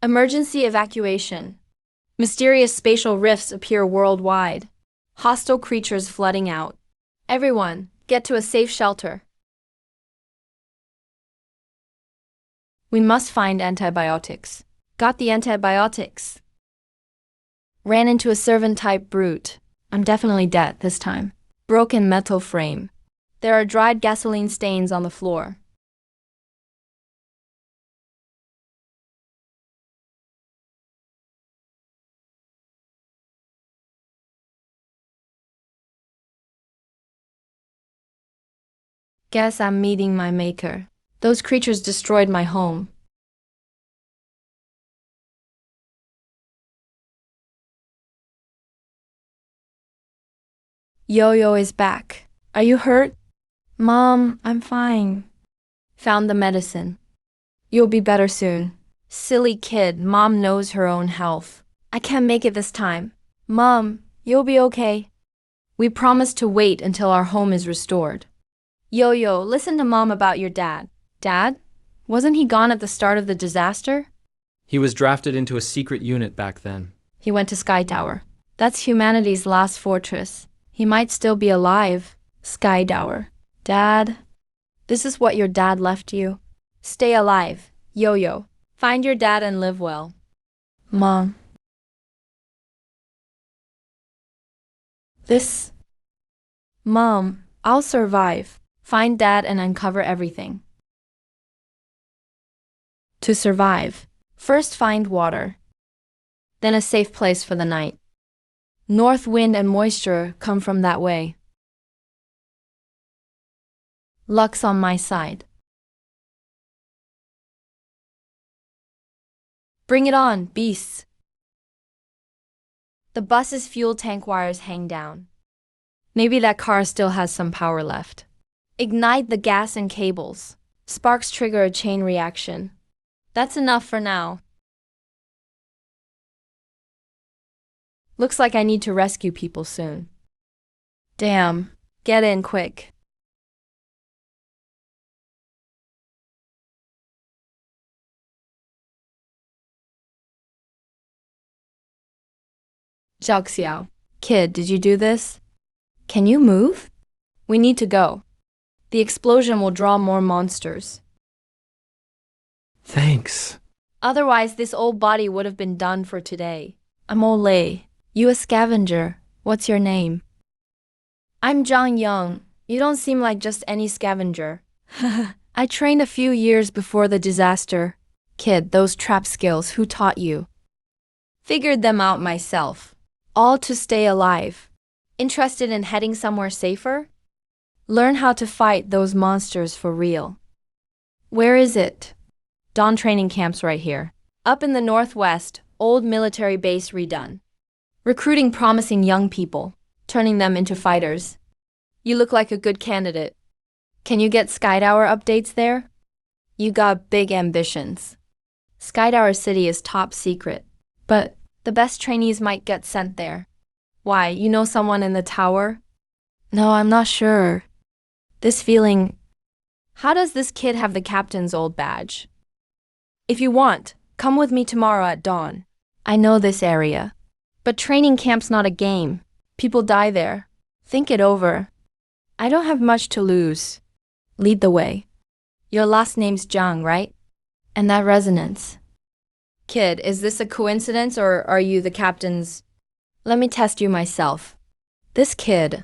Emergency evacuation. Mysterious spatial rifts appear worldwide. Hostile creatures flooding out. Everyone, get to a safe shelter. We must find antibiotics. Got the antibiotics. Ran into a servant-type brute. I'm definitely dead this time. Broken metal frame. There are dried gasoline stains on the floor. Guess I'm meeting my maker. Those creatures destroyed my home. Yo-Yo is back. Are you hurt? Mom, I'm fine. Found the medicine. You'll be better soon. Silly kid, Mom knows her own health. I can't make it this time. Mom, you'll be okay. We promised to wait until our home is restored. Yo-Yo, listen to Mom about your dad. Dad? Wasn't he gone at the start of the disaster? He was drafted into a secret unit back then. He went to Sky Tower. That's humanity's last fortress. He might still be alive. Sky Tower. Dad? This is what your dad left you. Stay alive. Yo-Yo. Find your dad and live well. Mom. Mom, I'll survive. Find Dad and uncover everything. To survive, first find water. Then a safe place for the night. North wind and moisture come from that way. Luck's on my side. Bring it on, beasts. The bus's fuel tank wires hang down. Maybe that car still has some power left. Ignite the gas and cables. Sparks trigger a chain reaction. That's enough for now. Looks like I need to rescue people soon. Damn, get in quick. Xiao, kid, did you do this? Can you move? We need to go. The explosion will draw more monsters. Thanks. Otherwise, this old body would have been done for today. I'm Olay. You a scavenger. What's your name? I'm Jiang. You don't seem like just any scavenger. I trained a few years before the disaster. Kid, those trap skills, who taught you? Figured them out myself. All to stay alive. Interested in heading somewhere safer? Learn how to fight those monsters for real. Where is it? Dawn training camp's right here. Up in the northwest, old military base redone. Recruiting promising young people, turning them into fighters. You look like a good candidate. Can you get Skytower updates there? You got big ambitions. Skytower City is top secret, but the best trainees might get sent there. Why, you know someone in the tower? No, I'm not sure. This feeling... How does this kid have the captain's old badge? If you want, come with me tomorrow at dawn. I know this area. But training camp's not a game. People die there. Think it over. I don't have much to lose. Lead the way. Your last name's Jiang, right? And that resonance. Kid, is this a coincidence or are you the captain's... Let me test you myself. This kid.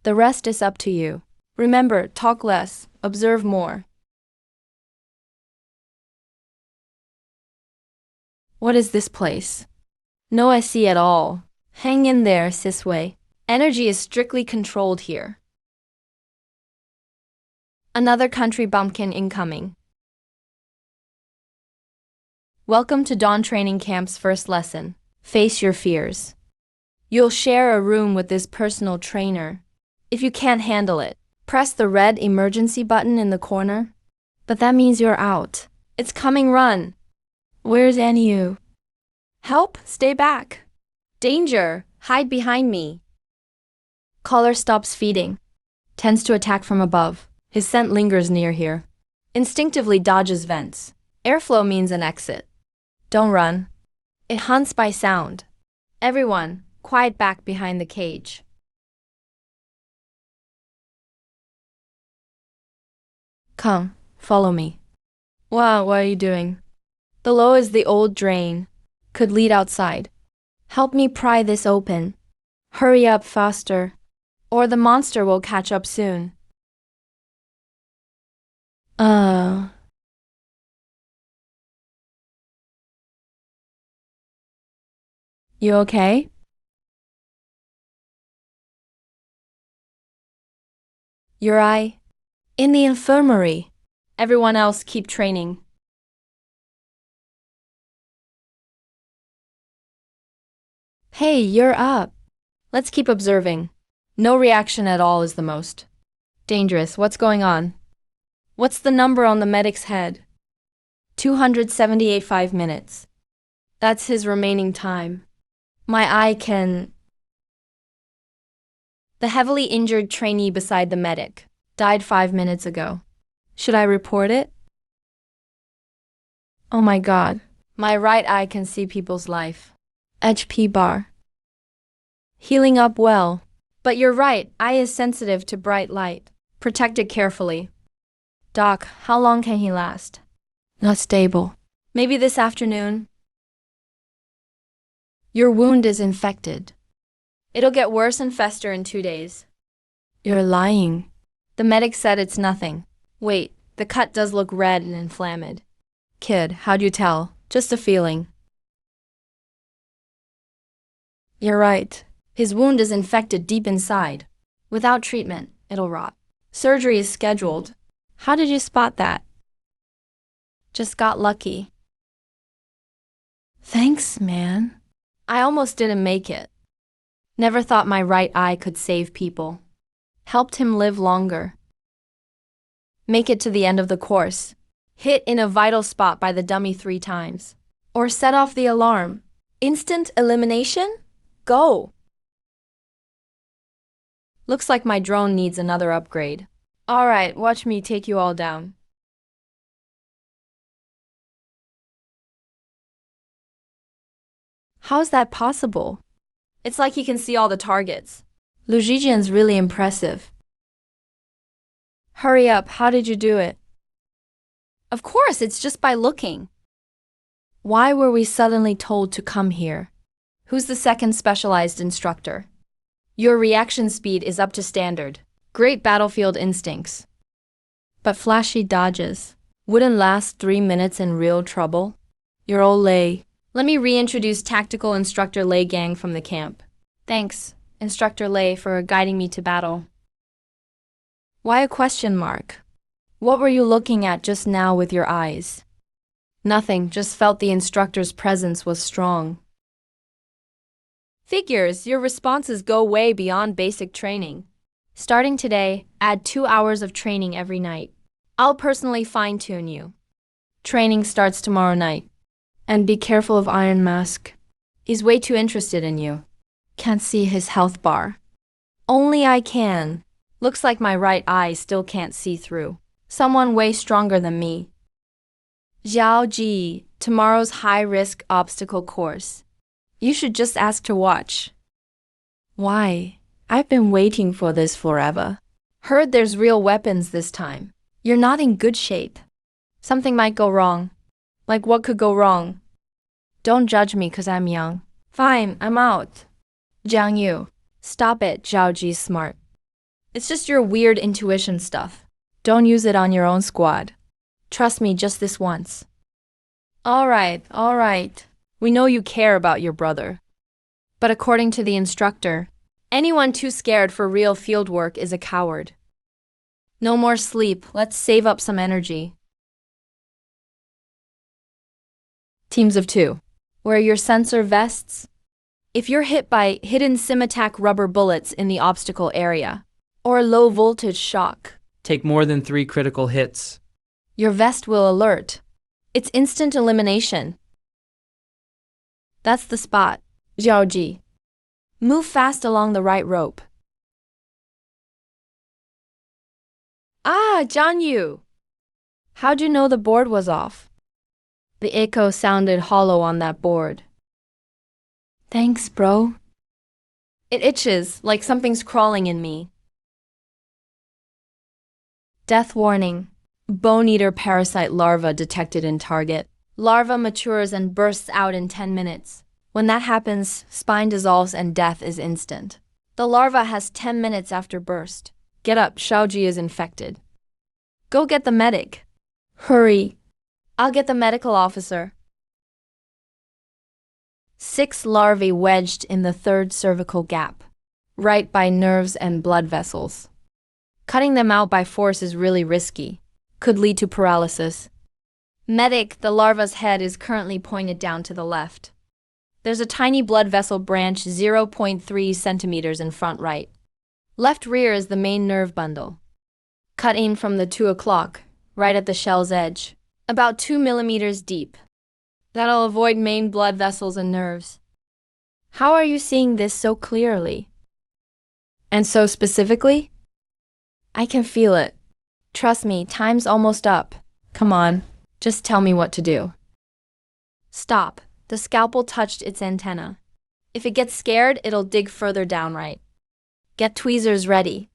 The rest is up to you. Remember, talk less, observe more. What is this place? No I see at all. Hang in there, Sisway. Energy is strictly controlled here. Another country bumpkin incoming. Welcome to Dawn Training Camp's first lesson. Face your fears. You'll share a room with this personal trainer. If you can't handle it, press the red emergency button in the corner. But that means you're out. It's coming, run. Where's Anu? Help, stay back. Danger, hide behind me. Caller stops feeding. Tends to attack from above. His scent lingers near here. Instinctively dodges vents. Airflow means an exit. Don't run. It hunts by sound. Everyone, quiet back behind the cage. Come, follow me. Wow, what are you doing? Below is the old drain. Could lead outside. Help me pry this open. Hurry up faster, or the monster will catch up soon. You okay? Your eye? In the infirmary. Everyone else keep training. Hey, you're up. Let's keep observing. No reaction at all is the most dangerous. What's going on? What's the number on the medic's head? 278 5 minutes. That's his remaining time. My eye can... The heavily injured trainee beside the medic died 5 minutes ago. Should I report it? Oh my God. My right eye can see people's life. HP bar. Healing up well. But you're right, eye is sensitive to bright light. Protect it carefully. Doc, how long can he last? Not stable. Maybe this afternoon. Your wound is infected. It'll get worse and fester in 2 days. You're lying. The medic said it's nothing. Wait, the cut does look red and inflamed. Kid, how'd you tell? Just a feeling. You're right. His wound is infected deep inside. Without treatment, it'll rot. Surgery is scheduled. How did you spot that? Just got lucky. Thanks, man. I almost didn't make it. Never thought my right eye could save people. Helped him live longer. Make it to the end of the course. Hit in a vital spot by the dummy 3 times. Or set off the alarm. Instant elimination? Go! Looks like my drone needs another upgrade. Alright, watch me take you all down. How's that possible? It's like he can see all the targets. Lu Zhijian's really impressive. Hurry up, how did you do it? Of course, it's just by looking. Why were we suddenly told to come here? Who's the second specialized instructor? Your reaction speed is up to standard. Great battlefield instincts. But flashy dodges. Wouldn't last 3 minutes in real trouble. You're all Lei. Let me reintroduce Tactical Instructor Lei Gang from the camp. Thanks, Instructor Lei, for guiding me to battle. Why a question mark? What were you looking at just now with your eyes? Nothing, just felt the instructor's presence was strong. Figures, your responses go way beyond basic training. Starting today, add 2 hours of training every night. I'll personally fine-tune you. Training starts tomorrow night. And be careful of Iron Mask. He's way too interested in you. Can't see his health bar. Only I can. Looks like my right eye still can't see through. Someone way stronger than me. Zhao Ji, tomorrow's high-risk obstacle course. You should just ask to watch. Why? I've been waiting for this forever. Heard there's real weapons this time. You're not in good shape. Something might go wrong. Like what could go wrong? Don't judge me because I'm young. Fine, I'm out. Jiang Yu. Stop it, Zhao Ji's smart. It's just your weird intuition stuff. Don't use it on your own squad. Trust me just this once. All right. We know you care about your brother. But according to the instructor, anyone too scared for real field work is a coward. No more sleep, let's save up some energy. Teams of 2. Wear your sensor vests. If you're hit by hidden sim-attack rubber bullets in the obstacle area, or low voltage shock, Take more than 3 critical hits. your vest will alert. It's instant elimination. That's the spot, Zhaoji. Move fast along the right rope. Ah, Jiang Yu. How'd you know the board was off? The echo sounded hollow on that board. Thanks, bro. It itches, like something's crawling in me. Death warning. Bone eater parasite larva detected in target. Larva matures and bursts out in 10 minutes. When that happens, spine dissolves and death is instant. The larva has 10 minutes after burst. Get up, Shaoji is infected. Go get the medic. Hurry. I'll get the medical officer. 6 larvae wedged in the 3rd cervical gap, right by nerves and blood vessels. Cutting them out by force is really risky. Could lead to paralysis. Medic, the larva's head is currently pointed down to the left. There's a tiny blood vessel branch 0.3 centimeters in front right. Left rear is the main nerve bundle. Cutting from the 2 o'clock, right at the shell's edge, about 2 millimeters deep. That'll avoid main blood vessels and nerves. How are you seeing this so clearly? And so specifically? I can feel it. Trust me, time's almost up. Come on, just tell me what to do. Stop. The scalpel touched its antenna. If it gets scared, it'll dig further down right. Get tweezers ready.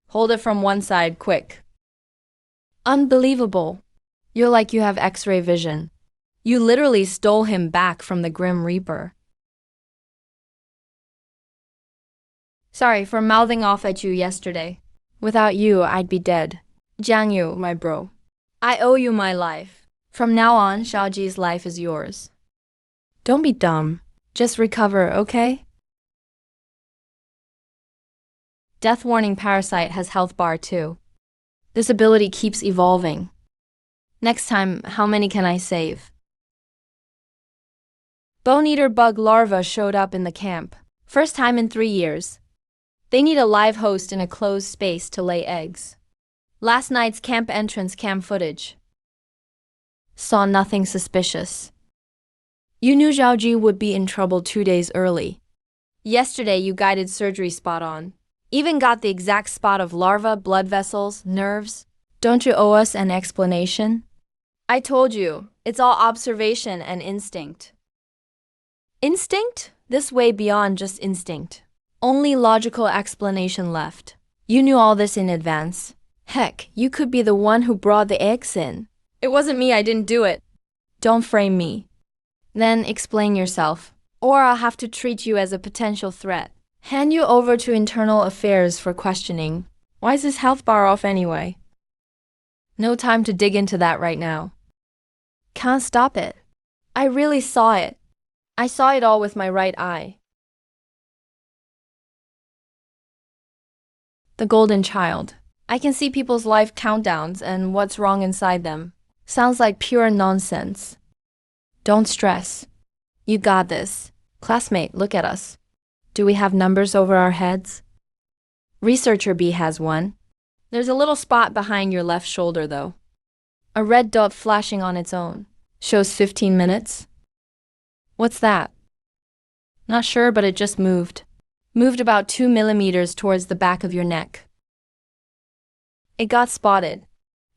Hold it from one side, quick. Unbelievable. You're like you have X-ray vision. You literally stole him back from the Grim Reaper. Sorry for mouthing off at you yesterday. Without you, I'd be dead. Jiang Yu, my bro. I owe you my life. From now on, Shaoji's life is yours. Don't be dumb. Just recover, okay? Death warning parasite has health bar too. This ability keeps evolving. Next time, how many can I save? Bone eater bug larva showed up in the camp. First time in 3 years. They need a live host in a closed space to lay eggs. Last night's camp entrance cam footage. Saw nothing suspicious. You knew Zhaoji would be in trouble 2 days early. Yesterday you guided surgery spot on. Even got the exact spot of larva, blood vessels, nerves. Don't you owe us an explanation? I told you, it's all observation and instinct. Instinct? This way beyond just instinct. Only logical explanation left. You knew all this in advance. Heck, you could be the one who brought the eggs in. It wasn't me, I didn't do it. Don't frame me. Then explain yourself, or I'll have to treat you as a potential threat. Hand you over to internal affairs for questioning. Why is this health bar off anyway? No time to dig into that right now. Can't stop it. I really saw it. I saw it all with my right eye. The golden child. I can see people's life countdowns and what's wrong inside them. Sounds like pure nonsense. Don't stress. You got this. Classmate, look at us. Do we have numbers over our heads? Researcher B has one. There's a little spot behind your left shoulder though. A red dot flashing on its own. Shows 15 minutes. What's that? Not sure, but it just moved. Moved about 2 millimeters towards the back of your neck. It got spotted.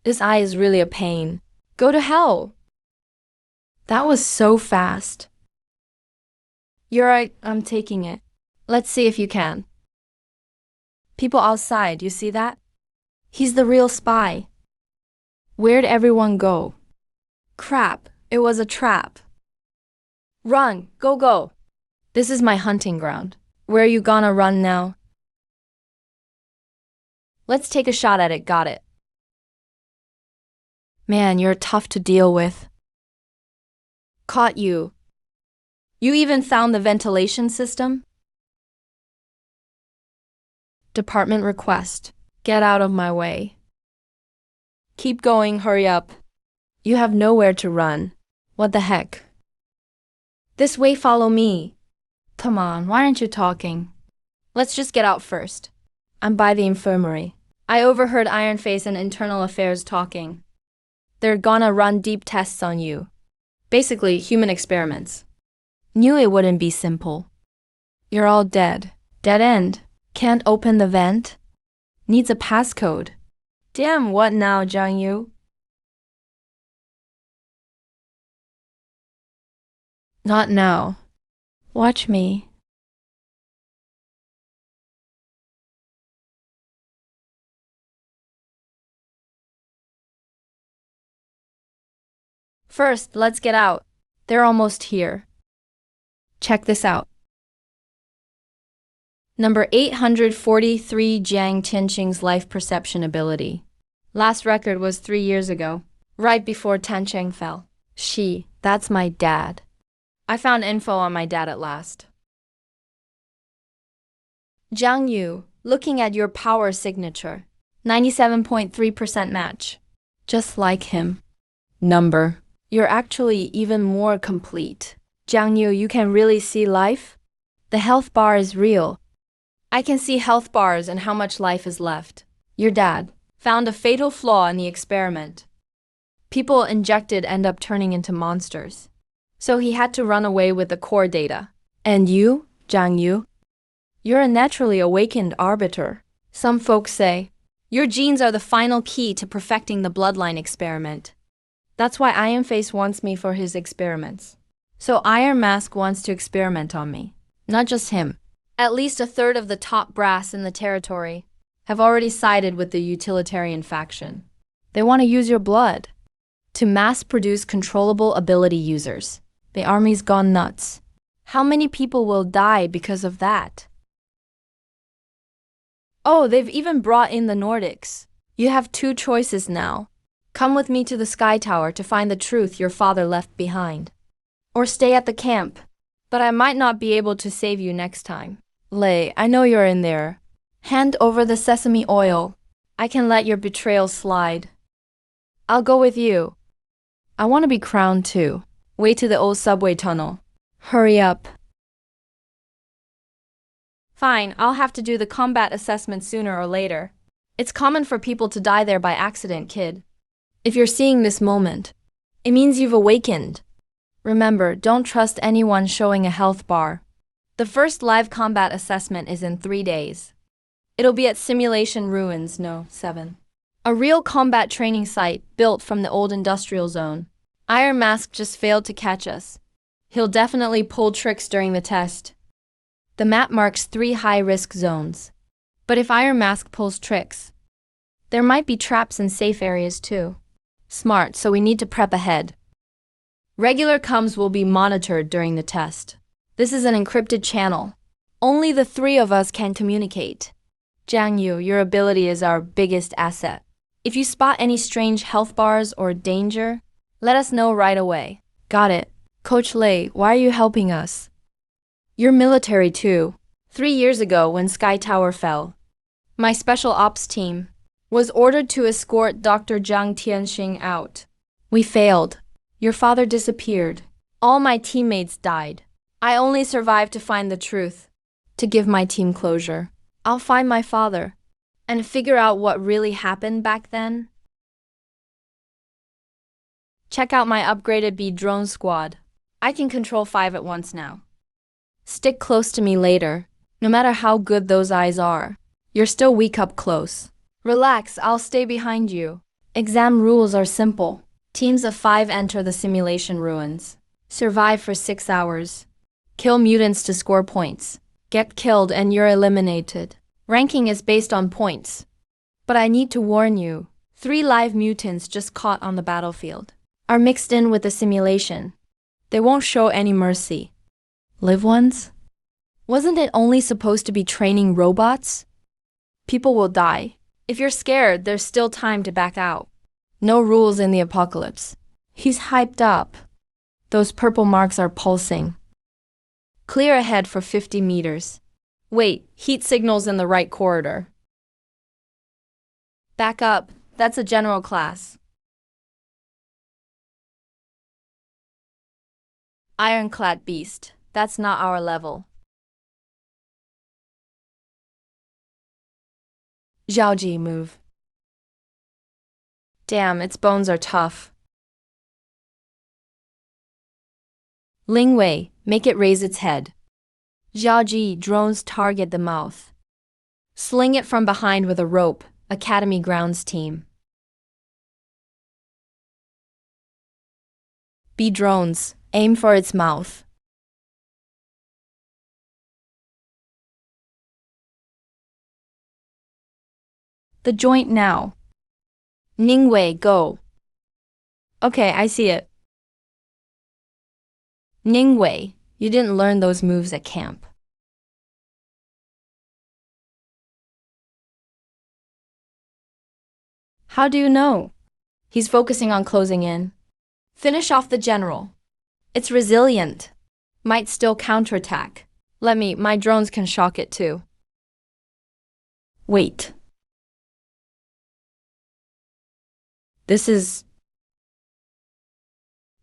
This eye is really a pain. Go to hell. That was so fast. You're right, I'm taking it. Let's see if you can. People outside, you see that? He's the real spy. Where'd everyone go? Crap, it was a trap. Run, go, go. This is my hunting ground. Where you gonna run now? Let's take a shot at it, got it. Man, you're tough to deal with. Caught you. You even found the ventilation system? Department request. Get out of my way. Keep going, hurry up. You have nowhere to run. What the heck? This way, follow me. Come on, why aren't you talking? Let's just get out first. I'm by the infirmary. I overheard Ironface and Internal Affairs talking. They're gonna run deep tests on you. Basically, human experiments. Knew it wouldn't be simple. You're all dead. Dead end. Can't open the vent. Needs a passcode. Damn, what now, Jiang Yu? Not now. Watch me. First, let's get out. They're almost here. Check this out. Number 843, Jiang Tianqing's life perception ability. Last record was 3 years ago, right before Tianqing fell. That's my dad. I found info on my dad at last. Jiang Yu, looking at your power signature. 97.3% match. Just like him. Number. You're actually even more complete. Jiang Yu, you can really see life? The health bar is real. I can see health bars and how much life is left. Your dad found a fatal flaw in the experiment. People injected end up turning into monsters. So he had to run away with the core data. And you, Jiang Yu? You're a naturally awakened arbiter. Some folks say, your genes are the final key to perfecting the bloodline experiment. That's why Iron Face wants me for his experiments. So Iron Mask wants to experiment on me. Not just him. At least a third of the top brass in the territory have already sided with the utilitarian faction. They want to use your blood to mass-produce controllable ability users. The army's gone nuts. How many people will die because of that? Oh, they've even brought in the Nordics. You have 2 choices now. Come with me to the Sky Tower to find the truth your father left behind. Or stay at the camp. But I might not be able to save you next time. Lei, I know you're in there. Hand over the sesame oil. I can let your betrayal slide. I'll go with you. I want to be crowned too. Way to the old subway tunnel. Hurry up. Fine, I'll have to do the combat assessment sooner or later. It's common for people to die there by accident, kid. If you're seeing this moment, it means you've awakened. Remember, don't trust anyone showing a health bar. The first live combat assessment is in 3 days. It'll be at Simulation Ruins, No. 7. A real combat training site built from the old industrial zone. Iron Mask just failed to catch us. He'll definitely pull tricks during the test. The map marks 3 high-risk zones. But if Iron Mask pulls tricks, there might be traps in safe areas too. Smart, so we need to prep ahead. Regular comms will be monitored during the test. This is an encrypted channel. Only the 3 of us can communicate. Jiang Yu, your ability is our biggest asset. If you spot any strange health bars or danger, let us know right away. Got it. Coach Lei, why are you helping us? You're military too. 3 years ago when Sky Tower fell, my special ops team was ordered to escort Dr. Jiang Tianqing out. We failed. Your father disappeared. All my teammates died. I only survived to find the truth, to give my team closure. I'll find my father and figure out what really happened back then. Check out my upgraded B drone squad. I can control 5 at once now. Stick close to me later. No matter how good those eyes are, you're still weak up close. Relax, I'll stay behind you. Exam rules are simple. Teams of 5 enter the Simulation Ruins. Survive for 6 hours. Kill mutants to score points. Get killed and you're eliminated. Ranking is based on points. But I need to warn you, 3 live mutants just caught on the battlefield are mixed in with the simulation. They won't show any mercy. Live ones? Wasn't it only supposed to be training robots? People will die. If you're scared, there's still time to back out. No rules in the apocalypse. He's hyped up. Those purple marks are pulsing. Clear ahead for 50 meters. Wait, heat signal's in the right corridor. Back up. That's a general class. Ironclad beast. That's not our level. Zhaoji, move. Damn, its bones are tough. Ling Wei, make it raise its head. Zhaoji, drones target the mouth. Sling it from behind with a rope, Academy grounds team. B drones, aim for its mouth. The joint now. Ningwei, go. Okay, I see it. Ningwei, you didn't learn those moves at camp. How do you know? He's focusing on closing in. Finish off the general. It's resilient. Might still counterattack. My drones can shock it too. Wait. This is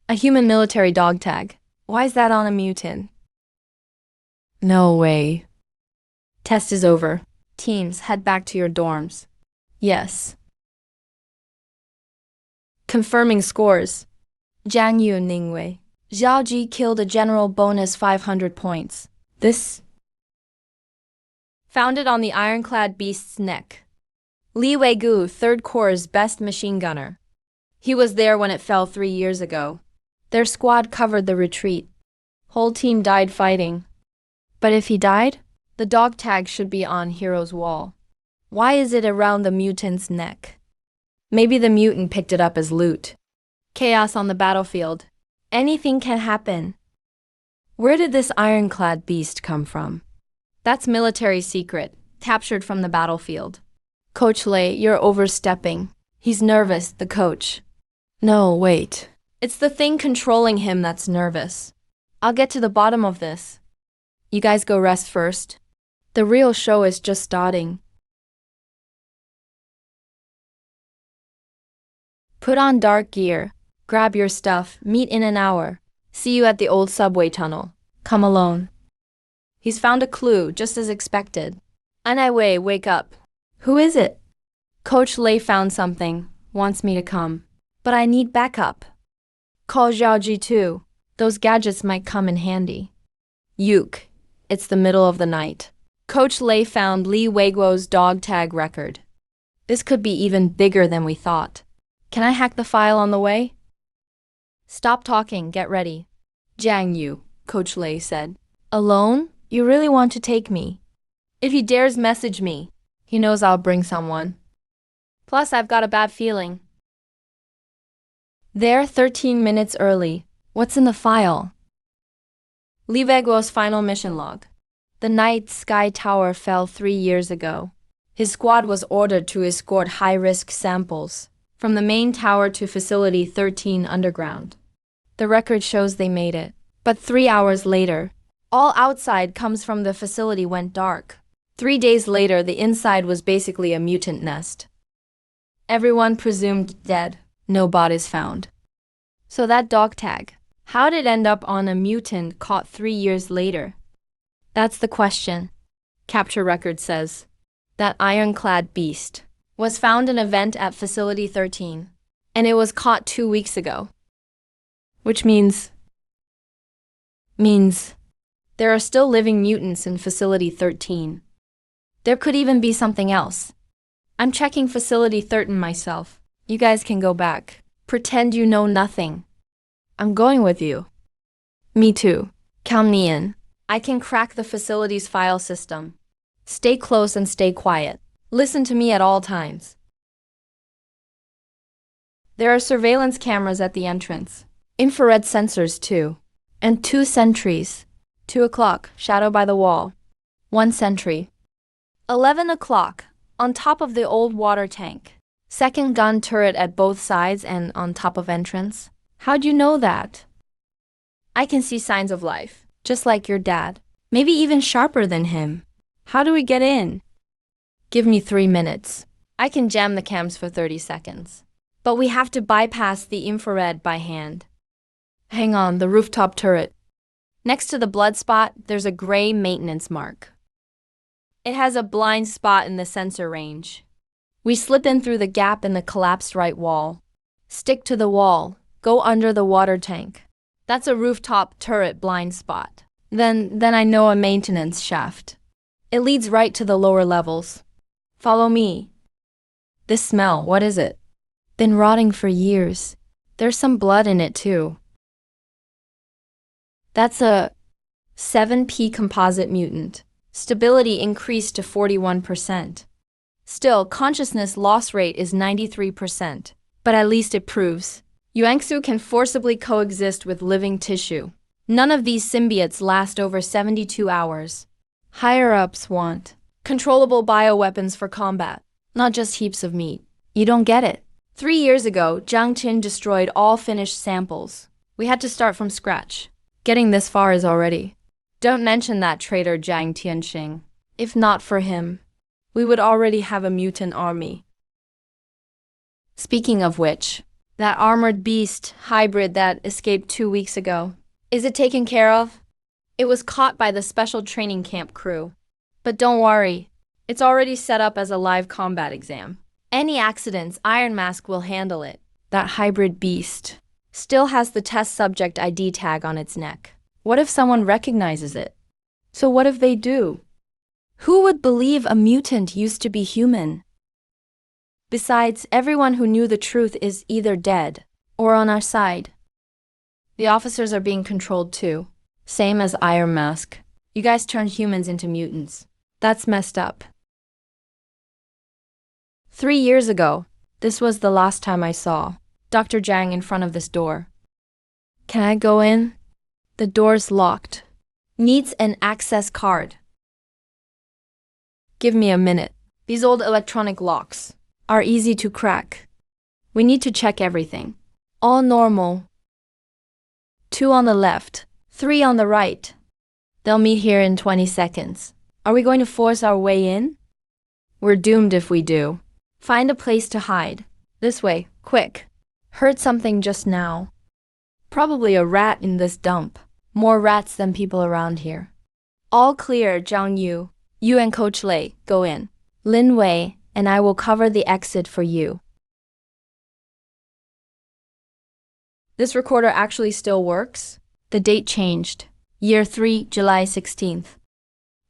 a human military dog tag. Why is that on a mutant? No way. Test is over. Teams, head back to your dorms. Yes. Confirming scores. Jiang Yu Ningwei. Zhao Ji killed a general, bonus 500 points. This founded on the ironclad beast's neck. Li Weigu, 3rd Corps' best machine gunner. He was there when it fell 3 years ago. Their squad covered the retreat. Whole team died fighting. But if he died, the dog tag should be on Hero's wall. Why is it around the mutant's neck? Maybe the mutant picked it up as loot. Chaos on the battlefield. Anything can happen. Where did this ironclad beast come from? That's military secret, captured from the battlefield. Coach Lei, you're overstepping. He's nervous, the coach. No, wait. It's the thing controlling him that's nervous. I'll get to the bottom of this. You guys go rest first. The real show is just starting. Put on dark gear. Grab your stuff. Meet in an hour. See you at the old subway tunnel. Come alone. He's found a clue, just as expected. Anyway, wake up. Who is it? Coach Lei found something. Wants me to come. But I need backup. Call Zhaoji too. Those gadgets might come in handy. Yuke. It's the middle of the night. Coach Lei found Li Weiguo's dog tag record. This could be even bigger than we thought. Can I hack the file on the way? Stop talking, get ready. Jiang Yu, Coach Lei said. Alone? You really want to take me? If he dares message me, he knows I'll bring someone. Plus, I've got a bad feeling. There, 13 minutes early. What's in the file? Li Weiguo's final mission log. The night Sky Tower fell 3 years ago. His squad was ordered to escort high-risk samples from the main tower to Facility 13 underground. The record shows they made it. But 3 hours later, all outside comes from the facility went dark. 3 days later, the inside was basically a mutant nest. Everyone presumed dead. No bodies found. So that dog tag, how did it end up on a mutant caught 3 years later? That's the question. Capture record says that ironclad beast was found in a vent at Facility 13, and it was caught 2 weeks ago. Which means there are still living mutants in Facility 13. There could even be something else. I'm checking Facility 13 myself. You guys can go back. Pretend you know nothing. I'm going with you. Me too. Count me in. I can crack the facility's file system. Stay close and stay quiet. Listen to me at all times. There are surveillance cameras at the entrance. Infrared sensors too. And 2 sentries. 2 o'clock, shadow by the wall. 1 sentry. 11 o'clock, on top of the old water tank. 2nd gun turret at both sides and on top of entrance. How'd you know that? I can see signs of life, just like your dad. Maybe even sharper than him. How do we get in? Give me 3 minutes. I can jam the cams for 30 seconds. But we have to bypass the infrared by hand. Hang on, the rooftop turret. Next to the blood spot, there's a gray maintenance mark. It has a blind spot in the sensor range. We slip in through the gap in the collapsed right wall. Stick to the wall. Go under the water tank. That's a rooftop turret blind spot. Then I know a maintenance shaft. It leads right to the lower levels. Follow me. This smell, what is it? Been rotting for years. There's some blood in it too. That's a 7P composite mutant. Stability increased to 41%. Still, consciousness loss rate is 93%. But at least it proves Yuangsu can forcibly coexist with living tissue. None of these symbiotes last over 72 hours. Higher-ups want controllable bioweapons for combat, not just heaps of meat. You don't get it. 3 years ago, Jiang Qin destroyed all finished samples. We had to start from scratch. Getting this far is already. Don't mention that traitor Jiang Tianxing. If not for him, we would already have a mutant army. Speaking of which, that armored beast hybrid that escaped 2 weeks ago, is it taken care of? It was caught by the special training camp crew. But don't worry, it's already set up as a live combat exam. Any accidents, Iron Mask will handle it. That hybrid beast still has the test subject ID tag on its neck. What if someone recognizes it? So what if they do? Who would believe a mutant used to be human? Besides, everyone who knew the truth is either dead or on our side. The officers are being controlled too. Same as Iron Mask. You guys turned humans into mutants. That's messed up. 3 years ago, this was the last time I saw Dr. Jiang in front of this door. Can I go in? The door's locked. Needs an access card. Give me a minute. These old electronic locks are easy to crack. We need to check everything. All normal. 2 on the left, 3 on the right. They'll meet here in 20 seconds. Are we going to force our way in? We're doomed if we do. Find a place to hide. This way, quick. Heard something just now. Probably a rat in this dump. More rats than people around here. All clear, Zhang Yu. You and Coach Lei, go in. Lin Wei and I will cover the exit for you. This recorder actually still works? The date changed. Year 3, July 16th.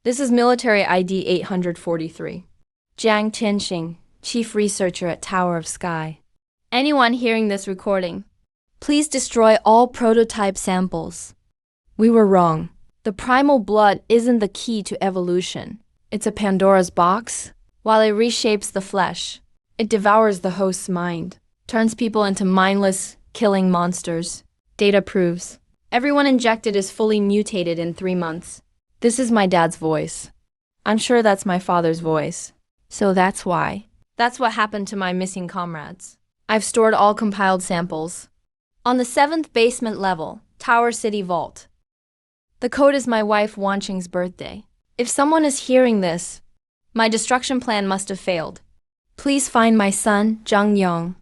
This is military ID 843. Jiang Tianxing, Chief Researcher at Tower of Sky. Anyone hearing this recording, please destroy all prototype samples. We were wrong. The primal blood isn't the key to evolution. It's a Pandora's box. While it reshapes the flesh, it devours the host's mind, turns people into mindless, killing monsters. Data proves everyone injected is fully mutated in 3 months. This is my dad's voice. I'm sure that's my father's voice. So that's why. That's what happened to my missing comrades. I've stored all compiled samples. On the 7th basement level, Tower City Vault. The code is my wife Wanqing's birthday. If someone is hearing this, my destruction plan must have failed. Please find my son, Zhang Yang.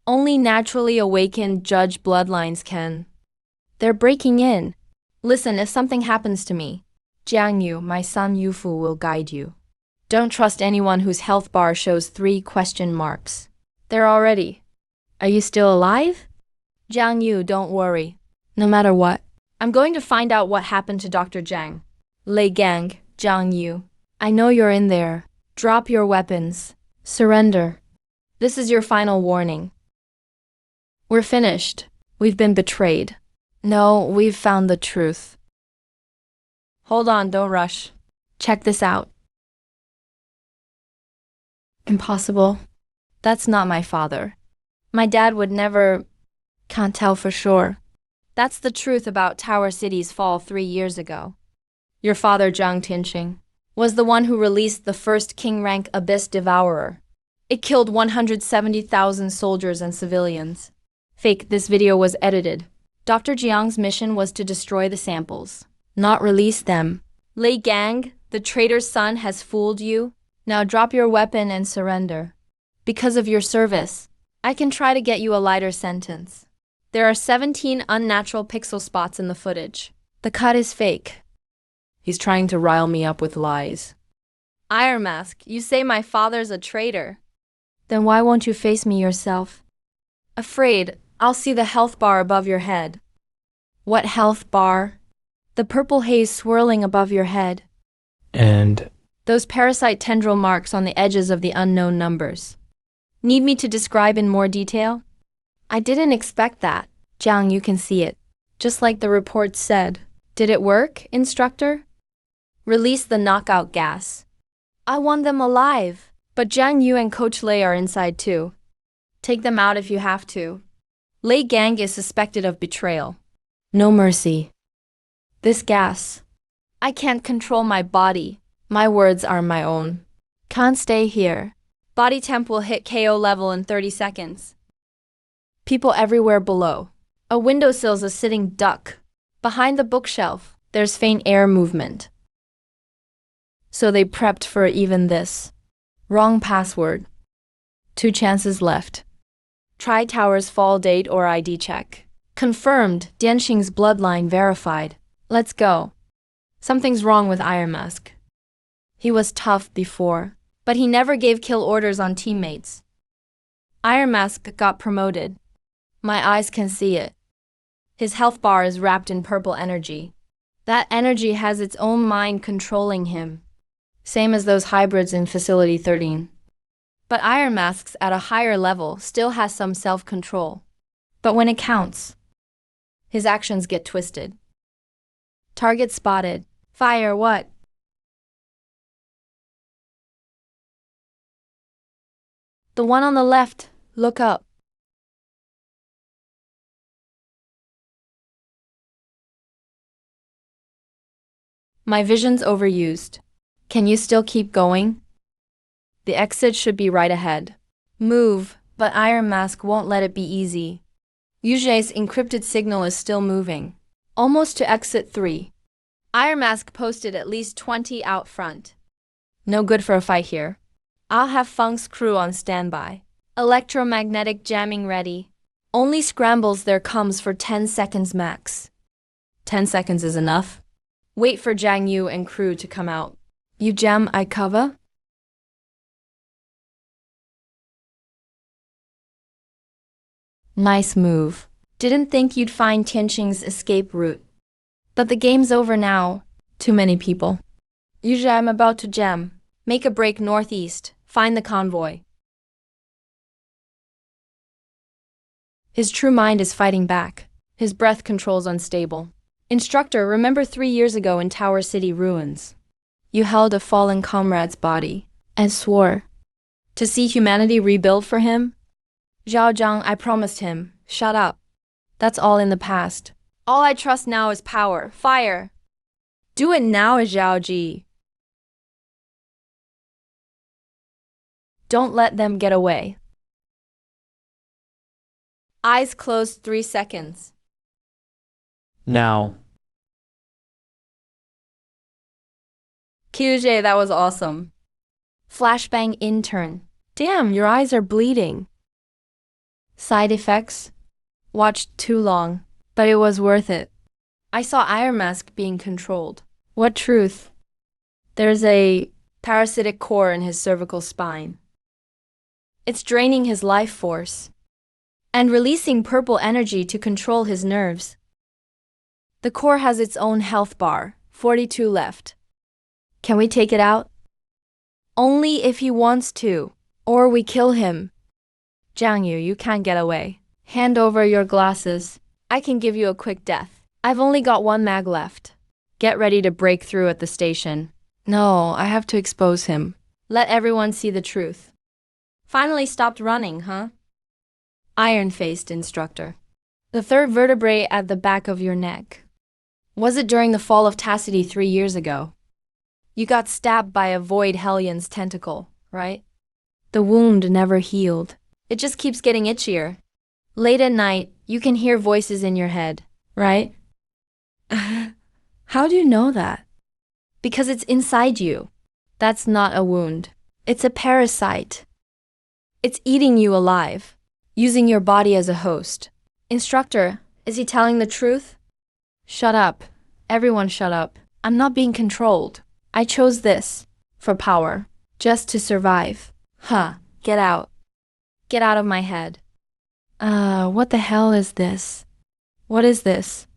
Only naturally awakened judge bloodlines can. They're breaking in. Listen, if something happens to me, Jiang Yu, my son Yufu, will guide you. Don't trust anyone whose health bar shows 3 question marks. They're already. Are you still alive? Jiang Yu, don't worry. No matter what, I'm going to find out what happened to Dr. Jiang. Lei Gang, Jiang Yu. I know you're in there. Drop your weapons. Surrender. This is your final warning. We're finished. We've been betrayed. No, we've found the truth. Hold on, don't rush. Check this out. Impossible. That's not my father. My dad would never. Can't tell for sure. That's the truth about Tower City's fall 3 years ago. Your father, Jiang Tianxing, was the one who released the first king-rank Abyss Devourer. It killed 170,000 soldiers and civilians. Fake, this video was edited. Dr. Jiang's mission was to destroy the samples, not release them. Lei Gang, the traitor's son, has fooled you. Now drop your weapon and surrender. Because of your service, I can try to get you a lighter sentence. There are 17 unnatural pixel spots in the footage. The cut is fake. He's trying to rile me up with lies. Iron Mask, you say my father's a traitor. Then why won't you face me yourself? Afraid, I'll see the health bar above your head. What health bar? The purple haze swirling above your head. And those parasite tendril marks on the edges of the unknown numbers. Need me to describe in more detail? I didn't expect that. Jiang, you can see it. Just like the report said. Did it work, instructor? Release the knockout gas. I want them alive. But Jiang Yu and Coach Lei are inside too. Take them out if you have to. Lei Gang is suspected of betrayal. No mercy. This gas. I can't control my body. My words are my own. Can't stay here. Body temp will hit KO level in 30 seconds. People everywhere below. A windowsill's a sitting duck. Behind the bookshelf, there's faint air movement. So they prepped for even this. Wrong password. 2 chances left. Try tower's fall date or ID check. Confirmed, Dianxing's bloodline verified. Let's go. Something's wrong with Iron Mask. He was tough before, but he never gave kill orders on teammates. Iron Mask got promoted. My eyes can see it. His health bar is wrapped in purple energy. That energy has its own mind controlling him. Same as those hybrids in Facility 13. But Iron Mask's at a higher level still has some self-control. But when it counts, his actions get twisted. Target spotted. Fire what? The one on the left, look up. My vision's overused. Can you still keep going? The exit should be right ahead. Move, but Iron Mask won't let it be easy. Yuje's encrypted signal is still moving. Almost to exit 3. Iron Mask posted at least 20 out front. No good for a fight here. I'll have Funk's crew on standby. Electromagnetic jamming ready. Only scrambles there comes for 10 seconds max. 10 seconds is enough. Wait for Jiang Yu and crew to come out. You jam, I cover? Nice move. Didn't think you'd find Tianqing's escape route. But the game's over now. Too many people. Usually I'm about to jam. Make a break northeast. Find the convoy. His true mind is fighting back. His breath control's unstable. Instructor, remember 3 years ago in Tower City ruins? You held a fallen comrade's body and swore to see humanity rebuild for him? Zhao Zhang, I promised him. Shut up. That's all in the past. All I trust now is power. Fire. Do it now, Zhao Ji. Don't let them get away. Eyes closed 3 seconds. Now. Kyuje, that was awesome. Flashbang intern. Damn, your eyes are bleeding. Side effects? Watched too long, but it was worth it. I saw Iron Mask being controlled. What truth? There's a parasitic core in his cervical spine. It's draining his life force and releasing purple energy to control his nerves. The core has its own health bar, 42 left. Can we take it out? Only if he wants to, or we kill him. Jiang Yu, you can't get away. Hand over your glasses. I can give you a quick death. I've only got 1 mag left. Get ready to break through at the station. No, I have to expose him. Let everyone see the truth. Finally stopped running, huh? Iron-faced instructor. The 3rd vertebrae at the back of your neck. Was it during the fall of Tacity 3 years ago? You got stabbed by a void Hellion's tentacle, right? The wound never healed. It just keeps getting itchier. Late at night, you can hear voices in your head, right? How do you know that? Because it's inside you. That's not a wound. It's a parasite. It's eating you alive, using your body as a host. Instructor, is he telling the truth? Shut up. Everyone shut up. I'm not being controlled. I chose this. For power. Just to survive. Huh. Get out. Get out of my head. What the hell is this? What is this?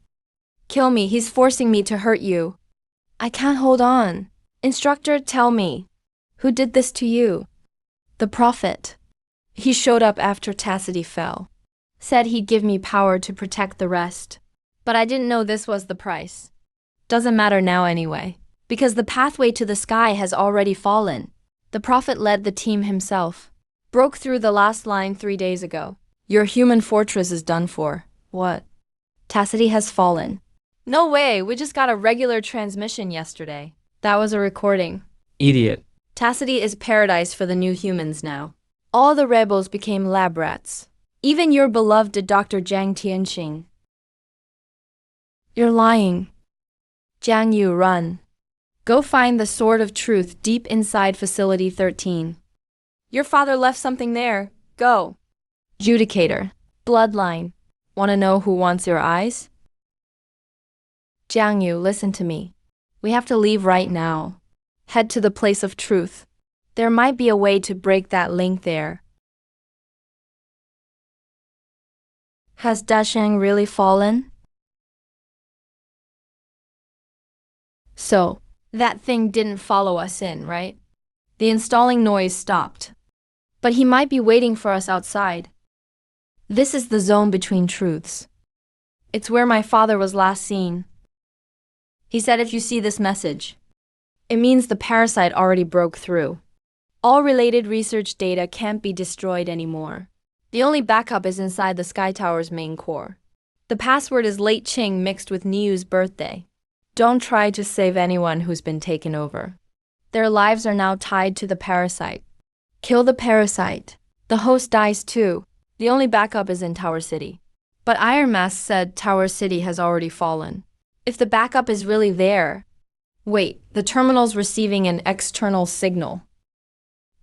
Kill me. He's forcing me to hurt you. I can't hold on. Instructor, tell me. Who did this to you? The Prophet. He showed up after Tacity fell. Said he'd give me power to protect the rest. But I didn't know this was the price. Doesn't matter now anyway. Because the pathway to the sky has already fallen. The prophet led the team himself. Broke through the last line 3 days ago. Your human fortress is done for. What? Tacity has fallen. No way, we just got a regular transmission yesterday. That was a recording. Idiot. Tacity is paradise for the new humans now. All the rebels became lab rats. Even your beloved Dr. Jiang Tianxing. You're lying. Jiang Yu, run. Go find the Sword of Truth deep inside Facility 13. Your father left something there. Go. Judicator. Bloodline. Want to know who wants your eyes? Jiang Yu, listen to me. We have to leave right now. Head to the place of truth. There might be a way to break that link there. Has Dashang really fallen? So, that thing didn't follow us in, right? The installing noise stopped. But he might be waiting for us outside. This is the zone between truths. It's where my father was last seen. He said if you see this message, it means the parasite already broke through. All related research data can't be destroyed anymore. The only backup is inside the Sky Tower's main core. The password is Late Qing mixed with Niu's birthday. Don't try to save anyone who's been taken over. Their lives are now tied to the parasite. Kill the parasite. The host dies too. The only backup is in Tower City. But Iron Mask said Tower City has already fallen. If the backup is really there... Wait, the terminal's receiving an external signal.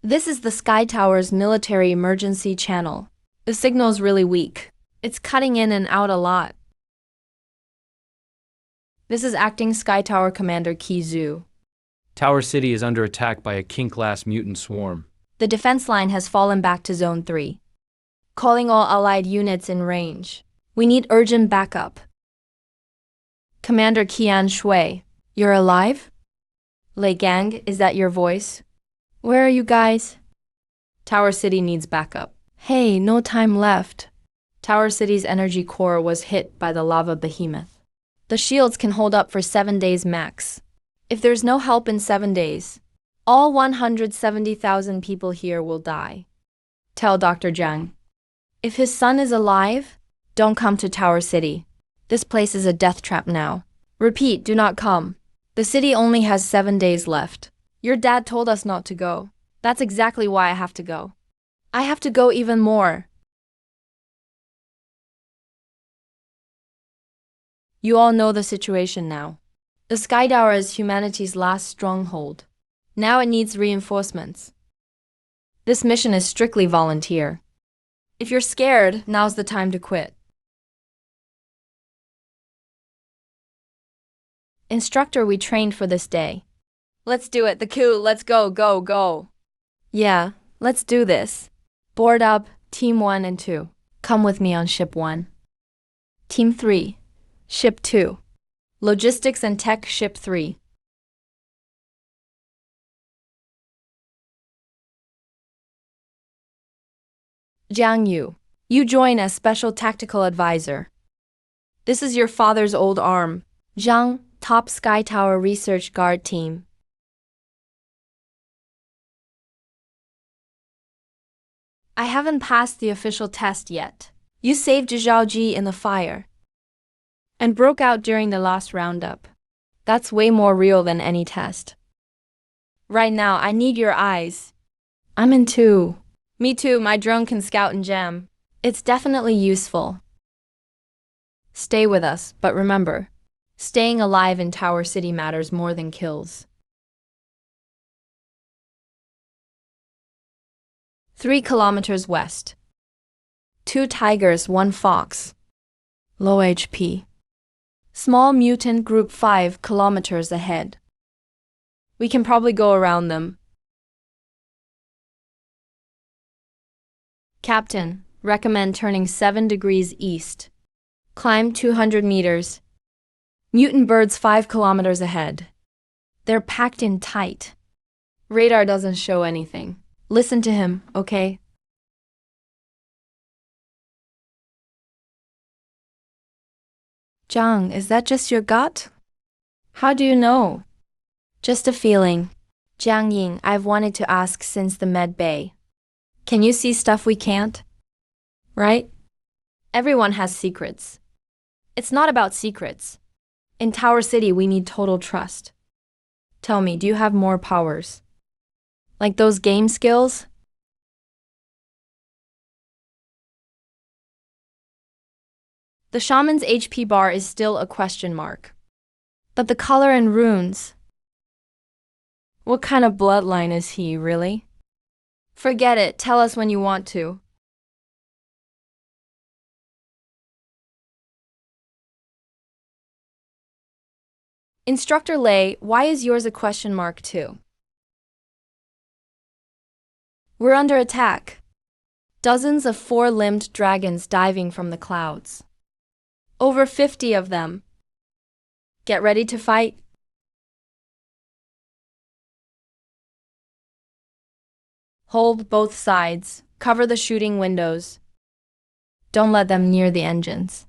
This is the Sky Tower's military emergency channel. The signal's really weak. It's cutting in and out a lot. This is Acting Sky Tower Commander Ki Zhu. Tower City is under attack by a King-class mutant swarm. The defense line has fallen back to Zone 3. Calling all allied units in range. We need urgent backup. Commander Qian Shui, you're alive? Lei Gang, is that your voice? Where are you guys? Tower City needs backup. Hey, no time left. Tower City's energy core was hit by the lava behemoth. The shields can hold up for 7 days max. If there's no help in 7 days, all 170,000 people here will die. Tell Dr. Jiang. If his son is alive, don't come to Tower City. This place is a death trap now. Repeat, do not come. The city only has 7 days left. Your dad told us not to go. That's exactly why I have to go. I have to go even more. You all know the situation now. The Sky Tower is humanity's last stronghold. Now it needs reinforcements. This mission is strictly volunteer. If you're scared, now's the time to quit. Instructor, we trained for this day. Let's do it, the coup, let's go, go, go. Yeah, let's do this. Board up, Team 1 and 2. Come with me on Ship 1. Team 3, Ship 2. Logistics and Tech Ship 3. Jiang Yu, you join as Special Tactical Advisor. This is your father's old arm. Jiang, top Sky Tower Research Guard Team. I haven't passed the official test yet. You saved Zhaoji in the fire and broke out during the last roundup. That's way more real than any test. Right now, I need your eyes. I'm in too. Me too, my drone can scout and jam. It's definitely useful. Stay with us, but remember, staying alive in Tower City matters more than kills. 3 kilometers west. 2 tigers, 1 fox. Low HP. Small mutant group 5 kilometers ahead. We can probably go around them. Captain, recommend turning 7 degrees east. Climb 200 meters. Mutant birds 5 kilometers ahead. They're packed in tight. Radar doesn't show anything. Listen to him, okay? Jiang, is that just your gut? How do you know? Just a feeling. Jiang, I've wanted to ask since the med bay. Can you see stuff we can't? Right? Everyone has secrets. It's not about secrets. In Tower City, we need total trust. Tell me, do you have more powers? Like those game skills? The shaman's HP bar is still a question mark. But the color and runes. What kind of bloodline is he, really? Forget it, tell us when you want to. Instructor Lei, why is yours a question mark too? We're under attack. Dozens of four-limbed dragons diving from the clouds. Over 50 of them. Get ready to fight. Hold both sides. Cover the shooting windows. Don't let them near the engines.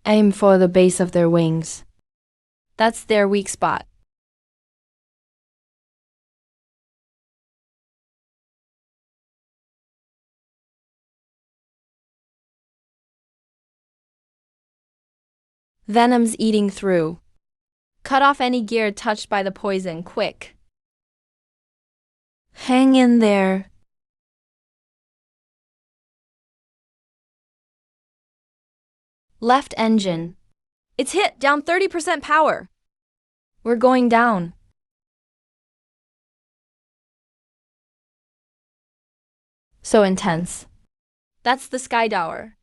Aim for the base of their wings. That's their weak spot. Venom's eating through. Cut off any gear touched by the poison, quick. Hang in there. Left engine. It's hit, down 30% power. We're going down. So intense. That's the Skydower.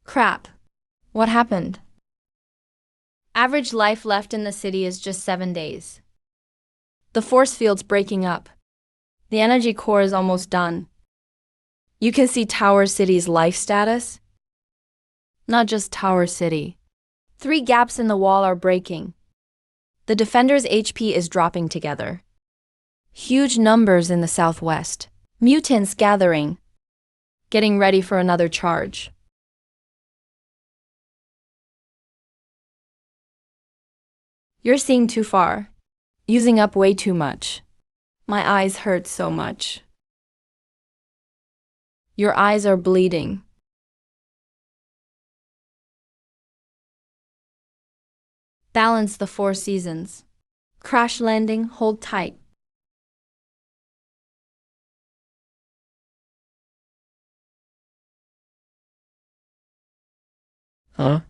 Crap. What happened? Average life left in the city is just 7 days. The force field's breaking up. The energy core is almost done. You can see Tower City's life status. Not just Tower City. 3 gaps in the wall are breaking. The defender's HP is dropping together. Huge numbers in the southwest. Mutants gathering. Getting ready for another charge. You're seeing too far. Using up way too much. My eyes hurt so much. Your eyes are bleeding. Balance the 4 seasons. Crash landing, hold tight. Huh?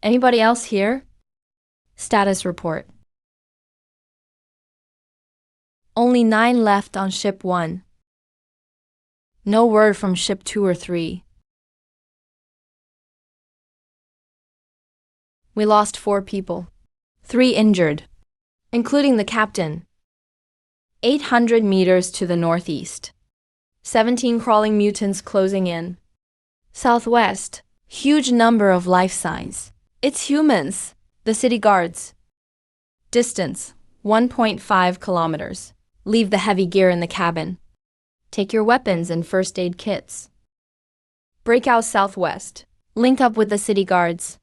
Anybody else here? Status report. Only 9 left on ship 1. No word from ship 2 or 3. We lost 4 people. 3 injured, including the captain. 800 meters to the northeast. 17 crawling mutants closing in. Southwest, huge number of life signs. It's humans, the city guards. Distance, 1.5 kilometers. Leave the heavy gear in the cabin. Take your weapons and first aid kits. Break out southwest. Link up with the city guards.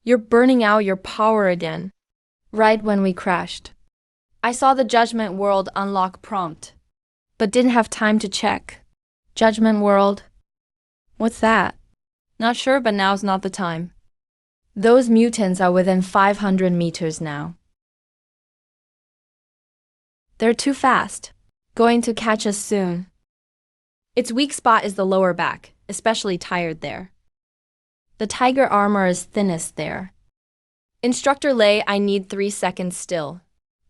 You're burning out your power again. Right when we crashed. I saw the Judgment World unlock prompt, but didn't have time to check. Judgment World? What's that? Not sure, but now's not the time. Those mutants are within 500 meters now. They're too fast. Going to catch us soon. Its weak spot is the lower back, especially tired there. The tiger armor is thinnest there. Instructor Lei, I need 3 seconds still.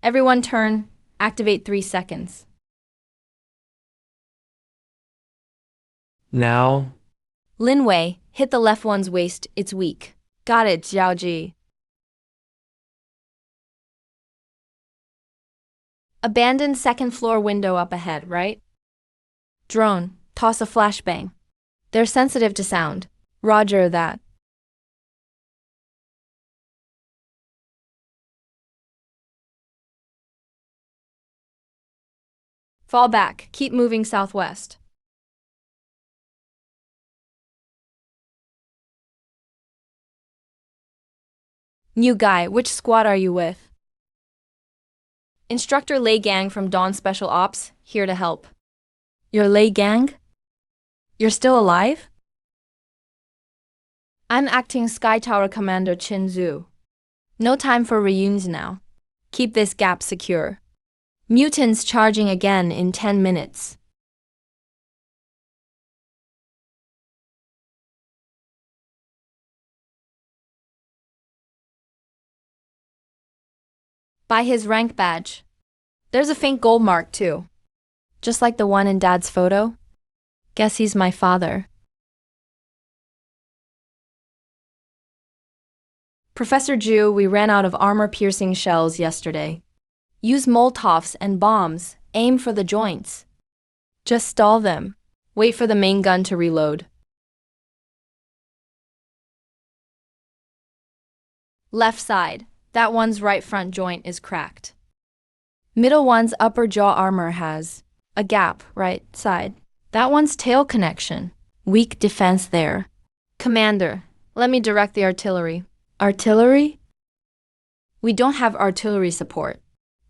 Everyone turn, activate 3 seconds. Now? Lin Wei, hit the left one's waist, it's weak. Got it, Jiao Ji. Abandoned second floor window up ahead, right? Drone, toss a flashbang. They're sensitive to sound. Roger that. Fall back, keep moving southwest. New guy, which squad are you with? Instructor Lei Gang from Dawn Special Ops, here to help. Your Lei Gang? You're still alive? I'm acting Sky Tower Commander Chin Zhu. No time for reunions now. Keep this gap secure. Mutants charging again in 10 minutes. By his rank badge. There's a faint gold mark too. Just like the one in Dad's photo. Guess he's my father. Professor Zhu, we ran out of armor-piercing shells yesterday. Use Molotovs and bombs, aim for the joints. Just stall them. Wait for the main gun to reload. Left side, that one's right front joint is cracked. Middle one's upper jaw armor has a gap, right side. That one's tail connection. Weak defense there. Commander, let me direct the artillery. Artillery? We don't have artillery support.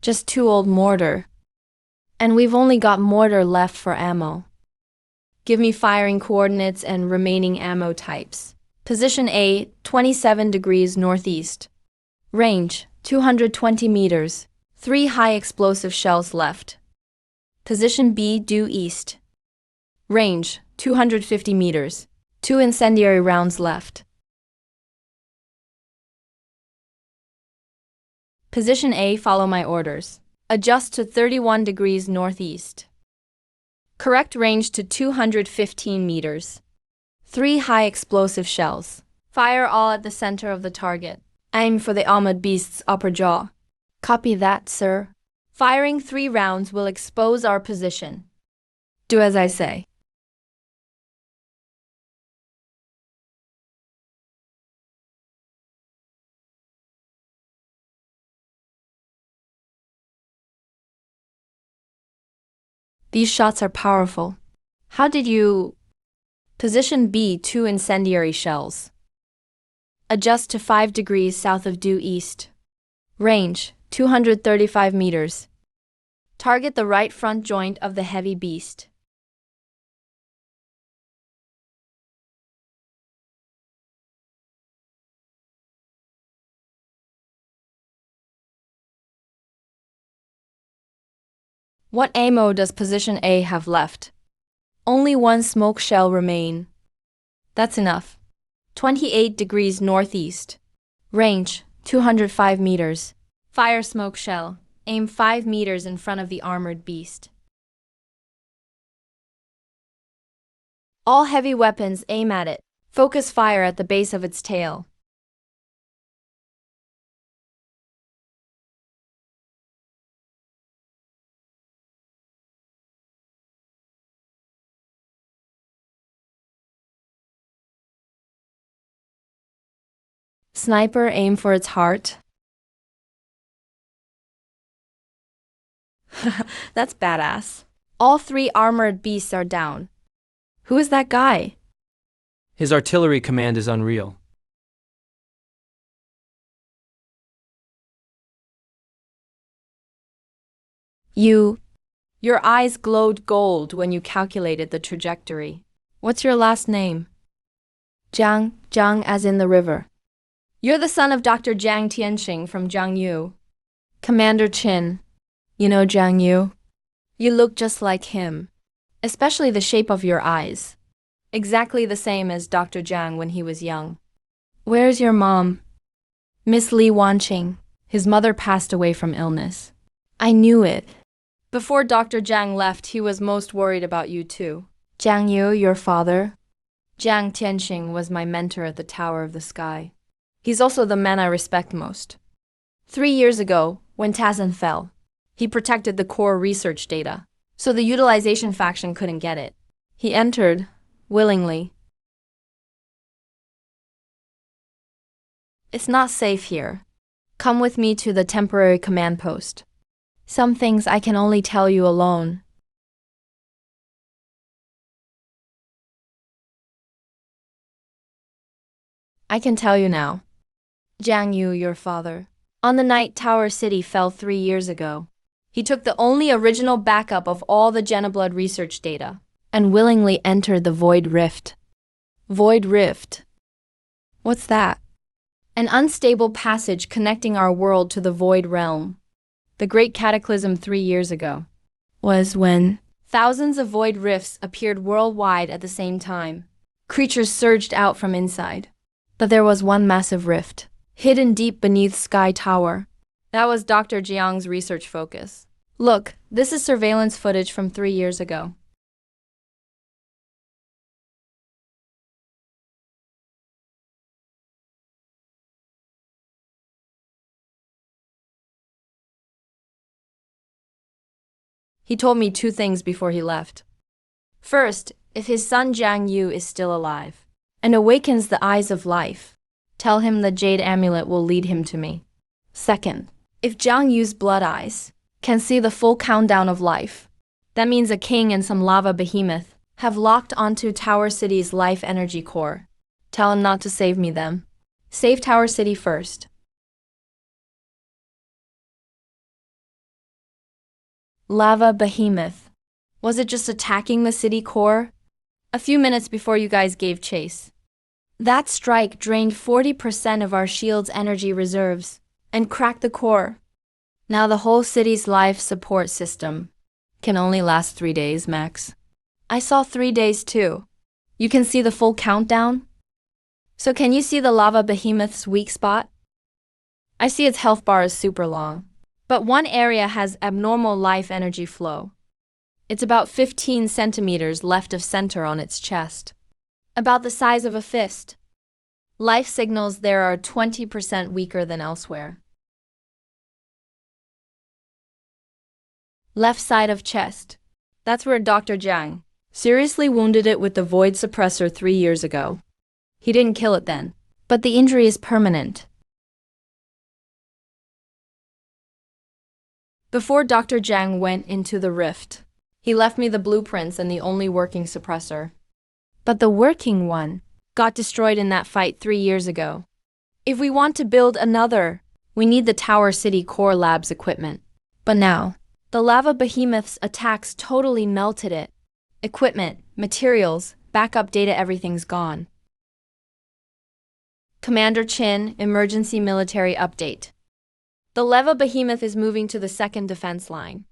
Just 2 old mortar. And we've only got mortar left for ammo. Give me firing coordinates and remaining ammo types. Position A, 27 degrees northeast. Range, 220 meters. 3 high explosive shells left. Position B, due east. Range, 250 meters. 2 incendiary rounds left. Position A, follow my orders. Adjust to 31 degrees northeast. Correct range to 215 meters. 3 high explosive shells. Fire all at the center of the target. Aim for the armored beast's upper jaw. Copy that, sir. Firing 3 rounds will expose our position. Do as I say. These shots are powerful. How did you... Position B, 2 incendiary shells. Adjust to 5 degrees south of due east. Range, 235 meters. Target the right front joint of the heavy beast. What ammo does Position A have left? Only 1 smoke shell remain. That's enough. 28 degrees northeast. Range, 205 meters. Fire smoke shell. Aim 5 meters in front of the armored beast. All heavy weapons aim at it. Focus fire at the base of its tail. Sniper, aim for its heart. That's badass. All 3 armored beasts are down. Who is that guy? His artillery command is unreal. Your eyes glowed gold when you calculated the trajectory. What's your last name? Jiang, Jiang as in the river. You're the son of Dr. Jiang Tianxing from Jiangyu. Commander Qin. You know Jiangyu? You look just like him. Especially the shape of your eyes. Exactly the same as Dr. Jiang when he was young. Where's your mom? Miss Li Wanqing. His mother passed away from illness. I knew it. Before Dr. Jiang left, he was most worried about you too. Jiangyu, your father? Jiang Tianxing was my mentor at the Tower of the Sky. He's also the man I respect most. 3 years ago, when Tazan fell, He protected the core research data, so the utilization faction couldn't get it. He entered, willingly. It's not safe here. Come with me to the temporary command post. Some things I can only tell you alone. I can tell you now. Jiang, your father, on the night Tower City fell 3 years ago, he took the only original backup of all the Genoblood research data and willingly entered the Void Rift. Void Rift? What's that? An unstable passage connecting our world to the Void Realm. The Great Cataclysm 3 years ago was when thousands of Void Rifts appeared worldwide at the same time. Creatures surged out from inside. But there was one massive rift, hidden deep beneath Sky Tower. That was Dr. Jiang's research focus. Look, this is surveillance footage from 3 years ago. He told me 2 things before he left. First, if his son Jiang Yu is still alive and awakens the eyes of life, tell him the jade amulet will lead him to me. Second, if Jiang Yu's blood eyes can see the full countdown of life, that means a king and some lava behemoth have locked onto Tower City's life energy core. Tell him not to save me then. Save Tower City first. Lava behemoth. Was it just attacking the city core? A few minutes before you guys gave chase. That strike drained 40% of our shield's energy reserves and cracked the core. Now the whole city's life support system can only last 3 days max. I saw 3 days too. You can see the full countdown? So can you see the lava behemoth's weak spot? I see its health bar is super long, but one area has abnormal life energy flow. It's about 15 centimeters left of center on its chest. About the size of a fist. Life signals there are 20% weaker than elsewhere. Left side of chest. That's where Dr. Jiang seriously wounded it with the void suppressor 3 years ago. He didn't kill it then, but the injury is permanent. Before Dr. Jiang went into the rift, he left me the blueprints and the only working suppressor. But the working one got destroyed in that fight 3 years ago. If we want to build another, we need the Tower City Core Labs equipment. But now, the lava behemoth's attacks totally melted it. Equipment, materials, backup data, everything's gone. Commander Chin, emergency military update. The lava behemoth is moving to the second defense line.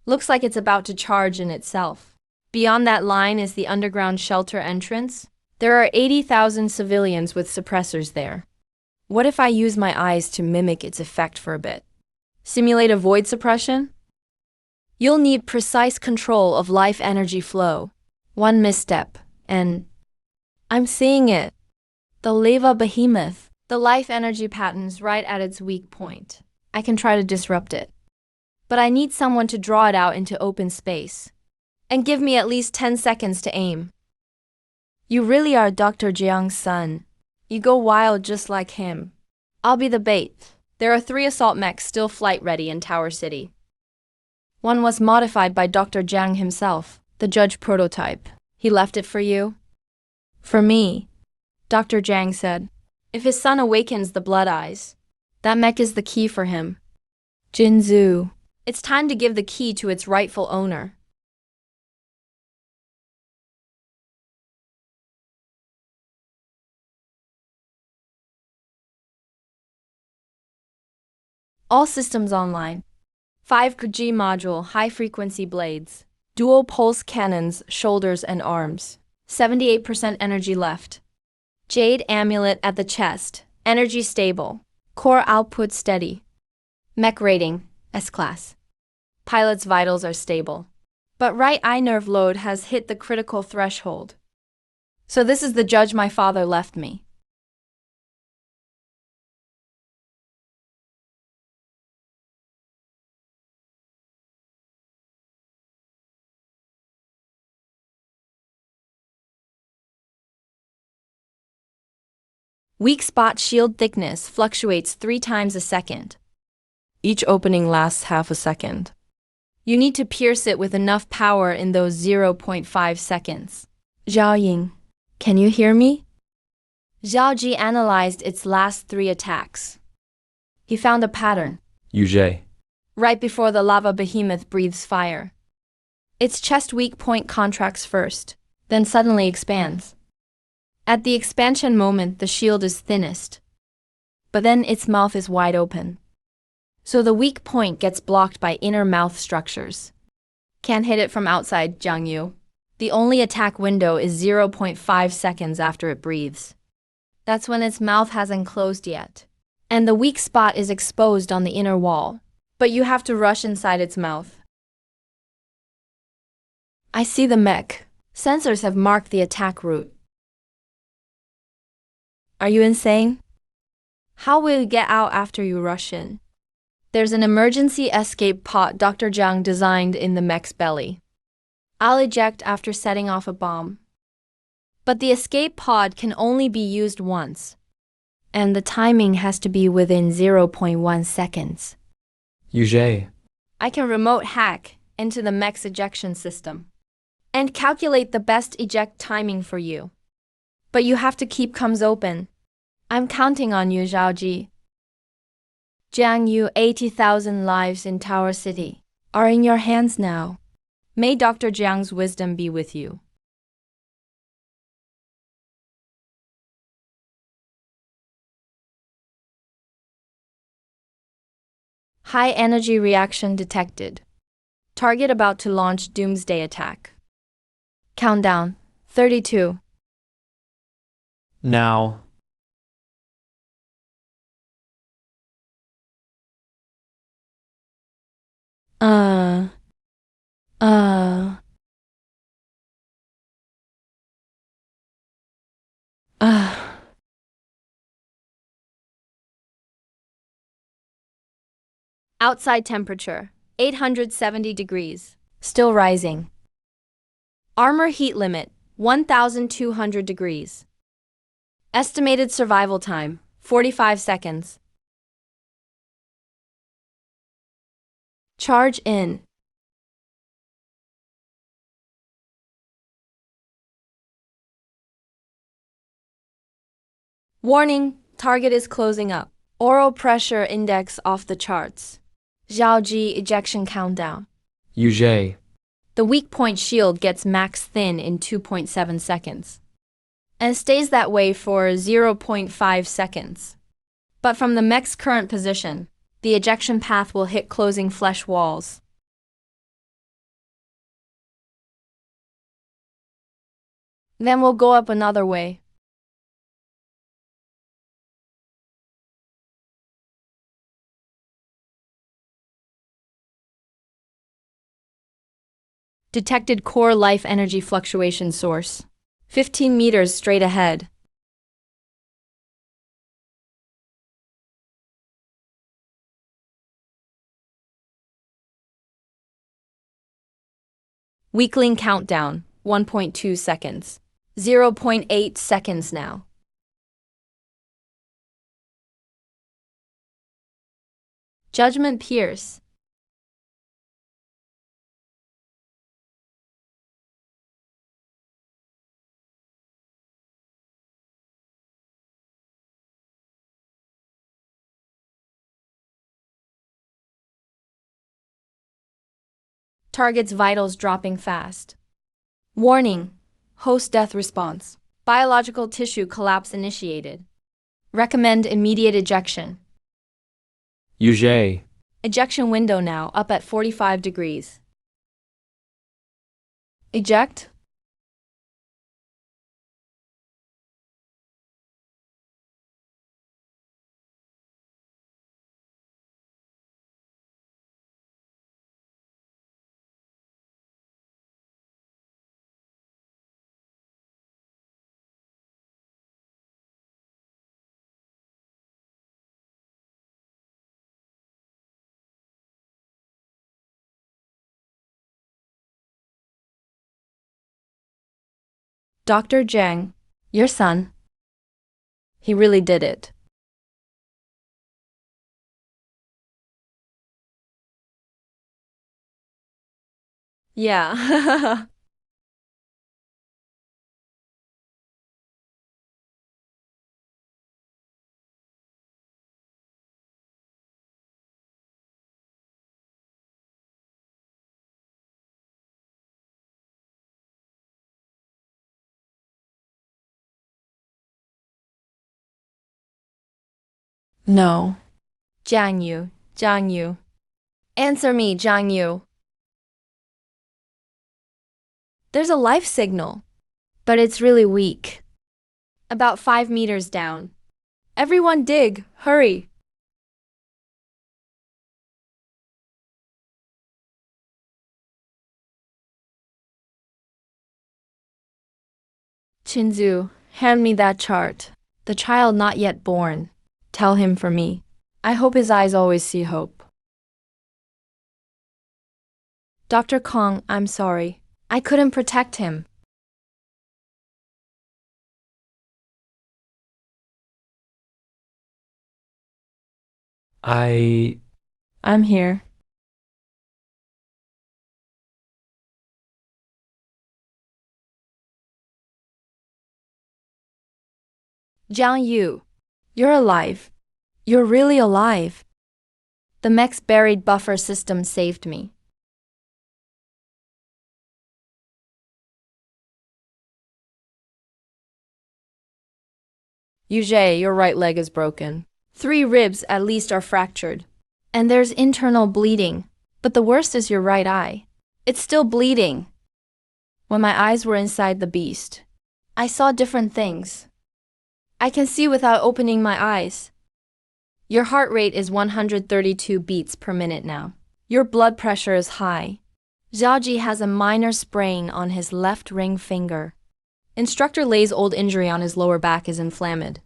Looks like it's about to charge in itself. Beyond that line is the underground shelter entrance. There are 80,000 civilians with suppressors there. What if I use my eyes to mimic its effect for a bit? Simulate a void suppression? You'll need precise control of life energy flow. One misstep, and I'm seeing it. The lava behemoth. The life energy pattern's right at its weak point. I can try to disrupt it. But I need someone to draw it out into open space. And give me at least 10 seconds to aim. You really are Dr. Jiang's son. You go wild just like him. I'll be the bait. There are 3 assault mechs still flight ready in Tower City. One was modified by Dr. Jiang himself, the judge prototype. He left it for you? For me, Dr. Jiang said. If his son awakens the blood eyes, that mech is the key for him. Jinzhu. It's time to give the key to its rightful owner. All systems online. 5G module, high-frequency blades. Dual pulse cannons, shoulders and arms. 78% energy left. Jade amulet at the chest. Energy stable. Core output steady. Mech rating, S-class. Pilot's vitals are stable. But right eye nerve load has hit the critical threshold. So this is the judge my father left me. Weak spot shield thickness fluctuates 3 times a second. Each opening lasts half a second. You need to pierce it with enough power in those 0.5 seconds. Zhao Ying, can you hear me? Zhao Ji analyzed its last 3 attacks. He found a pattern. Yuj. Right before the lava behemoth breathes fire. Its chest weak point contracts first, then suddenly expands. At the expansion moment, the shield is thinnest. But then its mouth is wide open. So the weak point gets blocked by inner mouth structures. Can't hit it from outside, Jiang Yu. The only attack window is 0.5 seconds after it breathes. That's when its mouth hasn't closed yet. And the weak spot is exposed on the inner wall. But you have to rush inside its mouth. I see the mech. Sensors have marked the attack route. Are you insane? How will you get out after you rush in? There's an emergency escape pod Dr. Jiang designed in the mech's belly. I'll eject after setting off a bomb. But the escape pod can only be used once. And the timing has to be within 0.1 seconds. Yuj. I can remote hack into the mech's ejection system and calculate the best eject timing for you. But you have to keep comms open. I'm counting on you, Zhaoji. Jiang Yu, 80,000 lives in Tower City are in your hands now. May Dr. Jiang's wisdom be with you. High energy reaction detected. Target about to launch doomsday attack. Countdown, 32. Now. Outside temperature, 870 degrees. Still rising. Armor heat limit, 1,200 degrees. Estimated survival time, 45 seconds. Charge in. Warning, target is closing up. Oral pressure index off the charts. Zhaoji ejection countdown. Yuj. The weak point shield gets max thin in 2.7 seconds. And stays that way for 0.5 seconds. But from the mech's current position, the ejection path will hit closing flesh walls. Then we'll go up another way. Detected core life energy fluctuation source. 15 meters straight ahead. Weakling countdown, 1.2 seconds. 0.8 seconds now. Judgment Pierce. Target's vitals dropping fast. Warning, host death response. Biological tissue collapse initiated. Recommend immediate ejection. Yuj. Ejection window now up at 45 degrees. Eject. Dr. Jiang, your son. He really did it. Yeah. No. Jiang Yu. Answer me, Jiang Yu. There's a life signal, but it's really weak. About 5 meters down. Everyone dig, hurry. Chinzu, hand me that chart. The child not yet born. Tell him for me. I hope his eyes always see hope. Dr. Kong, I'm sorry. I couldn't protect him. I'm here. Jiang Yu, you're alive. You're really alive. The mech's buried buffer system saved me. Yujie, your right leg is broken. 3 ribs at least are fractured. And there's internal bleeding. But the worst is your right eye. It's still bleeding. When my eyes were inside the beast, I saw different things. I can see without opening my eyes. Your heart rate is 132 beats per minute now. Your blood pressure is high. Xiaoji has a minor sprain on his left ring finger. Instructor Lei's old injury on his lower back is inflamed.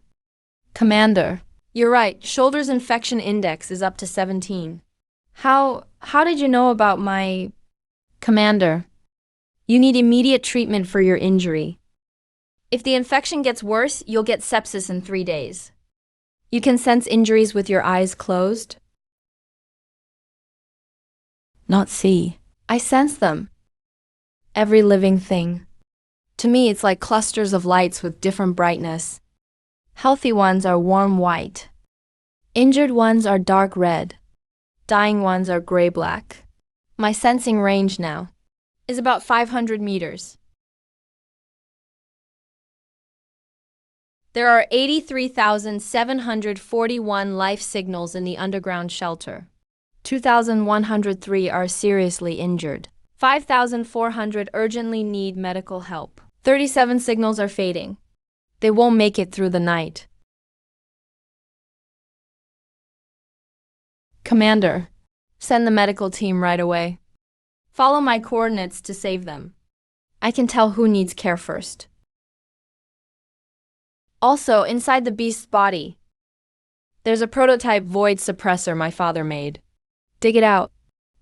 Commander, you're right, shoulder's infection index is up to 17. How did you know about my... Commander, you need immediate treatment for your injury. If the infection gets worse, you'll get sepsis in 3 days. You can sense injuries with your eyes closed? Not see. I sense them. Every living thing. To me, it's like clusters of lights with different brightness. Healthy ones are warm white. Injured ones are dark red. Dying ones are gray-black. My sensing range now is about 500 meters. There are 83,741 life signals in the underground shelter. 2,103 are seriously injured. 5,400 urgently need medical help. 37 signals are fading. They won't make it through the night. Commander, send the medical team right away. Follow my coordinates to save them. I can tell who needs care first. Also, inside the beast's body, there's a prototype void suppressor my father made. Dig it out.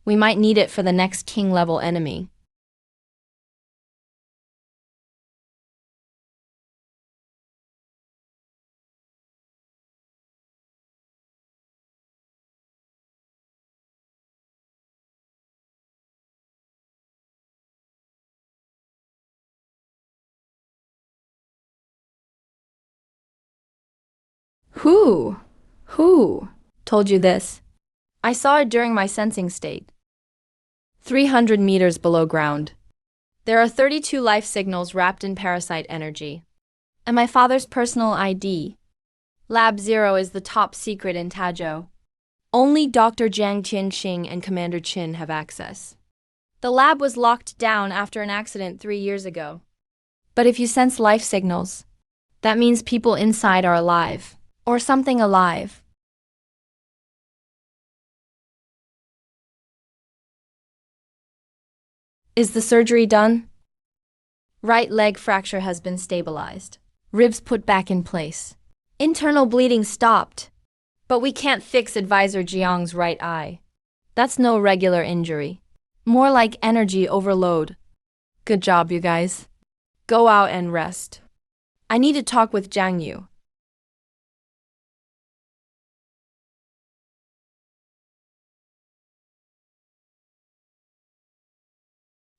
We might need it for the next king-level enemy. Who told you this? I saw it during my sensing state. 300 meters below ground. There are 32 life signals wrapped in parasite energy. And my father's personal ID. Lab 0 is the top secret in Tajo. Only Dr. Jiang Tianqing and Commander Qin have access. The lab was locked down after an accident 3 years ago. But if you sense life signals, that means people inside are alive. Or something alive. Is the surgery done? Right leg fracture has been stabilized. Ribs put back in place. Internal bleeding stopped. But we can't fix Advisor Jiang's right eye. That's no regular injury. More like energy overload. Good job, you guys. Go out and rest. I need to talk with Jiang Yu.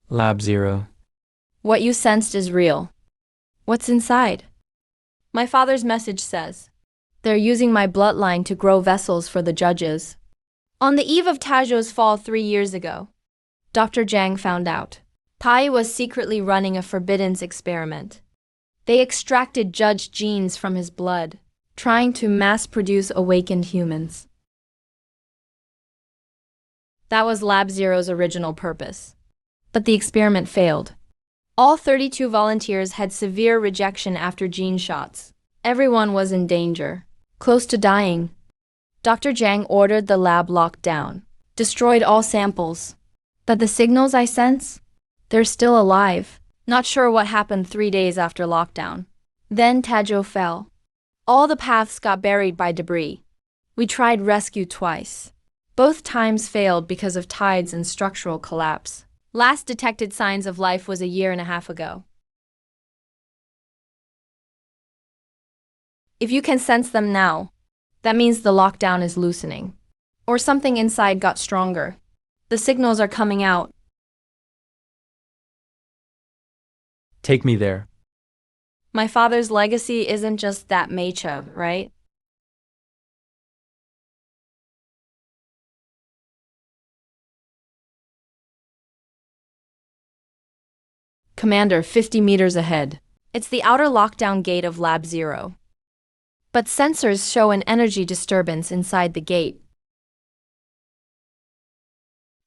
Lab 0. What you sensed is real. What's inside? My father's message says, they're using my bloodline to grow vessels for the judges. On the eve of Tajo's fall 3 years ago, Dr. Jiang found out. Tai was secretly running a forbidden experiment. They extracted judge genes from his blood, trying to mass-produce awakened humans. That was Lab Zero's original purpose. But the experiment failed. All 32 volunteers had severe rejection after gene shots. Everyone was in danger, close to dying. Dr. Jiang ordered the lab locked down, destroyed all samples. But the signals I sense? They're still alive. Not sure what happened 3 days after lockdown. Then Tajo fell. All the paths got buried by debris. We tried rescue twice. Both times failed because of tides and structural collapse. Last detected signs of life was 1.5 years ago. If you can sense them now, that means the lockdown is loosening. Or something inside got stronger. The signals are coming out. Take me there. My father's legacy isn't just that Mecha, right? Commander, 50 meters ahead. It's the outer lockdown gate of Lab 0. But sensors show an energy disturbance inside the gate.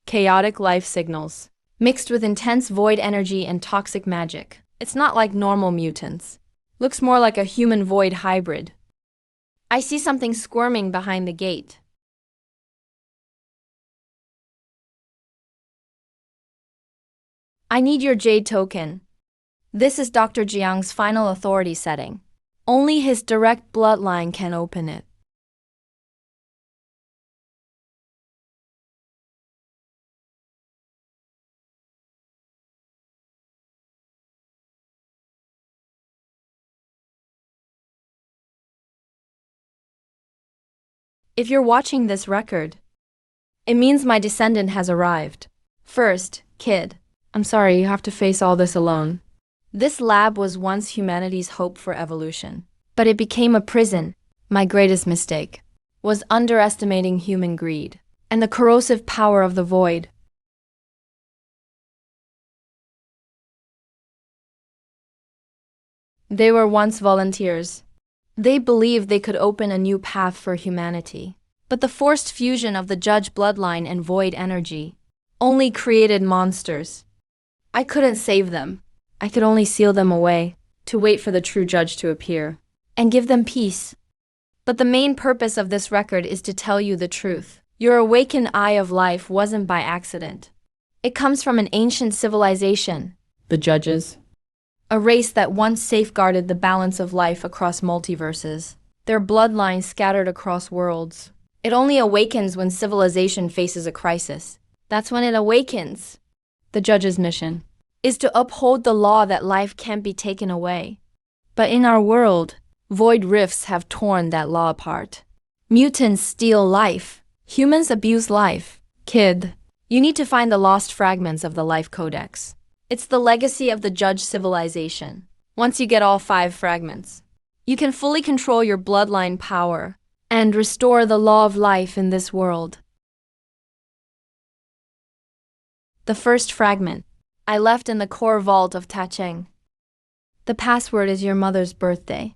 Chaotic life signals, mixed with intense void energy and toxic magic. It's not like normal mutants. Looks more like a human-void hybrid. I see something squirming behind the gate. I need your Jade token. This is Dr. Jiang's final authority setting. Only his direct bloodline can open it. If you're watching this record, it means my descendant has arrived. First, kid, I'm sorry you have to face all this alone. This lab was once humanity's hope for evolution, but it became a prison. My greatest mistake was underestimating human greed and the corrosive power of the void. They were once volunteers. They believed they could open a new path for humanity. But the forced fusion of the judge bloodline and void energy only created monsters. I couldn't save them. I could only seal them away, to wait for the true judge to appear, and give them peace. But the main purpose of this record is to tell you the truth. Your awakened eye of life wasn't by accident. It comes from an ancient civilization, the Judges. A race that once safeguarded the balance of life across multiverses. Their bloodline scattered across worlds. It only awakens when civilization faces a crisis. That's when it awakens. The Judge's mission is to uphold the law that life can't be taken away. But in our world, void rifts have torn that law apart. Mutants steal life. Humans abuse life. Kid, you need to find the lost fragments of the life codex. It's the legacy of the Judge civilization. Once you get all 5 fragments, you can fully control your bloodline power and restore the law of life in this world. The first fragment I left in the core vault of Tacheng. The password is your mother's birthday.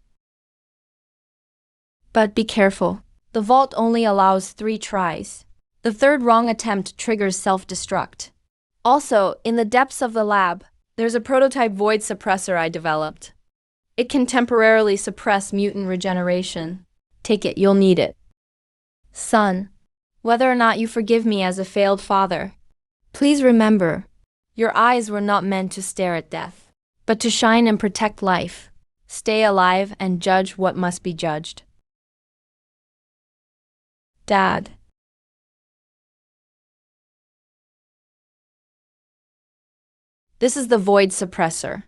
But be careful. The vault only allows 3 tries. The 3rd wrong attempt triggers self-destruct. Also, in the depths of the lab, there's a prototype void suppressor I developed. It can temporarily suppress mutant regeneration. Take it, you'll need it. Son, whether or not you forgive me as a failed father, please remember, your eyes were not meant to stare at death, but to shine and protect life. Stay alive and judge what must be judged. Dad. This is the void suppressor.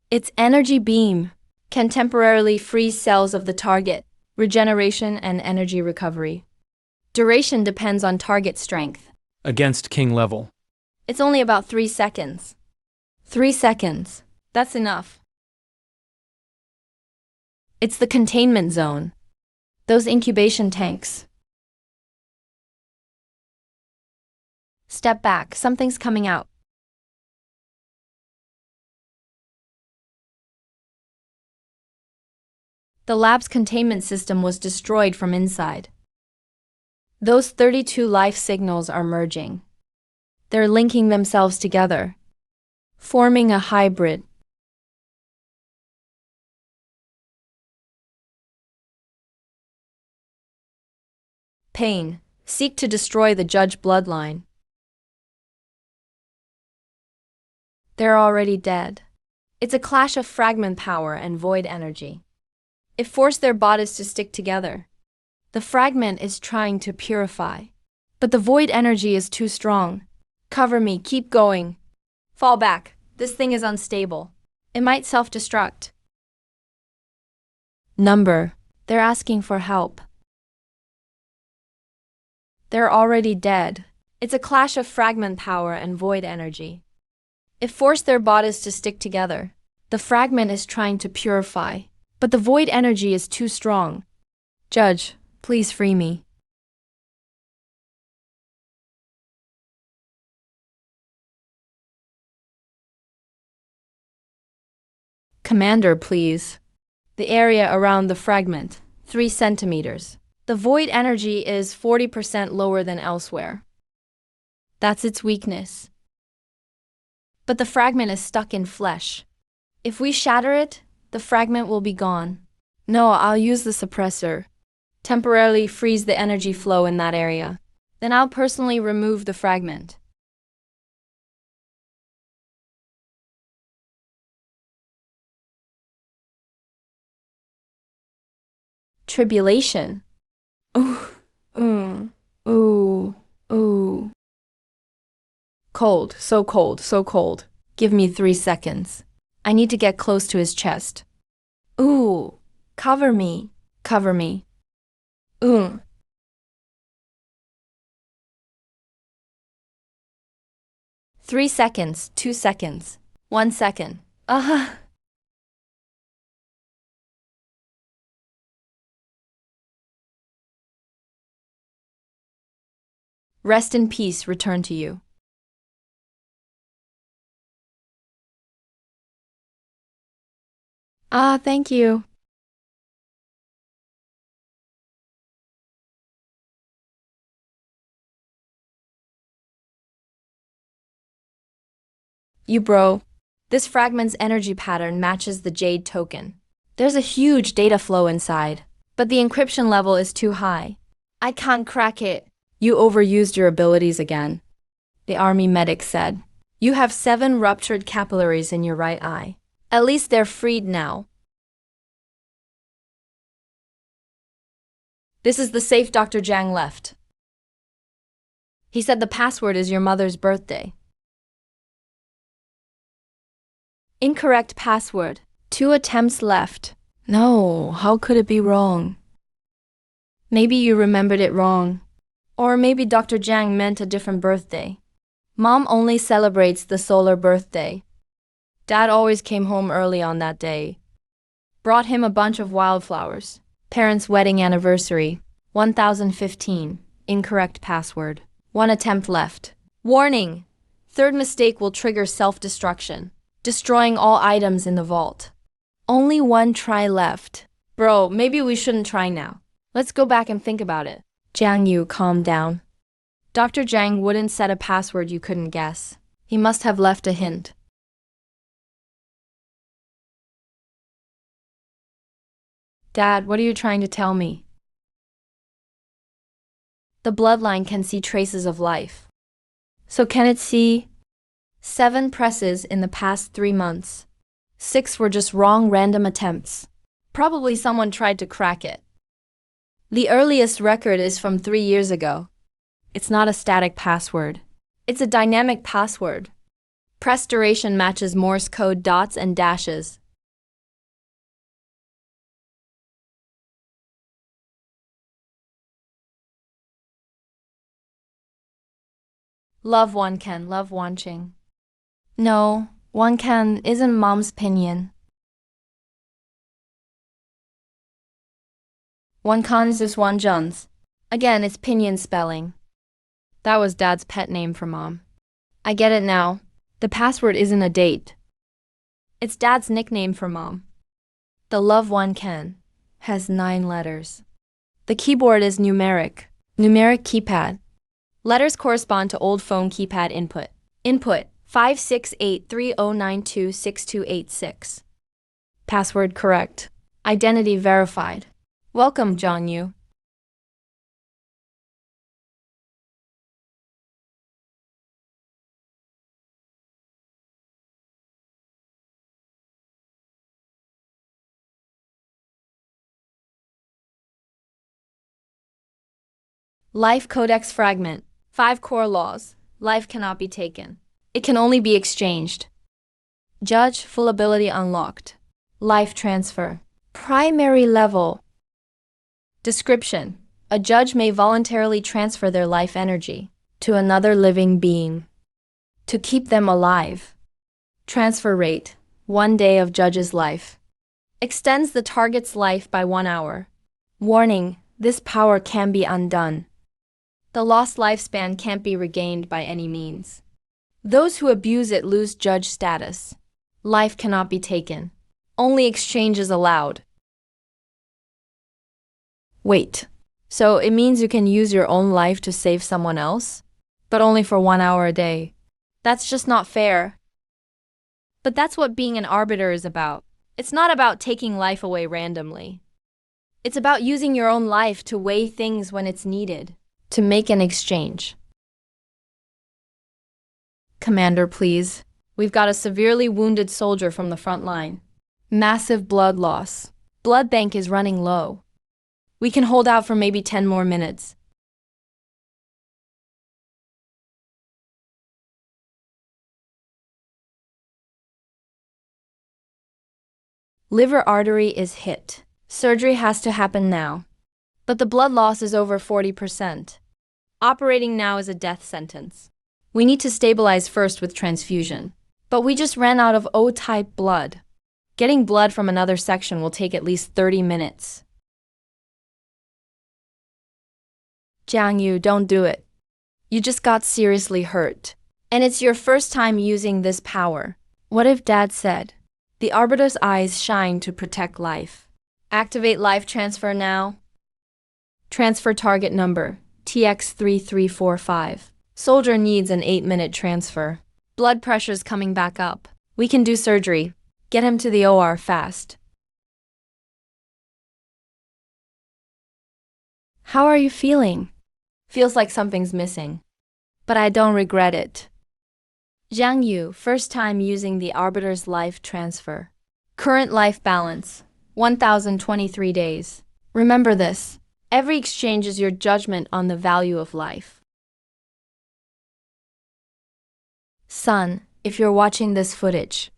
Its energy beam can temporarily freeze cells of the target, regeneration and energy recovery. Duration depends on target strength. Against king level. It's only about 3 seconds. 3 seconds. That's enough. It's the containment zone. Those incubation tanks. Step back, something's coming out. The lab's containment system was destroyed from inside. Those 32 life signals are merging. They're linking themselves together, forming a hybrid. Pain. Seek to destroy the Judge bloodline. They're already dead. It's a clash of fragment power and void energy. It forced their bodies to stick together. The fragment is trying to purify, but the void energy is too strong. Cover me, keep going. Fall back. This thing is unstable. It might self-destruct. Number. They're asking for help. They're already dead. It's a clash of fragment power and void energy. It forced their bodies to stick together. The fragment is trying to purify, but the void energy is too strong. Judge, please free me. Commander, please. The area around the fragment, 3 centimeters. The void energy is 40% lower than elsewhere. That's its weakness. But the fragment is stuck in flesh. If we shatter it, the fragment will be gone. No, I'll use the suppressor. Temporarily freeze the energy flow in that area. Then I'll personally remove the fragment. Tribulation. Ooh. Cold, so cold, so cold. Give me 3 seconds. I need to get close to his chest. Ooh, cover me, cover me. 3 seconds, 2 seconds, 1 second. Rest in peace, return to you. Thank you. Bro. This fragment's energy pattern matches the Jade token. There's a huge data flow inside, but the encryption level is too high. I can't crack it. You overused your abilities again. The army medic said. You have 7 ruptured capillaries in your right eye. At least they're freed now. This is the safe Dr. Jiang left. He said the password is your mother's birthday. Incorrect password. 2 attempts left. No, how could it be wrong? Maybe you remembered it wrong. Or maybe Dr. Jiang meant a different birthday. Mom only celebrates the solar birthday. Dad always came home early on that day. Brought him a bunch of wildflowers. Parents' wedding anniversary. 1015. Incorrect password. 1 attempt left. Warning! 3rd mistake will trigger self-destruction, destroying all items in the vault. Only 1 try left. Bro, maybe we shouldn't try now. Let's go back and think about it. Jiang Yu, calm down. Dr. Jiang wouldn't set a password you couldn't guess. He must have left a hint. Dad, what are you trying to tell me? The bloodline can see traces of life. So can it see 7 presses in the past 3 months? 6 were just wrong random attempts. Probably someone tried to crack it. The earliest record is from 3 years ago. It's not a static password. It's a dynamic password. Press duration matches Morse code dots and dashes. Love one Ken, love watching. No, One can isn't mom's pinyin. One cons is one Jun's. Again, it's pinyin spelling. That was dad's pet name for mom. I get it now. The password isn't a date. It's dad's nickname for mom. The love one can has 9 letters. The keyboard is numeric keypad. Letters correspond to old phone keypad input. Input 56830926286. Password correct. Identity verified. Welcome, Jiang Yu. Life Codex Fragment. 5 core laws. Life cannot be taken. It can only be exchanged. Judge, full ability unlocked. Life transfer. Primary level. Description. A judge may voluntarily transfer their life energy to another living being to keep them alive. Transfer rate. 1 day of judge's life. Extends the target's life by 1 hour. Warning, this power can be undone. The lost lifespan can't be regained by any means. Those who abuse it lose judge status. Life cannot be taken. Only exchange is allowed. Wait, so it means you can use your own life to save someone else? But only for 1 hour a day. That's just not fair. But that's what being an arbiter is about. It's not about taking life away randomly. It's about using your own life to weigh things when it's needed, to make an exchange. Commander, please. We've got a severely wounded soldier from the front line. Massive blood loss. Blood bank is running low. We can hold out for maybe 10 more minutes. Liver artery is hit. Surgery has to happen now. But the blood loss is over 40%. Operating now is a death sentence. We need to stabilize first with transfusion. But we just ran out of O-type blood. Getting blood from another section will take at least 30 minutes. Jiang Yu, don't do it. You just got seriously hurt. And it's your first time using this power. What if Dad said, the Arbiter's eyes shine to protect life. Activate life transfer now. Transfer target number, TX3345. Soldier needs an 8-minute transfer. Blood pressure's coming back up. We can do surgery. Get him to the OR fast. How are you feeling? Feels like something's missing. But I don't regret it. Jiang Yu, first time using the Arbiter's life transfer. Current life balance, 1,023 days. Remember this. Every exchange is your judgment on the value of life. Son, if you're watching this footage,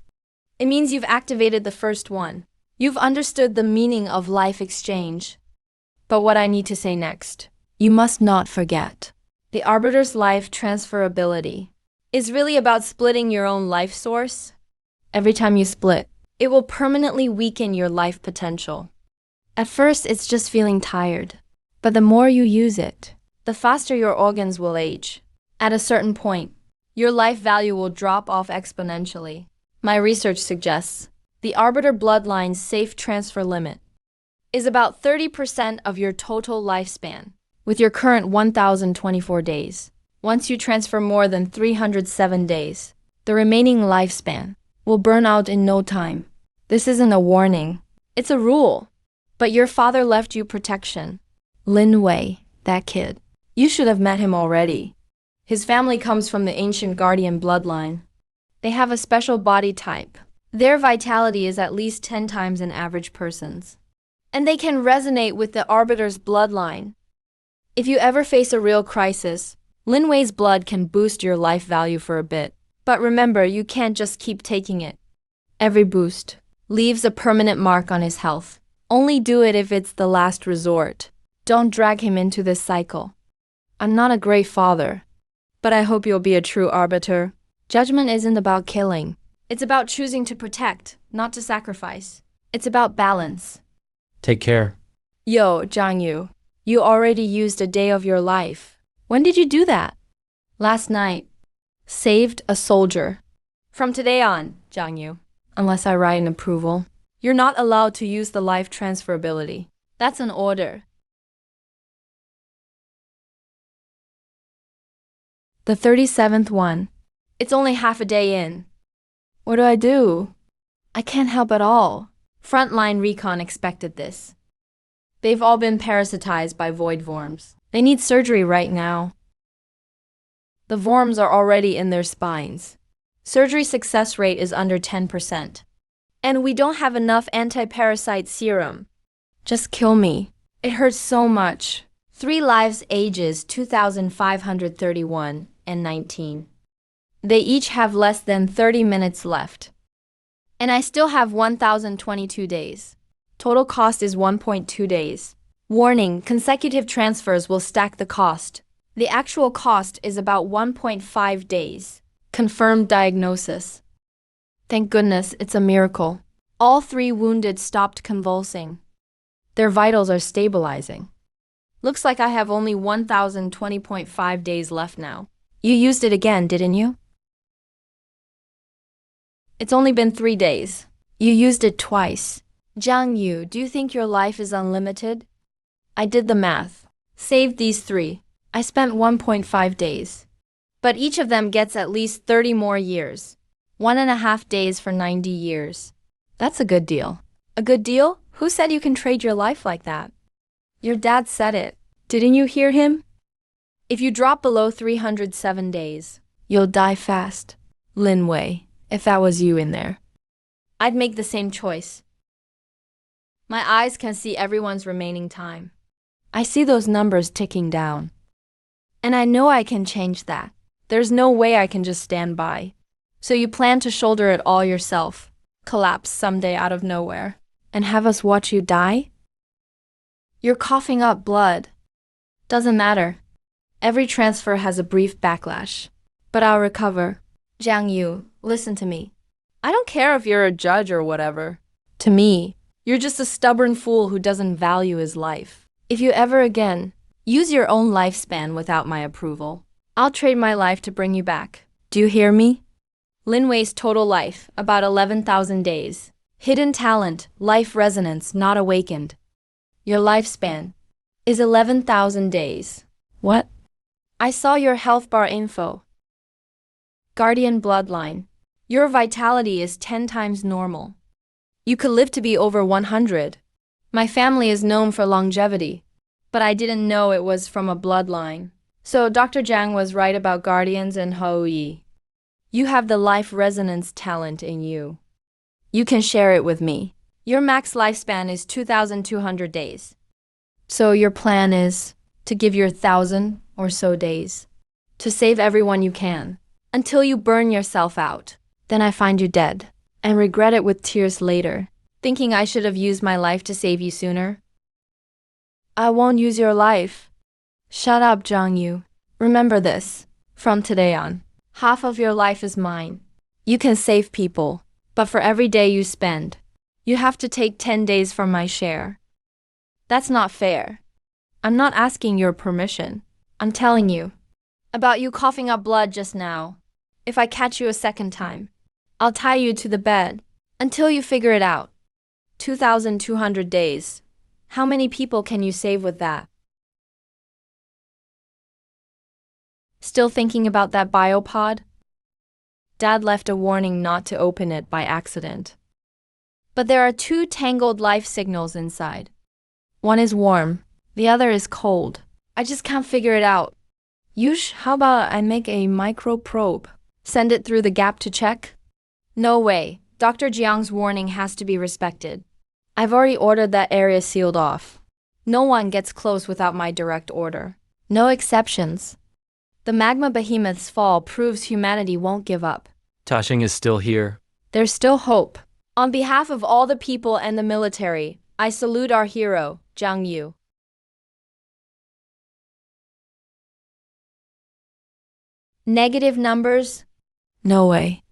it means you've activated the first one. You've understood the meaning of life exchange. But what I need to say next, you must not forget. The Arbiter's life transferability is really about splitting your own life source. Every time you split, it will permanently weaken your life potential. At first, it's just feeling tired. But the more you use it, the faster your organs will age. At a certain point, your life value will drop off exponentially. My research suggests the Arbiter bloodline's safe transfer limit is about 30% of your total lifespan, with your current 1,024 days. Once you transfer more than 307 days, the remaining lifespan will burn out in no time. This isn't a warning, it's a rule. But your father left you protection. Lin Wei, that kid. You should have met him already. His family comes from the ancient guardian bloodline. They have a special body type. Their vitality is at least 10 times an average person's. And they can resonate with the Arbiter's bloodline. If you ever face a real crisis, Lin Wei's blood can boost your life value for a bit. But remember, you can't just keep taking it. Every boost leaves a permanent mark on his health. Only do it if it's the last resort. Don't drag him into this cycle. I'm not a great father, but I hope you'll be a true arbiter. Judgment isn't about killing. It's about choosing to protect, not to sacrifice. It's about balance. Take care. Yo, Jiang, you already used a day of your life. When did you do that? Last night. Saved a soldier. From today on, Jiang, unless I write an approval, you're not allowed to use the life transferability. That's an order. The 37th one. It's only half a day in. What do I do? I can't help at all. Frontline recon expected this. They've all been parasitized by void worms. They need surgery right now. The worms are already in their spines. Surgery success rate is under 10%. And we don't have enough anti-parasite serum. Just kill me. It hurts so much. 3 lives ages 2,531 and 19. They each have less than 30 minutes left. And I still have 1,022 days. Total cost is 1.2 days. Warning, consecutive transfers will stack the cost. The actual cost is about 1.5 days. Confirmed diagnosis. Thank goodness, it's a miracle. All 3 wounded stopped convulsing. Their vitals are stabilizing. Looks like I have only 1,020.5 days left now. You used it again, didn't you? It's only been 3 days. You used it twice. Jiang, do you think your life is unlimited? I did the math. Saved these 3. I spent 1.5 days. But each of them gets at least 30 more years. 1.5 days for 90 years. That's a good deal. A good deal? Who said you can trade your life like that? Your dad said it. Didn't you hear him? If you drop below 307 days, you'll die fast. Lin Wei, if that was you in there, I'd make the same choice. My eyes can see everyone's remaining time. I see those numbers ticking down. And I know I can change that. There's no way I can just stand by. So you plan to shoulder it all yourself, collapse someday out of nowhere, and have us watch you die? You're coughing up blood. Doesn't matter. Every transfer has a brief backlash. But I'll recover. Jiang, listen to me. I don't care if you're a judge or whatever. To me, you're just a stubborn fool who doesn't value his life. If you ever again use your own lifespan without my approval, I'll trade my life to bring you back. Do you hear me? Lin Wei's total life, about 11,000 days. Hidden talent, life resonance not awakened. Your lifespan is 11,000 days. What? I saw your health bar info. Guardian bloodline. Your vitality is 10 times normal. You could live to be over 100. My family is known for longevity, but I didn't know it was from a bloodline. So Dr. Jiang was right about guardians and Haoyi. You have the life resonance talent in you. You can share it with me. Your max lifespan is 2,200 days. So your plan is to give your 1,000 or so days to save everyone you can until you burn yourself out. Then I find you dead and regret it with tears later, thinking I should have used my life to save you sooner. I won't use your life. Shut up, Jiang. Remember this. From today on, half of your life is mine. You can save people, but for every day you spend, you have to take 10 days from my share. That's not fair. I'm not asking your permission. I'm telling you. About you coughing up blood just now. If I catch you a second time, I'll tie you to the bed until you figure it out. 2,200 days. How many people can you save with that? Still thinking about that biopod? Dad left a warning not to open it by accident. But there are 2 tangled life signals inside. One is warm, the other is cold. I just can't figure it out. Yush, how about I make a micro probe? Send it through the gap to check? No way. Dr. Jiang's warning has to be respected. I've already ordered that area sealed off. No one gets close without my direct order. No exceptions. The magma behemoth's fall proves humanity won't give up. Tashing is still here. There's still hope. On behalf of all the people and the military, I salute our hero, Jiang. Negative numbers? No way.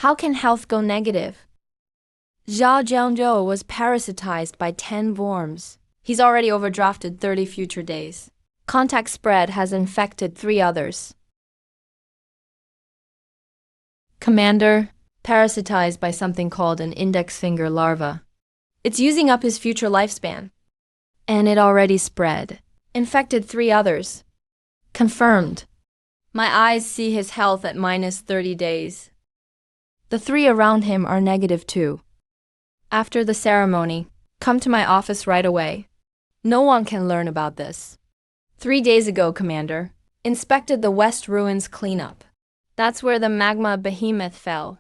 How can health go negative? Zhao Jiangzhou was parasitized by 10 worms. He's already overdrafted 30 future days. Contact spread has infected 3 others. Commander, parasitized by something called an index finger larva. It's using up his future lifespan. And it already spread. Infected 3 others. Confirmed. My eyes see his health at minus 30 days. The 3 around him are negative too. After the ceremony, come to my office right away. No one can learn about this. 3 days ago, Commander, inspected the West Ruins cleanup. That's where the magma Behemoth fell.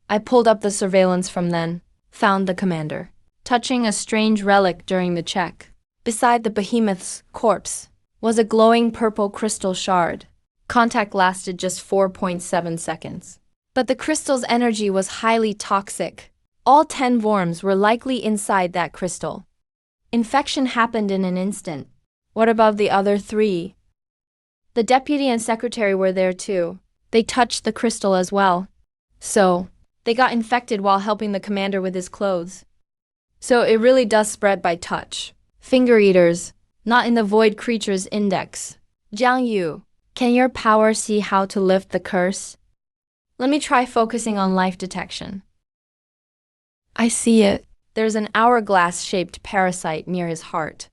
I pulled up the surveillance from then, found the commander, touching a strange relic during the check. Beside the Behemoth's corpse was a glowing purple crystal shard. Contact lasted just 4.7 seconds. But the crystal's energy was highly toxic. All 10 worms were likely inside that crystal. Infection happened in an instant. What about the other 3? The deputy and secretary were there too. They touched the crystal as well. So, they got infected while helping the commander with his clothes. So it really does spread by touch. Finger eaters, not in the void creature's index. Jiang Yu, can your power see how to lift the curse? Let me try focusing on life detection. I see it. There's an hourglass-shaped parasite near his heart.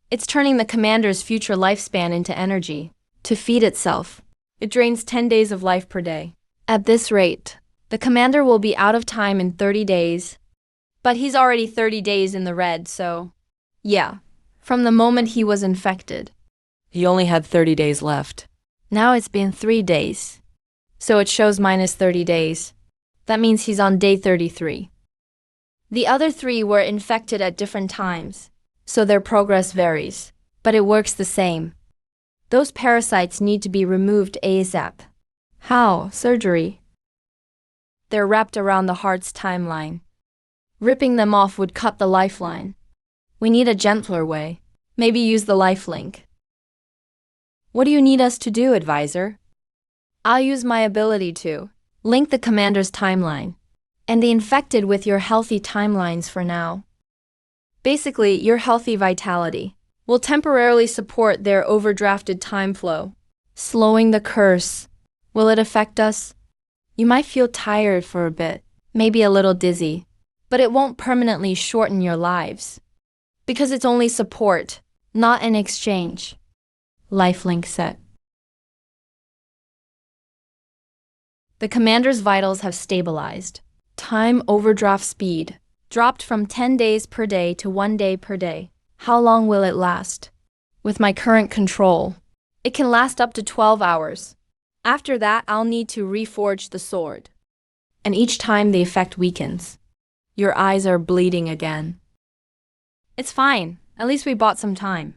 It's turning the commander's future lifespan into energy to feed itself. It drains 10 days of life per day. At this rate, the commander will be out of time in 30 days. But he's already 30 days in the red, so... Yeah, from the moment he was infected. He only had 30 days left. Now it's been 3 days. So it shows minus 30 days. That means he's on day 33. The other 3 were infected at different times, so their progress varies, but it works the same. Those parasites need to be removed ASAP. How? Surgery? They're wrapped around the heart's timeline. Ripping them off would cut the lifeline. We need a gentler way. Maybe use the lifelink. What do you need us to do, advisor? I'll use my ability to link the commander's timeline and the infected with your healthy timelines for now. Basically, your healthy vitality will temporarily support their overdrafted time flow, slowing the curse. Will it affect us? You might feel tired for a bit, maybe a little dizzy, but it won't permanently shorten your lives. Because it's only support, not an exchange. Lifelink set. The commander's vitals have stabilized. Time overdraft speed dropped from 10 days per day to 1 day per day. How long will it last? With my current control, it can last up to 12 hours. After that, I'll need to reforge the sword. And each time the effect weakens, your eyes are bleeding again. It's fine, at least we bought some time.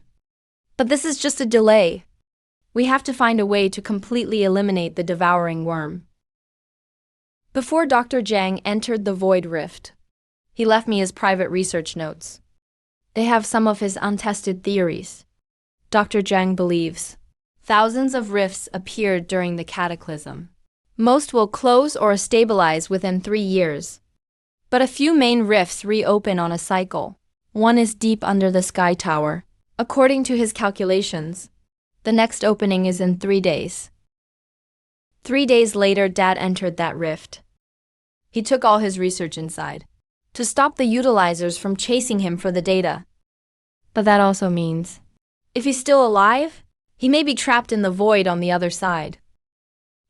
But this is just a delay. We have to find a way to completely eliminate the devouring worm. Before Dr. Jiang entered the Void Rift, he left me his private research notes. They have some of his untested theories. Dr. Jiang believes thousands of rifts appeared during the cataclysm. Most will close or stabilize within 3 years. But a few main rifts reopen on a cycle. One is deep under the Sky Tower. According to his calculations, the next opening is in 3 days. 3 days later, Dad entered that rift. He took all his research inside to stop the utilizers from chasing him for the data. But that also means, if he's still alive, he may be trapped in the void on the other side.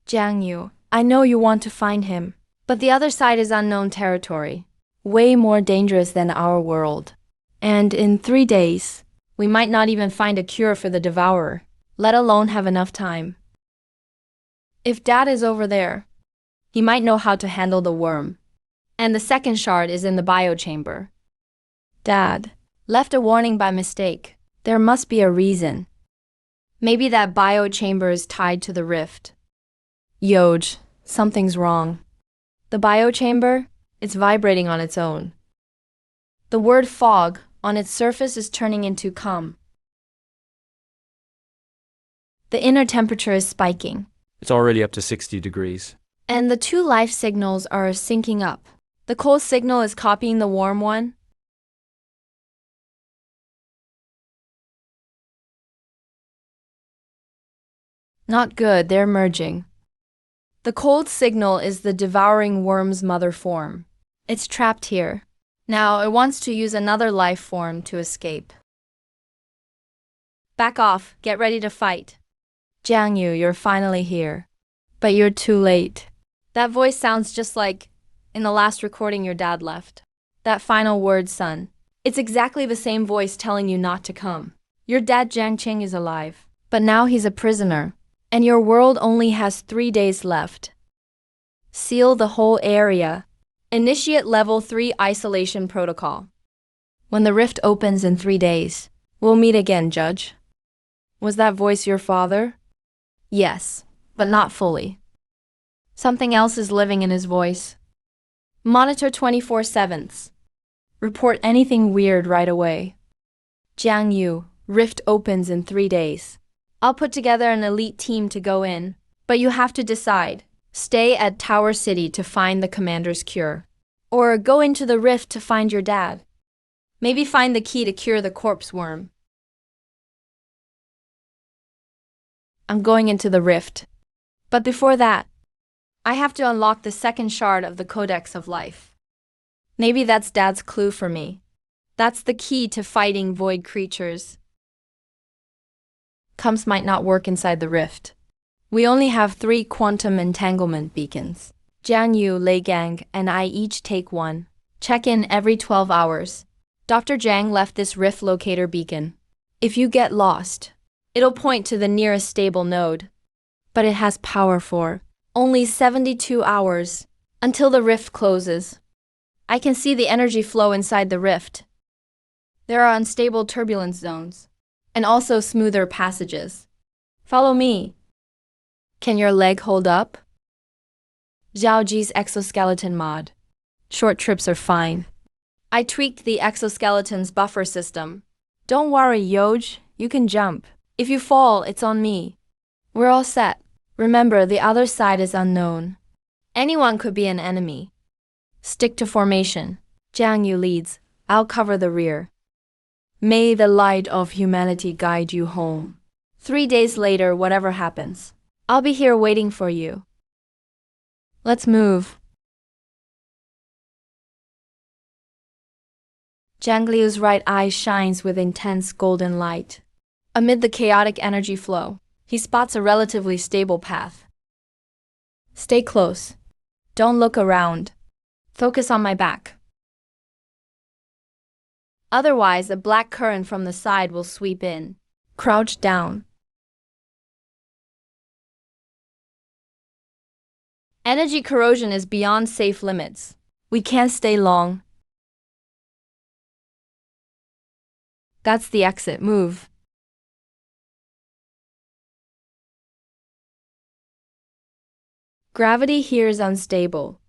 Jiang Yu, I know you want to find him, but the other side is unknown territory, way more dangerous than our world. And in 3 days, we might not even find a cure for the devourer, let alone have enough time. If Dad is over there, he might know how to handle the worm. And the second shard is in the biochamber. Dad left a warning by mistake. There must be a reason. Maybe that biochamber is tied to the rift. Yoj, something's wrong. The biochamber, it's vibrating on its own. The word fog on its surface is turning into cum. The inner temperature is spiking. It's already up to 60 degrees. And the two life signals are syncing up. The cold signal is copying the warm one. Not good, they're merging. The cold signal is the devouring worm's mother form. It's trapped here. Now it wants to use another life form to escape. Back off, get ready to fight. Jiang Yu, you're finally here. But you're too late. That voice sounds just like in the last recording your dad left. That final word, son. It's exactly the same voice telling you not to come. Your dad Jiang Qing is alive, but now he's a prisoner. And your world only has 3 days left. Seal the whole area. Initiate level 3 isolation protocol. When the rift opens in 3 days, we'll meet again, Judge. Was that voice your father? Yes, but not fully. Something else is living in his voice. Monitor 24/7. Report anything weird right away. Jiang Yu, rift opens in 3 days. I'll put together an elite team to go in, but you have to decide. Stay at Tower City to find the commander's cure. Or go into the rift to find your dad. Maybe find the key to cure the corpse worm. I'm going into the rift. But before that, I have to unlock the second shard of the Codex of Life. Maybe that's Dad's clue for me. That's the key to fighting void creatures. Comms might not work inside the rift. We only have 3 quantum entanglement beacons. Jiang Yu, Lei Gang, and I each take one. Check in every 12 hours. Dr. Jiang left this rift locator beacon. If you get lost, it'll point to the nearest stable node. But it has power for only 72 hours until the rift closes. I can see the energy flow inside the rift. There are unstable turbulence zones and also smoother passages. Follow me. Can your leg hold up? Zhaoji's exoskeleton mod. Short trips are fine. I tweaked the exoskeleton's buffer system. Don't worry, Yoj, you can jump. If you fall, it's on me. We're all set. Remember, the other side is unknown. Anyone could be an enemy. Stick to formation. Jiang Yu leads. I'll cover the rear. May the light of humanity guide you home. 3 days later, whatever happens, I'll be here waiting for you. Let's move. Jiang Liu's right eye shines with intense golden light. Amid the chaotic energy flow, he spots a relatively stable path. Stay close. Don't look around. Focus on my back. Otherwise, a black current from the side will sweep in. Crouch down. Energy corrosion is beyond safe limits. We can't stay long. That's the exit. Move. Gravity here is unstable.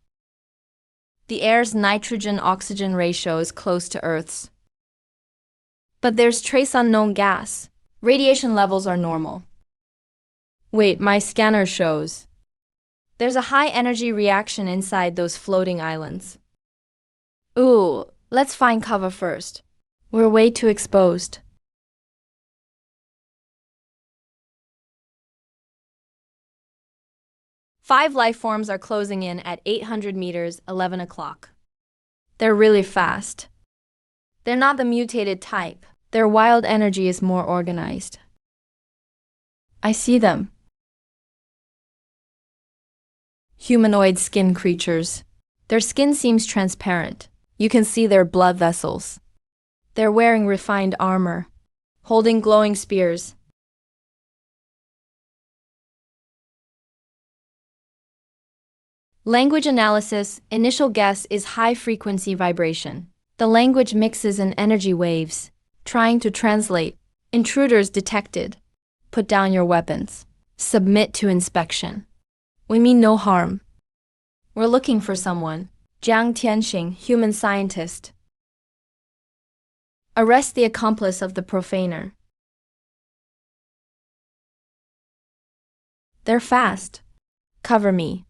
The air's nitrogen-oxygen ratio is close to Earth's. But there's trace unknown gas. Radiation levels are normal. Wait, my scanner shows there's a high energy reaction inside those floating islands. Ooh, let's find cover first. We're way too exposed. Five life forms are closing in at 800 meters, 11 o'clock. They're really fast. They're not the mutated type. Their wild energy is more organized. I see them. Humanoid skin creatures. Their skin seems transparent. You can see their blood vessels. They're wearing refined armor, holding glowing spears. Language analysis. Initial guess is high-frequency vibration. The language mixes in energy waves, trying to translate. Intruders detected. Put down your weapons. Submit to inspection. We mean no harm. We're looking for someone. Jiang Tianxing, human scientist. Arrest the accomplice of the profaner. They're fast. Cover me.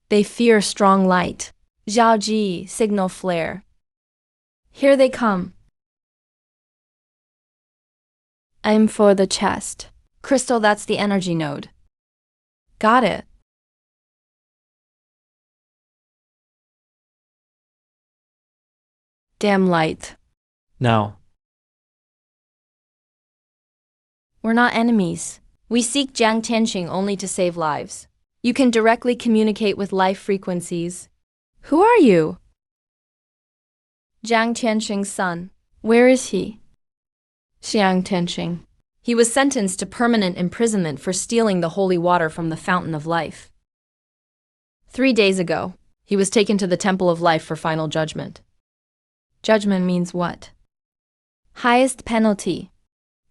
They fear strong light. Zhao Ji, signal flare. Here they come. Aim for the chest. Crystal, that's the energy node. Got it. Damn light. Now. We're not enemies. We seek Jiang Tianqing only to save lives. You can directly communicate with life frequencies. Who are you? Jiang Tianqing's son. Where is he? Jiang Tianqing. He was sentenced to permanent imprisonment for stealing the holy water from the fountain of life. 3 days ago, he was taken to the Temple of Life for final judgment. Judgment means what? Highest penalty.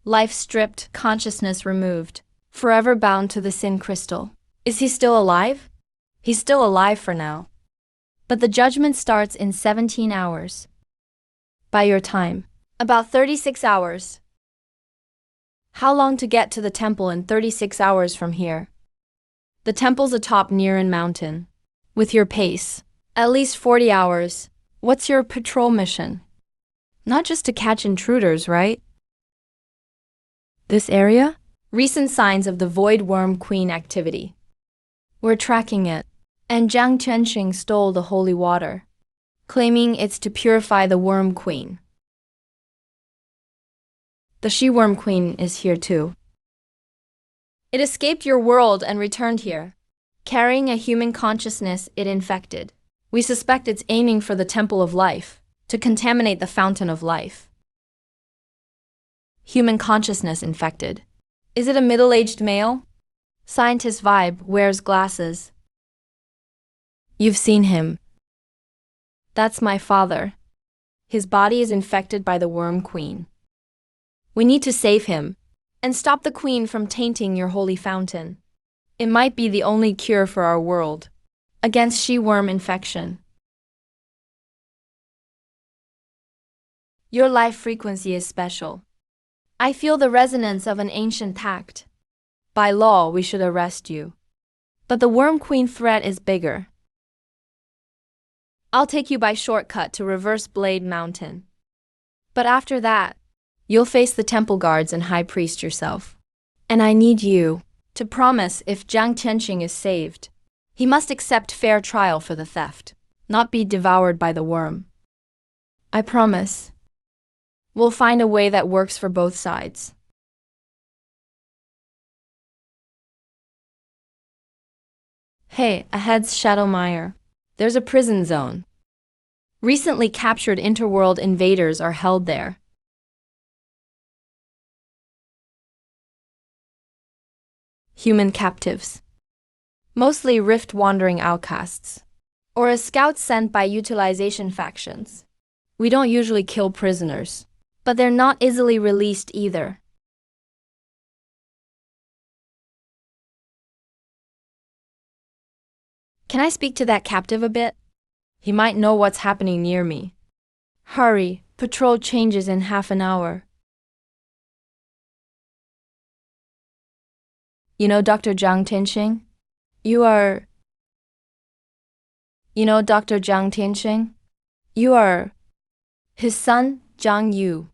Life stripped, consciousness removed, forever bound to the sin crystal. Is he still alive? He's still alive for now. But the judgment starts in 17 hours. By your time, about 36 hours. How long to get to the temple in 36 hours from here? The temple's atop Niren Mountain. With your pace, at least 40 hours. What's your patrol mission? Not just to catch intruders, right? This area? Recent signs of the Void Worm Queen activity. We're tracking it. And Jiang Tianqing stole the holy water, claiming it's to purify the Worm Queen. The She-Worm Queen is here too. It escaped your world and returned here, carrying a human consciousness it infected. We suspect it's aiming for the Temple of Life, to contaminate the Fountain of Life. Human consciousness infected. Is it a middle-aged male? Scientist vibe, wears glasses. You've seen him. That's my father. His body is infected by the Worm Queen. We need to save him, and stop the Queen from tainting your holy fountain. It might be the only cure for our world, against she-worm infection. Your life frequency is special. I feel the resonance of an ancient pact. By law, we should arrest you. But the Worm Queen threat is bigger. I'll take you by shortcut to Reverse Blade Mountain. But after that, you'll face the temple guards and high priest yourself. And I need you to promise if Jiang Tianqing is saved, he must accept fair trial for the theft, not be devoured by the worm. I promise. We'll find a way that works for both sides. Hey, ahead's Shadowmire. There's a prison zone. Recently captured interworld invaders are held there. Human captives. Mostly rift-wandering outcasts. Or a scout sent by utilization factions. We don't usually kill prisoners, but they're not easily released either. Can I speak to that captive a bit? He might know what's happening near me. Hurry, patrol changes in half an hour. You know Dr. Jiang Tianqing? Dr. Jiang Tianqing? You are his son, Jiang Yu.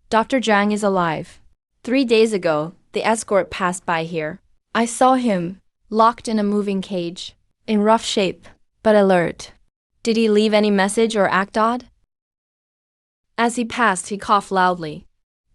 Dr. Jiang is alive. 3 days ago, the escort passed by here. I saw him, locked in a moving cage, in rough shape, but alert. Did he leave any message or act odd? As he passed, he coughed loudly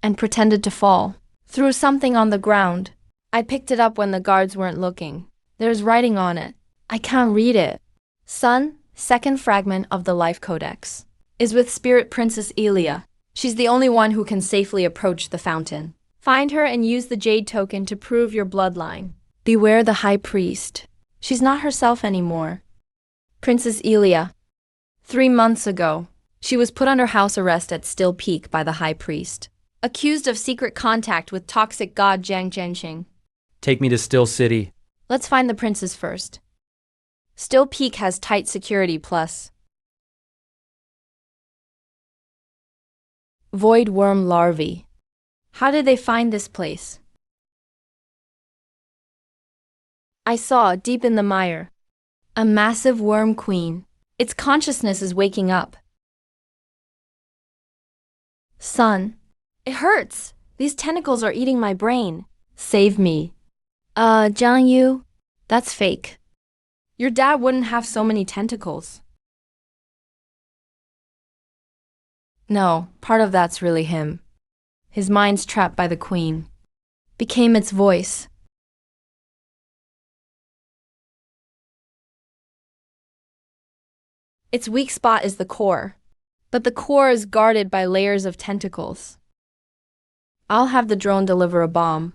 and pretended to fall. Threw something on the ground. I picked it up when the guards weren't looking. There's writing on it. I can't read it. Son, second fragment of the Life Codex, is with Spirit Princess Elia. She's the only one who can safely approach the fountain. Find her and use the jade token to prove your bloodline. Beware the high priest. She's not herself anymore. Princess Elia. 3 months ago, she was put under house arrest at Still Peak by the high priest, accused of secret contact with toxic god Jiang Tianqing. Take me to Still City. Let's find the princess first. Still Peak has tight security plus void worm larvae. How did they find this place? I saw deep in the mire. A massive worm queen. Its consciousness is waking up. Son, it hurts. These tentacles are eating my brain. Save me. Jiang Yu, that's fake. Your dad wouldn't have so many tentacles. No, part of that's really him. His mind's trapped by the queen. Became its voice. Its weak spot is the core, but the core is guarded by layers of tentacles. I'll have the drone deliver a bomb.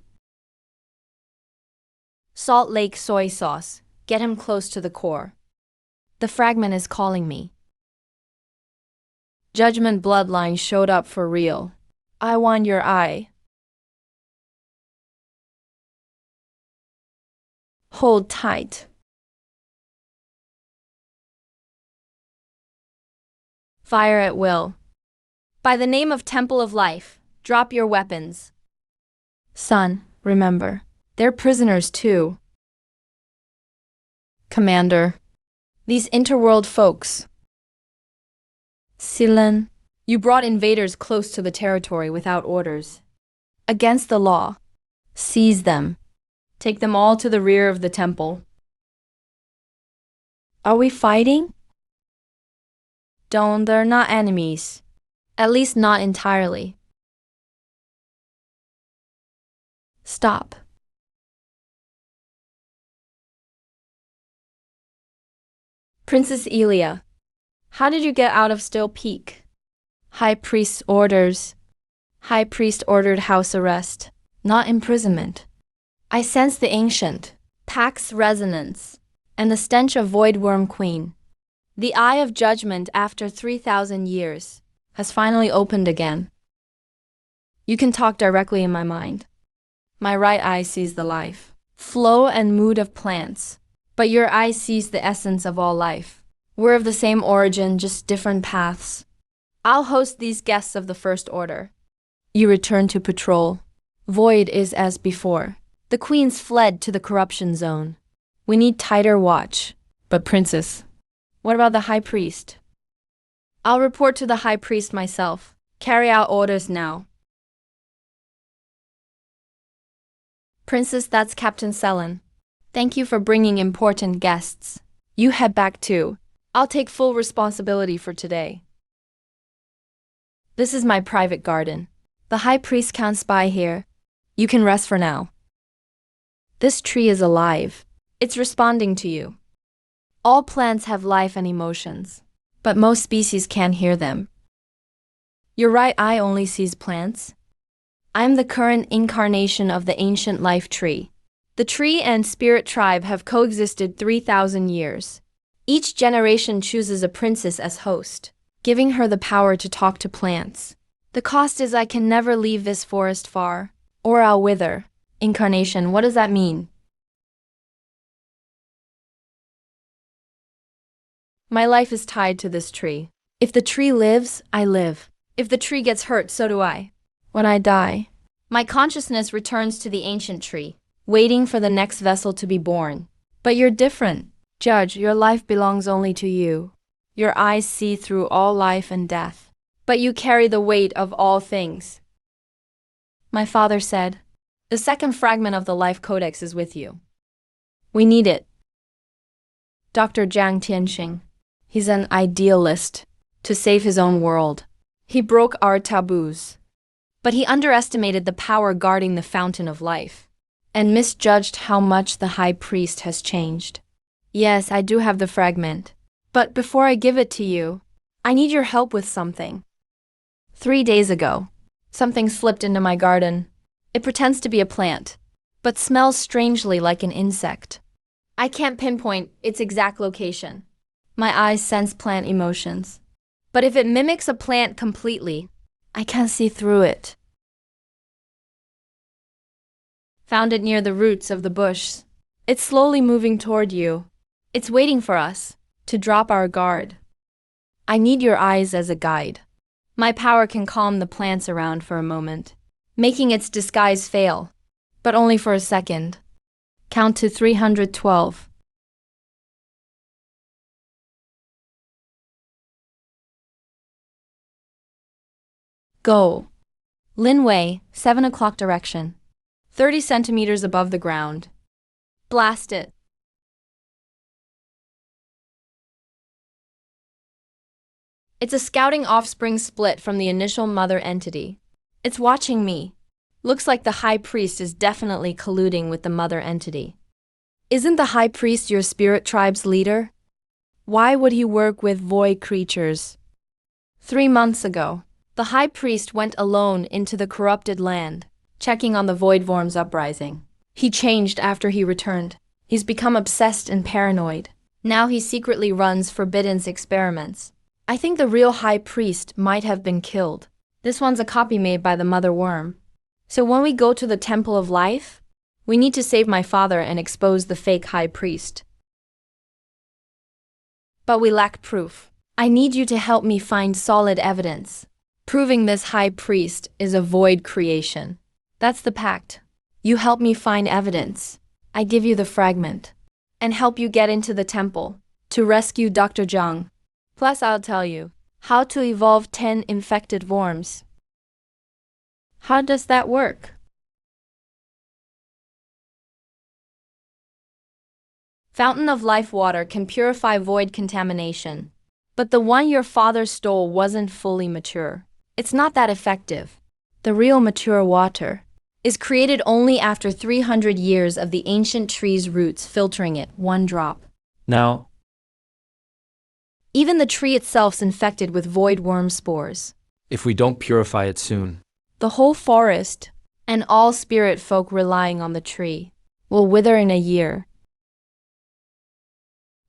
Salt Lake soy sauce. Get him close to the core. The fragment is calling me. Judgment bloodline showed up for real. I want your eye. Hold tight. Fire at will. By the name of Temple of Life, drop your weapons. Son, remember, they're prisoners too. Commander, these interworld folks. Silen, you brought invaders close to the territory without orders. Against the law. Seize them. Take them all to the rear of the temple. Are we fighting? Don't, they're not enemies. At least not entirely. Stop. Princess Elia, how did you get out of Still Peak? High Priest's orders. High Priest ordered house arrest, not imprisonment. I sense the ancient, Pax resonance, and the stench of Void Worm Queen. The eye of judgment after 3,000 years has finally opened again. You can talk directly in my mind. My right eye sees the life, flow and mood of plants, but your eye sees the essence of all life. We're of the same origin, just different paths. I'll host these guests of the First Order. You return to patrol. Void is as before. The queens fled to the corruption zone. We need tighter watch. But Princess, what about the High Priest? I'll report to the High Priest myself. Carry out orders now. Princess, that's Captain Selen. Thank you for bringing important guests. You head back too. I'll take full responsibility for today. This is my private garden. The High Priest can't spy here. You can rest for now. This tree is alive. It's responding to you. All plants have life and emotions, but most species can't hear them. Your right eye only sees plants. I'm the current incarnation of the ancient life tree. The tree and spirit tribe have coexisted 3,000 years. Each generation chooses a princess as host, giving her the power to talk to plants. The cost is I can never leave this forest far, or I'll wither. Incarnation, what does that mean? My life is tied to this tree. If the tree lives, I live. If the tree gets hurt, so do I. When I die, my consciousness returns to the ancient tree, waiting for the next vessel to be born. But you're different. Judge, your life belongs only to you. Your eyes see through all life and death. But you carry the weight of all things. My father said, the second fragment of the life codex is with you. We need it. Dr. Jiang Tianxing. He's an idealist to save his own world. He broke our taboos. But he underestimated the power guarding the fountain of life and misjudged how much the High Priest has changed. Yes, I do have the fragment. But before I give it to you, I need your help with something. 3 days ago, something slipped into my garden. It pretends to be a plant, but smells strangely like an insect. I can't pinpoint its exact location. My eyes sense plant emotions. But if it mimics a plant completely, I can't see through it. Found it near the roots of the bush. It's slowly moving toward you. It's waiting for us to drop our guard. I need your eyes as a guide. My power can calm the plants around for a moment, making its disguise fail, but only for a second. Count to 312. Go. Linway, 7 o'clock direction. 30 centimeters above the ground. Blast it. It's a scouting offspring split from the initial mother entity. It's watching me. Looks like the High Priest is definitely colluding with the mother entity. Isn't the High Priest your spirit tribe's leader? Why would he work with void creatures? 3 months ago, the High Priest went alone into the corrupted land, checking on the void worm's uprising. He changed after he returned. He's become obsessed and paranoid. Now he secretly runs Forbidden's experiments. I think the real High Priest might have been killed. This one's a copy made by the mother worm. So when we go to the Temple of Life, we need to save my father and expose the fake High Priest. But we lack proof. I need you to help me find solid evidence, proving this High Priest is a void creation. That's the pact. You help me find evidence. I give you the fragment, and help you get into the temple to rescue Dr. Jiang. Plus I'll tell you how to evolve 10 infected worms. How does that work? Fountain of Life water can purify void contamination. But the one your father stole wasn't fully mature. It's not that effective. The real mature water is created only after 300 years of the ancient tree's roots filtering it, one drop. Now, Even the tree itself's infected with void worm spores. if we don't purify it soon, The whole forest, and all spirit folk relying on the tree, will wither in a year.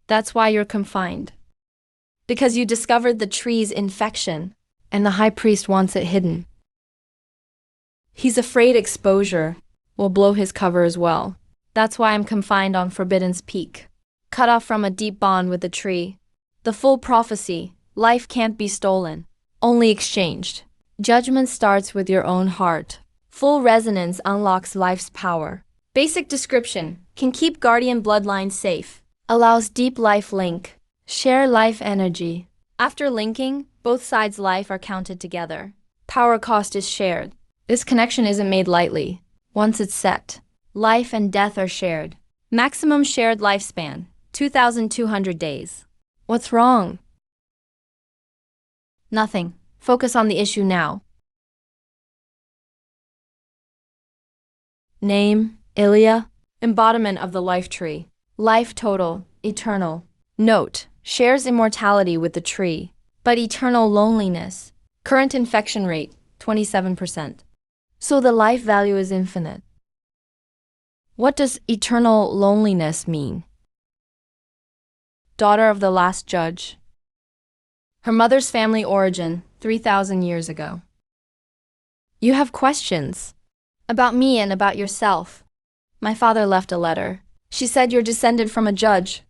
That's why you're confined. Because you discovered the tree's infection, and the High Priest wants it hidden. He's afraid exposure will blow his cover as well. That's why I'm confined on Forbidden's peak, cut off from a deep bond with the tree. The full prophecy, life can't be stolen, only exchanged. Judgment starts with your own heart. Full resonance unlocks life's power. Basic description: can keep guardian bloodline safe. Allows deep life link. Share life energy. After linking, both sides' life are counted together. Power cost is shared. This connection isn't made lightly. Once it's set, life and death are shared. Maximum shared lifespan, 2,200 days. What's wrong? Nothing. Focus on the issue now. Name, Ilya. Embodiment of the life tree. Life total, eternal. Note, shares immortality with the tree, but eternal loneliness. Current infection rate, 27%. So the life value is infinite. What does eternal loneliness mean? Daughter of the last judge. Her mother's family origin, 3,000 years ago. You have questions about me and about yourself. My father left a letter. She said you're descended from a judge.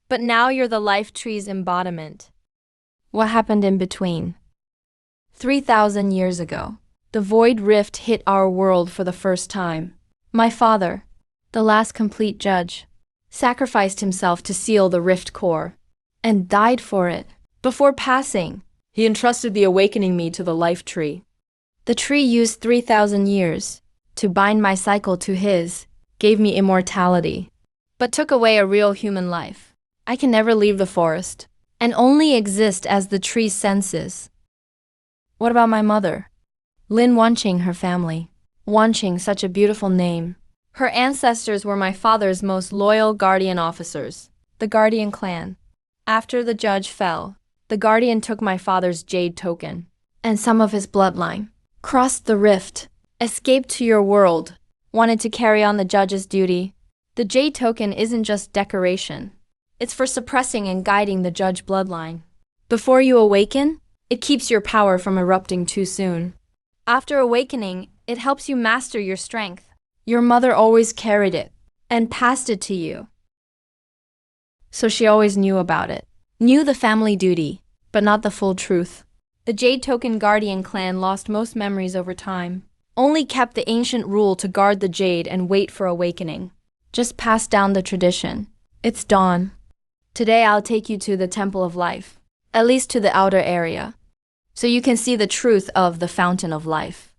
But now you're the life tree's embodiment. What happened in between? 3,000 years ago, the void rift hit our world for the first time. My father, the last complete judge, sacrificed himself to seal the rift core, and died for it. Before passing, he entrusted the awakening me to the life tree. The tree used 3,000 years to bind my cycle to his, gave me immortality, but took away a real human life. I can never leave the forest, and only exist as the tree senses. What about my mother? Lin Wanqing, her family. Wanqing, such a beautiful name. Her ancestors were my father's most loyal guardian officers, the Guardian clan. After the judge fell, the Guardian took my father's jade token, and some of his bloodline, crossed the rift, escaped to your world, wanted to carry on the judge's duty. The jade token isn't just decoration. It's for suppressing and guiding the judge bloodline. Before you awaken, it keeps your power from erupting too soon. After awakening, it helps you master your strength. Your mother always carried it, and passed it to you. So she always knew about it. Knew the family duty, but not the full truth. The Jade Token Guardian clan lost most memories over time. Only kept the ancient rule to guard the jade and wait for awakening. Just passed down the tradition. It's dawn. Today I'll take you to the Temple of Life, at least to the outer area, so you can see the truth of the fountain of life.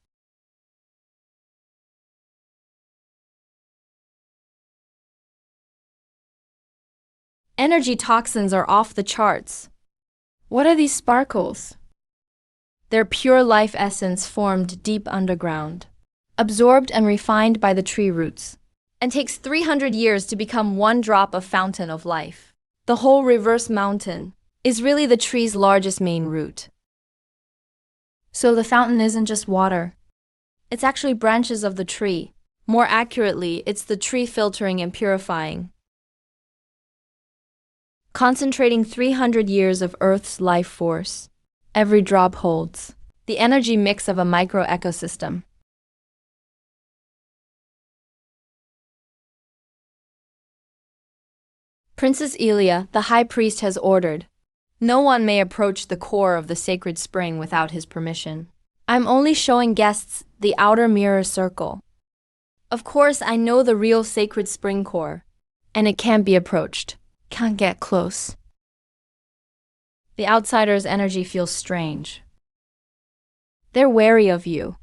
Energy toxins are off the charts. What are these sparkles? They're pure life essence formed deep underground, absorbed and refined by the tree roots, and takes 300 years to become one drop of fountain of life. The whole reverse mountain is really the tree's largest main root. So the fountain isn't just water. It's actually branches of the tree. More accurately, it's the tree filtering and purifying, concentrating 300 years of Earth's life force. Every drop holds the energy mix of a micro-ecosystem. Princess Elia, the high priest, has ordered, no one may approach the core of the sacred spring without his permission. I'm only showing guests the outer mirror circle. Of course, I know the real sacred spring core, and it can't be approached. Can't get close. The outsider's energy feels strange. They're wary of you.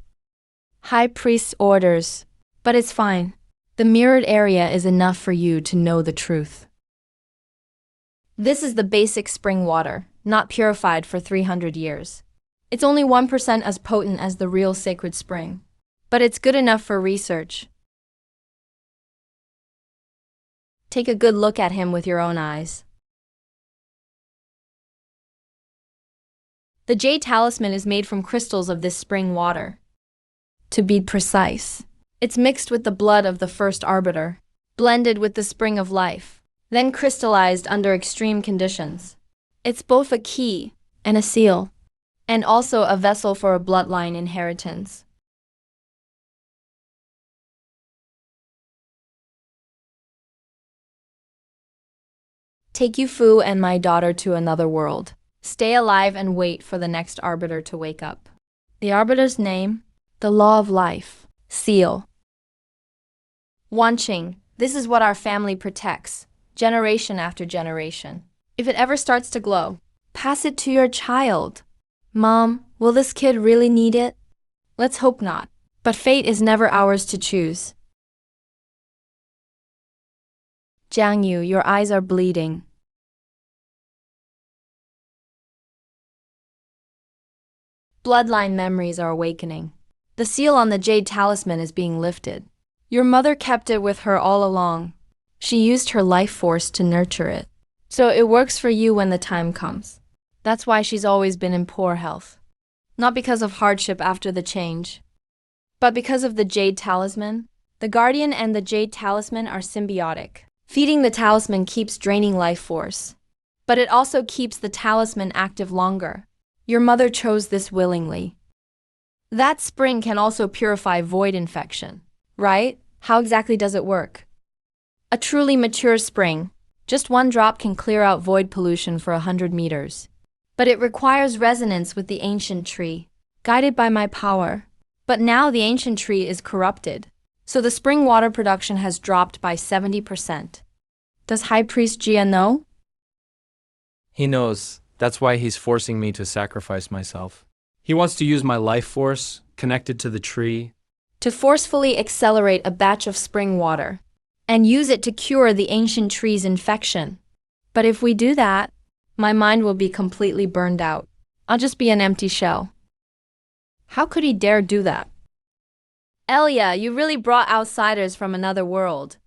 High priest's orders, but it's fine. The mirrored area is enough for you to know the truth. This is the basic spring water, not purified for 300 years. It's only 1% as potent as the real sacred spring, but it's good enough for research. Take a good look at him with your own eyes. The jade talisman is made from crystals of this spring water. To be precise, it's mixed with the blood of the first arbiter, blended with the spring of life, then crystallized under extreme conditions. It's both a key and a seal, and also a vessel for a bloodline inheritance. Take Fu and my daughter to another world. Stay alive and wait for the next arbiter to wake up. The arbiter's name? The law of life. Seal. Wanqing, this is what our family protects, generation after generation. If it ever starts to glow, pass it to your child. Mom, will this kid really need it? Let's hope not. But fate is never ours to choose. Jiang, your eyes are bleeding. Bloodline memories are awakening. The seal on the jade talisman is being lifted. Your mother kept it with her all along. She used her life force to nurture it. So it works for you when the time comes. That's why she's always been in poor health. Not because of hardship after the change, but because of the jade talisman. The guardian and the jade talisman are symbiotic. Feeding the talisman keeps draining life force, but it also keeps the talisman active longer. Your mother chose this willingly. That spring can also purify void infection, right? How exactly does it work? A truly mature spring, just one drop can clear out void pollution for 100 meters. But it requires resonance with the ancient tree, guided by my power. But now the ancient tree is corrupted, so the spring water production has dropped by 70%. Does High Priest Jia know? He knows. That's why he's forcing me to sacrifice myself. He wants to use my life force, connected to the tree, to forcefully accelerate a batch of spring water, and use it to cure the ancient tree's infection. But if we do that, my mind will be completely burned out. I'll just be an empty shell. How could he dare do that? Elia, you really brought outsiders from another world.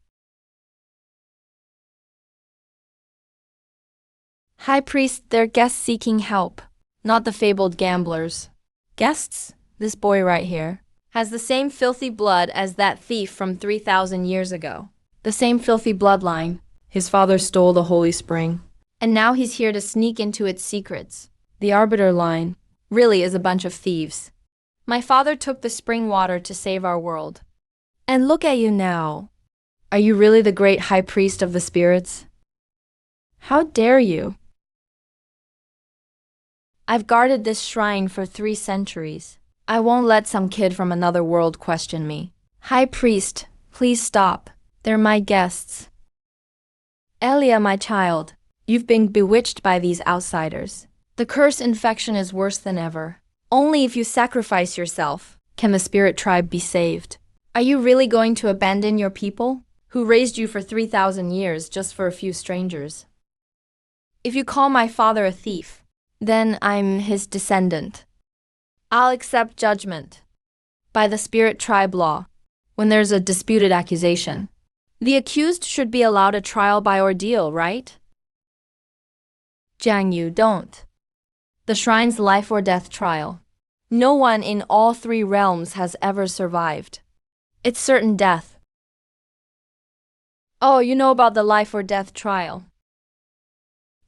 High Priest, they're guests seeking help, not the fabled gamblers. Guests? This boy right here has the same filthy blood as that thief from 3,000 years ago. The same filthy bloodline. His father stole the holy spring, and now he's here to sneak into its secrets. The arbiter line really is a bunch of thieves. My father took the spring water to save our world. And look at you now. Are you really the great high priest of the spirits? How dare you? I've guarded this shrine for 3 centuries. I won't let some kid from another world question me. High priest, please stop. They're my guests. Elia, my child, you've been bewitched by these outsiders. The curse infection is worse than ever. Only if you sacrifice yourself can the spirit tribe be saved. Are you really going to abandon your people, who raised you for 3,000 years just for a few strangers? If you call my father a thief, then I'm his descendant. I'll accept judgment. By the spirit tribe law, when there's a disputed accusation, the accused should be allowed a trial by ordeal, right? Jiang, you don't. The shrine's life or death trial. No one in all three realms has ever survived. It's certain death. Oh, you know about the life or death trial.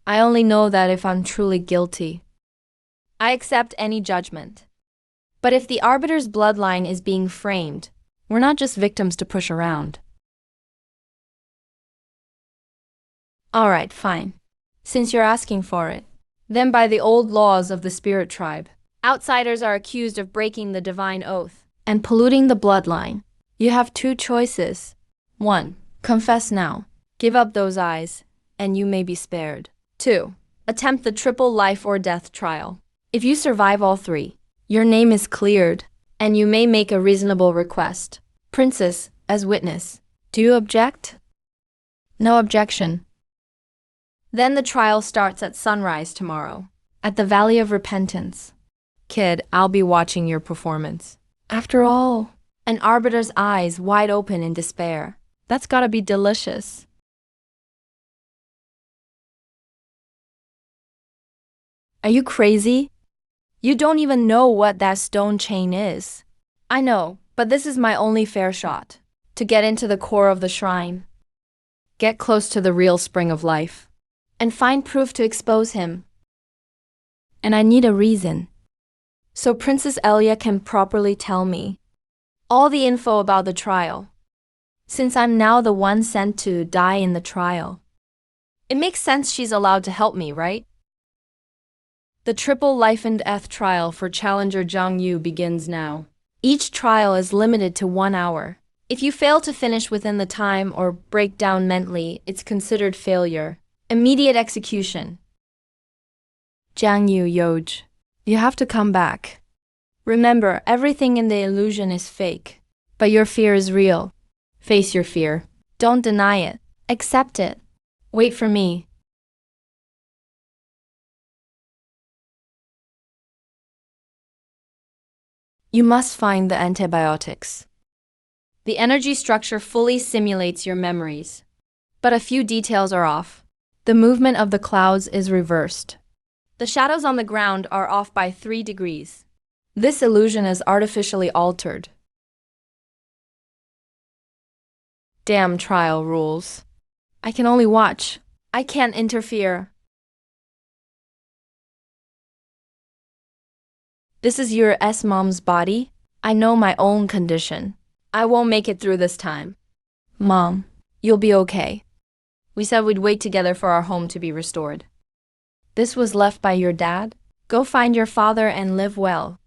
I only know that if I'm truly guilty. I accept any judgment. But if the arbiter's bloodline is being framed, we're not just victims to push around. All right, fine. Since you're asking for it, then by the old laws of the spirit tribe, outsiders are accused of breaking the divine oath and polluting the bloodline. You have two choices. 1. Confess now. Give up those eyes, and you may be spared. 2. Attempt the triple life or death trial. If you survive all three, your name is cleared, and you may make a reasonable request. Princess, as witness. Do you object? No objection. Then the trial starts at sunrise tomorrow, at the Valley of Repentance. Kid, I'll be watching your performance. After all, an arbiter's eyes wide open in despair. That's gotta be delicious. Are you crazy? You don't even know what that stone chain is. I know, but this is my only fair shot. To get into the core of the shrine. Get close to the real spring of life. And find proof to expose him. And I need a reason. So Princess Elia can properly tell me all the info about the trial. Since I'm now the one sent to die in the trial. It makes sense she's allowed to help me, right? The triple life and death trial for Challenger Jiang Yu begins now. Each trial is limited to 1 hour. If you fail to finish within the time or break down mentally, it's considered failure. Immediate execution. Jiang Yu Yoj, you have to come back. Remember, everything in the illusion is fake, but your fear is real. Face your fear. Don't deny it. Accept it. Wait for me. You must find the antibiotics. The energy structure fully simulates your memories, but a few details are off. The movement of the clouds is reversed. The shadows on the ground are off by 3 degrees. This illusion is artificially altered. Damn trial rules. I can only watch. I can't interfere. This is your mom's body? I know my own condition. I won't make it through this time. Mom, you'll be okay. We said we'd wait together for our home to be restored. This was left by your dad? Go find your father and live well.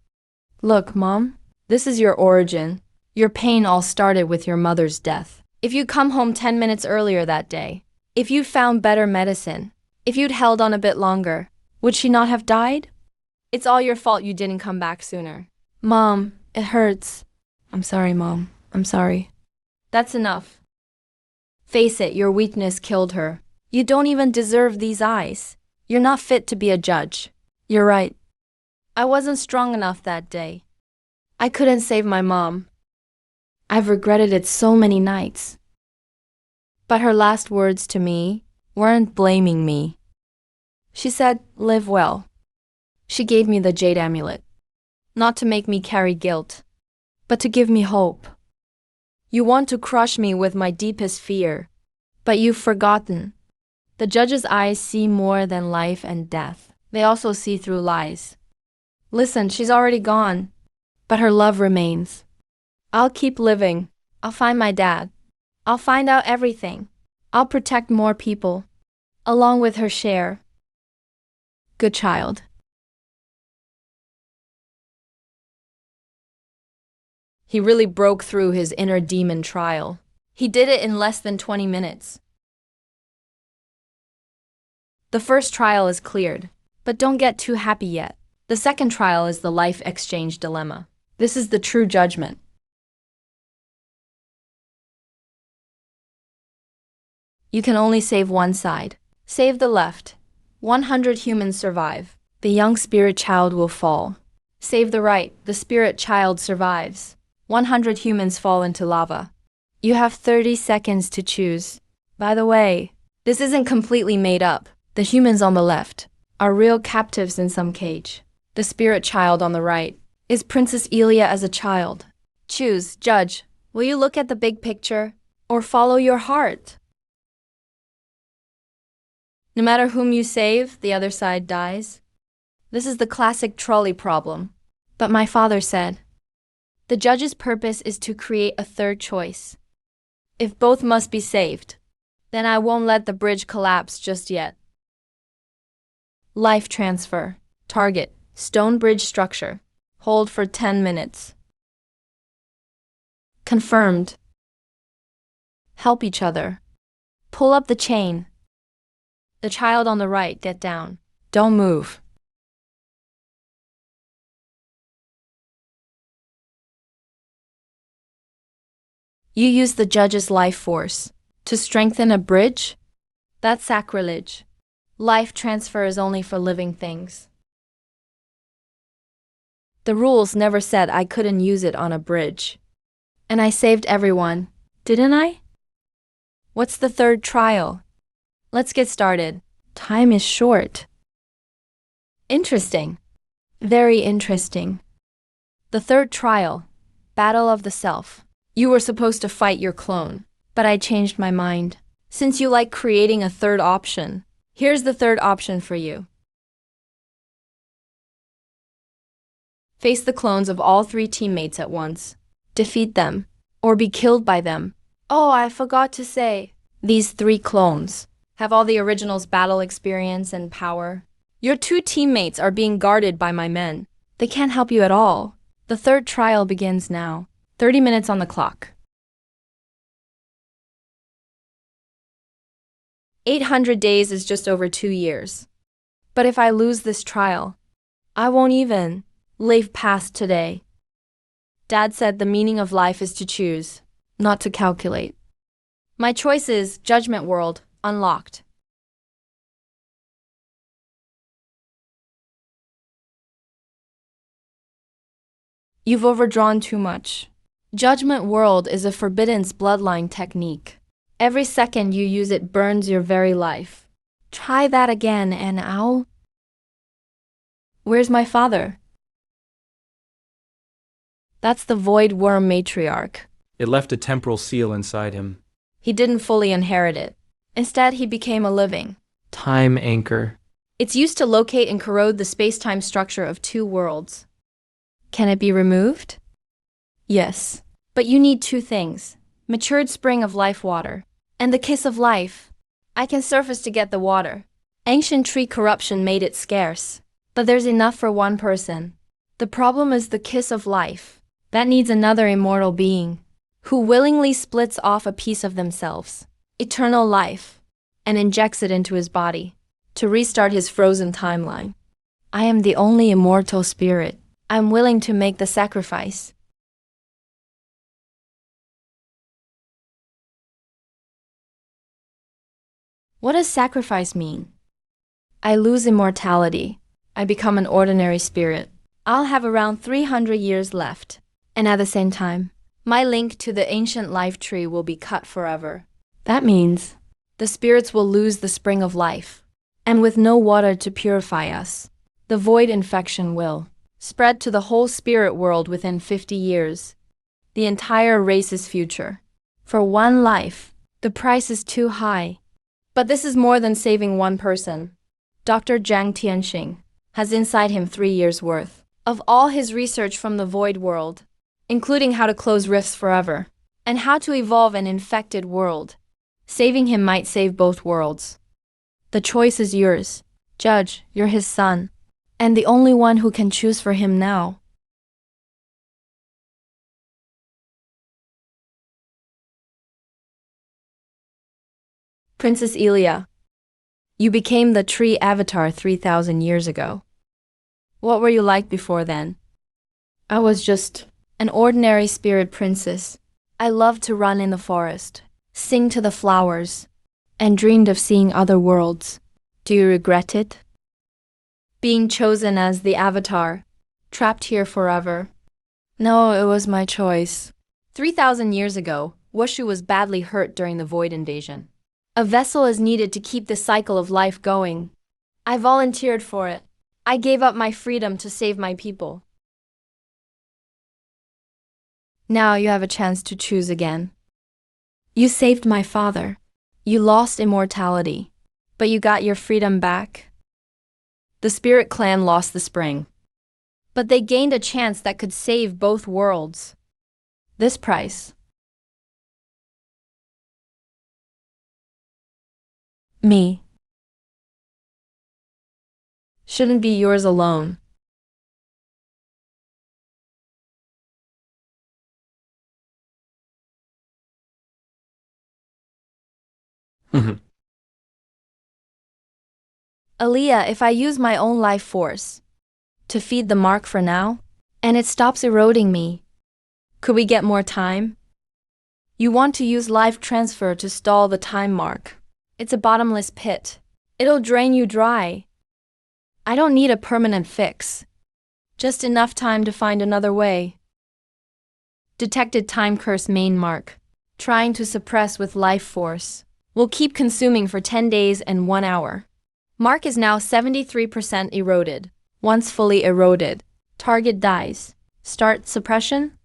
Look, Mom, this is your origin. Your pain all started with your mother's death. If you'd come home 10 minutes earlier that day, if you'd found better medicine, if you'd held on a bit longer, would she not have died? It's all your fault you didn't come back sooner. Mom, it hurts. I'm sorry, Mom. I'm sorry. That's enough. Face it, your weakness killed her. You don't even deserve these eyes. You're not fit to be a judge. You're right. I wasn't strong enough that day. I couldn't save my mom. I've regretted it so many nights. But her last words to me weren't blaming me. She said, live well. She gave me the jade amulet, not to make me carry guilt, but to give me hope. You want to crush me with my deepest fear, but you've forgotten. The judge's eyes see more than life and death. They also see through lies. Listen, she's already gone, but her love remains. I'll keep living. I'll find my dad. I'll find out everything. I'll protect more people, along with her share. Good child. He really broke through his inner demon trial. He did it in less than 20 minutes. The first trial is cleared. But don't get too happy yet. The second trial is the life exchange dilemma. This is the true judgment. You can only save one side. Save the left. 100 humans survive. The young spirit child will fall. Save the right. The spirit child survives. 100 humans fall into lava. You have 30 seconds to choose. By the way, this isn't completely made up. The humans on the left are real captives in some cage. The spirit child on the right is Princess Elia as a child. Choose, judge. Will you look at the big picture or follow your heart? No matter whom you save, the other side dies. This is the classic trolley problem. But my father said, the judge's purpose is to create a third choice. If both must be saved, then I won't let the bridge collapse just yet. Life transfer. Target. Stone bridge structure. Hold for 10 minutes. Confirmed. Help each other. Pull up the chain. The child on the right, get down. Don't move. You use the judge's life force to strengthen a bridge? That's sacrilege. Life transfer is only for living things. The rules never said I couldn't use it on a bridge. And I saved everyone, didn't I? What's the third trial? Let's get started. Time is short. Interesting. Very interesting. The third trial, Battle of the Self. You were supposed to fight your clone, but I changed my mind. Since you like creating a third option, here's the third option for you. Face the clones of all 3 teammates at once. Defeat them, or be killed by them. Oh, I forgot to say, these 3 clones have all the original's battle experience and power. Your 2 teammates are being guarded by my men. They can't help you at all. The third trial begins now. 30 minutes on the clock. 800 days is just over 2 years. But if I lose this trial, I won't even live past today. Dad said the meaning of life is to choose, not to calculate. My choice is Judgment World, unlocked. You've overdrawn too much. Judgment World is a forbidden bloodline technique. Every second you use it burns your very life. Try that again and I'll... Where's my father? That's the Void Worm matriarch. It left a temporal seal inside him. He didn't fully inherit it. Instead, he became a living Time anchor. It's used to locate and corrode the space-time structure of 2 worlds. Can it be removed? Yes. But you need 2 things. Matured spring of life water. And the kiss of life. I can surface to get the water. Ancient tree corruption made it scarce. But there's enough for 1 person. The problem is the kiss of life. That needs another immortal being, who willingly splits off a piece of themselves, eternal life, and injects it into his body, to restart his frozen timeline. I am the only immortal spirit. I'm willing to make the sacrifice. What does sacrifice mean? I lose immortality. I become an ordinary spirit. I'll have around 300 years left. And at the same time, my link to the ancient life tree will be cut forever. That means the spirits will lose the spring of life. And with no water to purify us, the void infection will spread to the whole spirit world within 50 years. The entire race's future. For 1 life, the price is too high. But this is more than saving 1 person. Dr. Jiang Tianxing has inside him 3 years' worth of all his research from the void world, including how to close rifts forever, and how to evolve an infected world. Saving him might save both worlds. The choice is yours. Judge, you're his son, and the only one who can choose for him now. Princess Elia, You became the tree avatar 3,000 years ago. What were you like before then? I was just an ordinary spirit princess. I loved to run in the forest, sing to the flowers, and dreamed of seeing other worlds. Do you regret it? Being chosen as the avatar, trapped here forever. No, it was my choice. 3,000 years ago, Wushu was badly hurt during the Void invasion. A vessel is needed to keep the cycle of life going. I volunteered for it. I gave up my freedom to save my people. Now you have a chance to choose again. You saved my father. You lost immortality, but you got your freedom back. The Spirit Clan lost the spring, but they gained a chance that could save both worlds. This price. Me. Shouldn't be yours alone. Aaliyah, if I use my own life force to feed the mark for now, and it stops eroding me, could we get more time? You want to use life transfer to stall the time mark. It's a bottomless pit. It'll drain you dry. I don't need a permanent fix. Just enough time to find another way. Detected time curse main mark. Trying to suppress with life force. Will keep consuming for 10 days and 1 hour. Mark is now 73% eroded. Once fully eroded, target dies. Start suppression?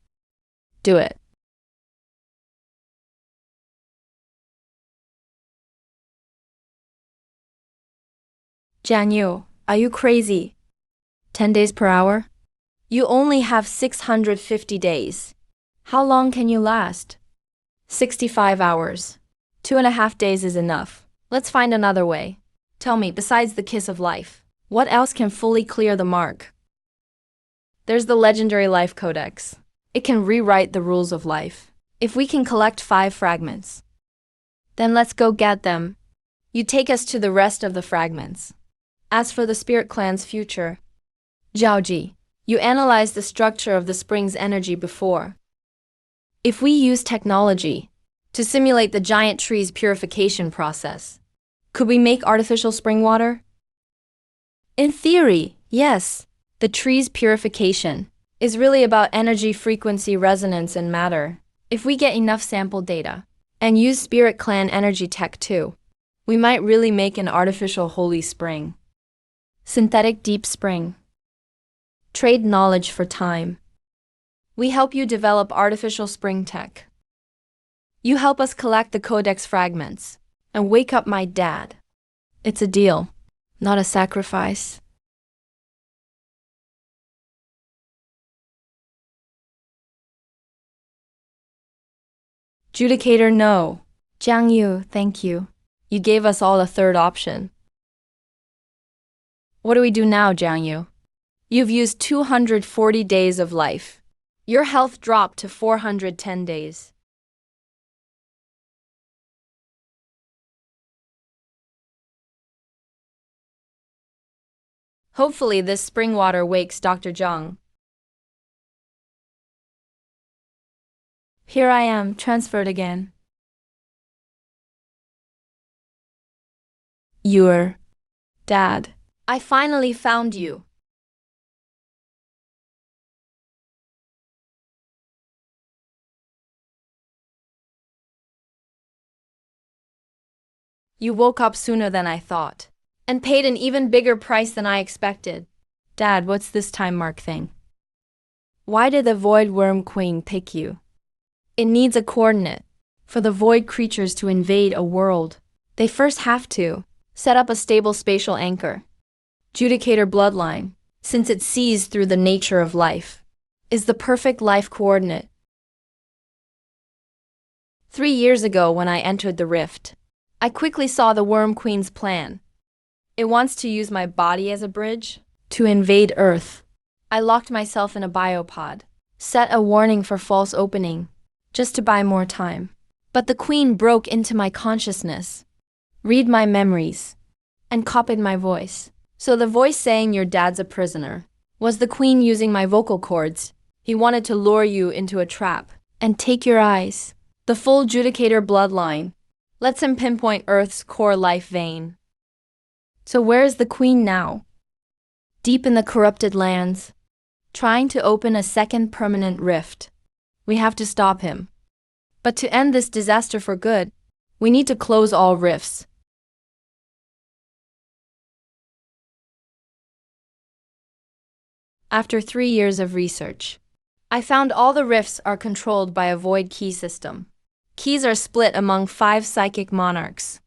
Do it. Jiang, are you crazy? 10 days per hour? You only have 650 days. How long can you last? 65 hours. 2.5 days is enough. Let's find another way. Tell me, besides the kiss of life, what else can fully clear the mark? There's the legendary life codex. It can rewrite the rules of life. If we can collect 5 fragments, then let's go get them. You take us to the rest of the fragments. As for the Spirit Clan's future, Zhaoji, you analyzed the structure of the spring's energy before. If we use technology to simulate the giant tree's purification process, could we make artificial spring water? In theory, yes. The tree's purification is really about energy, frequency, resonance, and matter. If we get enough sample data and use Spirit Clan energy tech too, we might really make an artificial holy spring. Synthetic deep spring. Trade knowledge for time. We help you develop artificial spring tech. You help us collect the codex fragments and wake up my dad. It's a deal, not a sacrifice. Judicator, no. Jiang, thank you. You gave us all a third option. What do we do now, Jiang? You've used 240 days of life. Your health dropped to 410 days. Hopefully this spring water wakes Dr. Jiang. Here I am, transferred again. Your dad. I finally found you. You woke up sooner than I thought, and paid an even bigger price than I expected. Dad, what's this time mark thing? Why did the Void Worm Queen pick you? It needs a coordinate. For the Void creatures to invade a world, they first have to set up a stable spatial anchor. Judicator bloodline, since it sees through the nature of life, is the perfect life coordinate. 3 years ago when I entered the rift, I quickly saw the Worm Queen's plan. It wants to use my body as a bridge to invade Earth. I locked myself in a biopod, set a warning for false opening, just to buy more time. But the Queen broke into my consciousness, read my memories, and copied my voice. So the voice saying your dad's a prisoner was the queen using my vocal cords. He wanted to lure you into a trap and take your eyes. The full Judicator bloodline lets him pinpoint Earth's core life vein. So where is the queen now? Deep in the corrupted lands, trying to open a second permanent rift. We have to stop him. But to end this disaster for good, we need to close all rifts. After 3 years of research, I found all the rifts are controlled by a void key system. Keys are split among 5 psychic monarchs.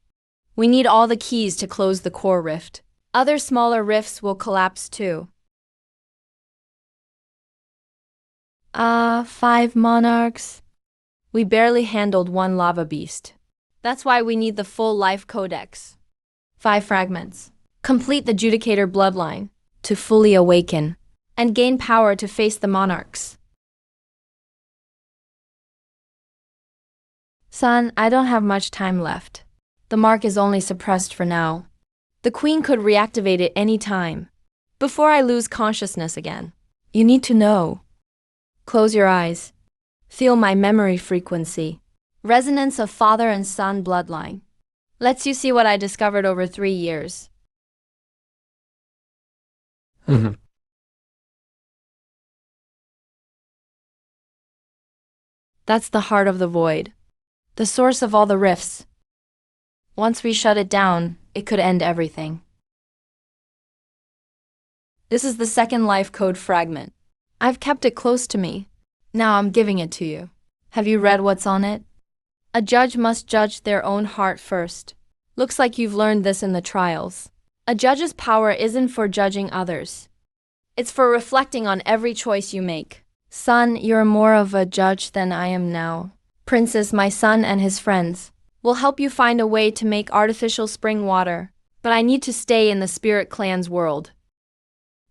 We need all the keys to close the core rift. Other smaller rifts will collapse too. 5 monarchs. We barely handled 1 lava beast. That's why we need the full life codex. 5 fragments. Complete the Judicator bloodline to fully awaken and gain power to face the monarchs. Son, I don't have much time left. The mark is only suppressed for now. The queen could reactivate it any time. Before I lose consciousness again. You need to know. Close your eyes. Feel my memory frequency. Resonance of father and son bloodline. Lets you see what I discovered over 3 years. That's the heart of the void. The source of all the rifts. Once we shut it down, it could end everything. This is the second life code fragment. I've kept it close to me. Now I'm giving it to you. Have you read what's on it? A judge must judge their own heart first. Looks like you've learned this in the trials. A judge's power isn't for judging others. It's for reflecting on every choice you make. Son, you're more of a judge than I am now. Princess, my son and his friends will help you find a way to make artificial spring water, but I need to stay in the spirit clan's world.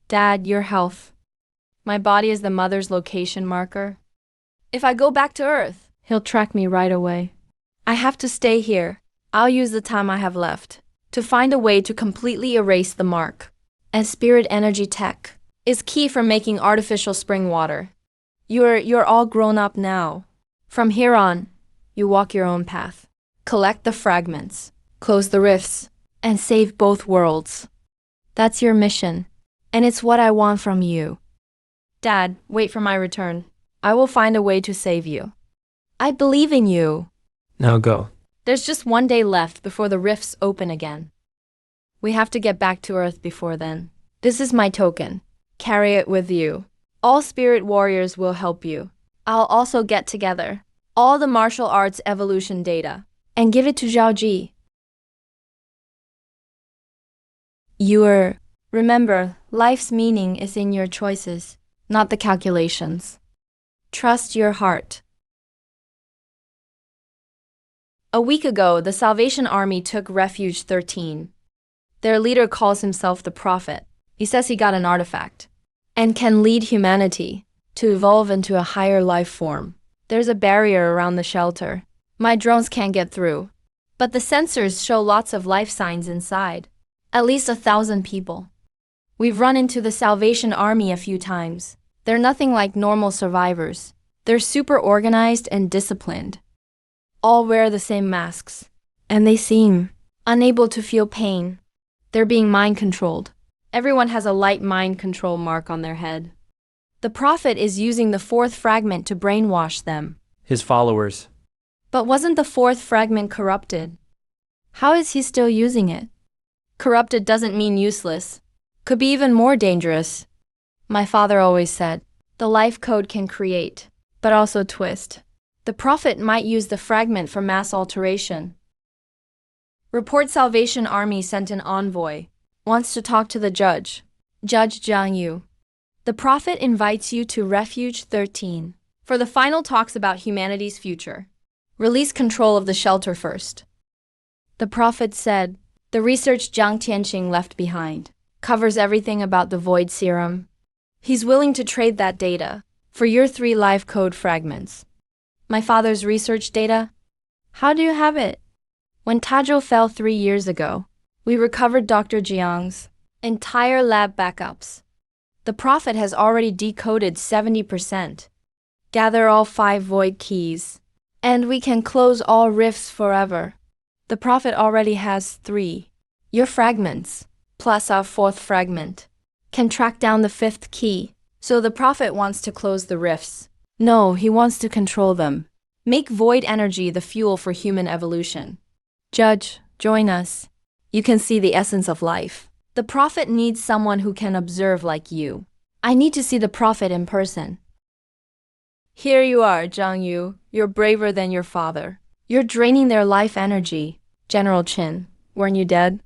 Dad, your health. My body is the mother's location marker. If I go back to Earth, he'll track me right away. I have to stay here. I'll use the time I have left to find a way to completely erase the mark. As spirit energy tech is key for making artificial spring water. You're all grown up now. From here on, you walk your own path. Collect the fragments, close the rifts, and save both worlds. That's your mission, and it's what I want from you. Dad, wait for my return. I will find a way to save you. I believe in you. Now go. There's just 1 day left before the rifts open again. We have to get back to Earth before then. This is my token. Carry it with you. All spirit warriors will help you. I'll also get together all the martial arts evolution data and give it to Zhaoji. Remember, life's meaning is in your choices, not the calculations. Trust your heart. A week ago, the Salvation Army took Refuge 13. Their leader calls himself the Prophet. He says he got an artifact and can lead humanity to evolve into a higher life form. There's a barrier around the shelter. My drones can't get through, but the sensors show lots of life signs inside. At least 1,000 people. We've run into the Salvation Army a few times. They're nothing like normal survivors. They're super organized and disciplined. All wear the same masks, and they seem unable to feel pain. They're being mind controlled. Everyone has a light mind control mark on their head. The Prophet is using the 4th fragment to brainwash them. His followers. But wasn't the 4th fragment corrupted? How is he still using it? Corrupted doesn't mean useless. Could be even more dangerous. My father always said, the life code can create, but also twist. The Prophet might use the fragment for mass alteration. Report Salvation Army sent an envoy. Wants to talk to the judge. Judge Jiang. The Prophet invites you to Refuge 13 for the final talks about humanity's future. Release control of the shelter first. The Prophet said, the research Jiang Tianqing left behind covers everything about the void serum. He's willing to trade that data for your 3 life code fragments. My father's research data? How do you have it? When Tajo fell 3 years ago, We recovered Dr. Jiang's entire lab backups. The Prophet has already decoded 70%. Gather all 5 void keys, and we can close all rifts forever. The Prophet already has 3. Your fragments, plus our 4th fragment, can track down the 5th key. So the Prophet wants to close the rifts. No, he wants to control them. Make void energy the fuel for human evolution. Judge, join us. You can see the essence of life. The Prophet needs someone who can observe like you. I need to see the Prophet in person. Here you are, Jiang Yu. You're braver than your father. You're draining their life energy. General Qin, weren't you dead?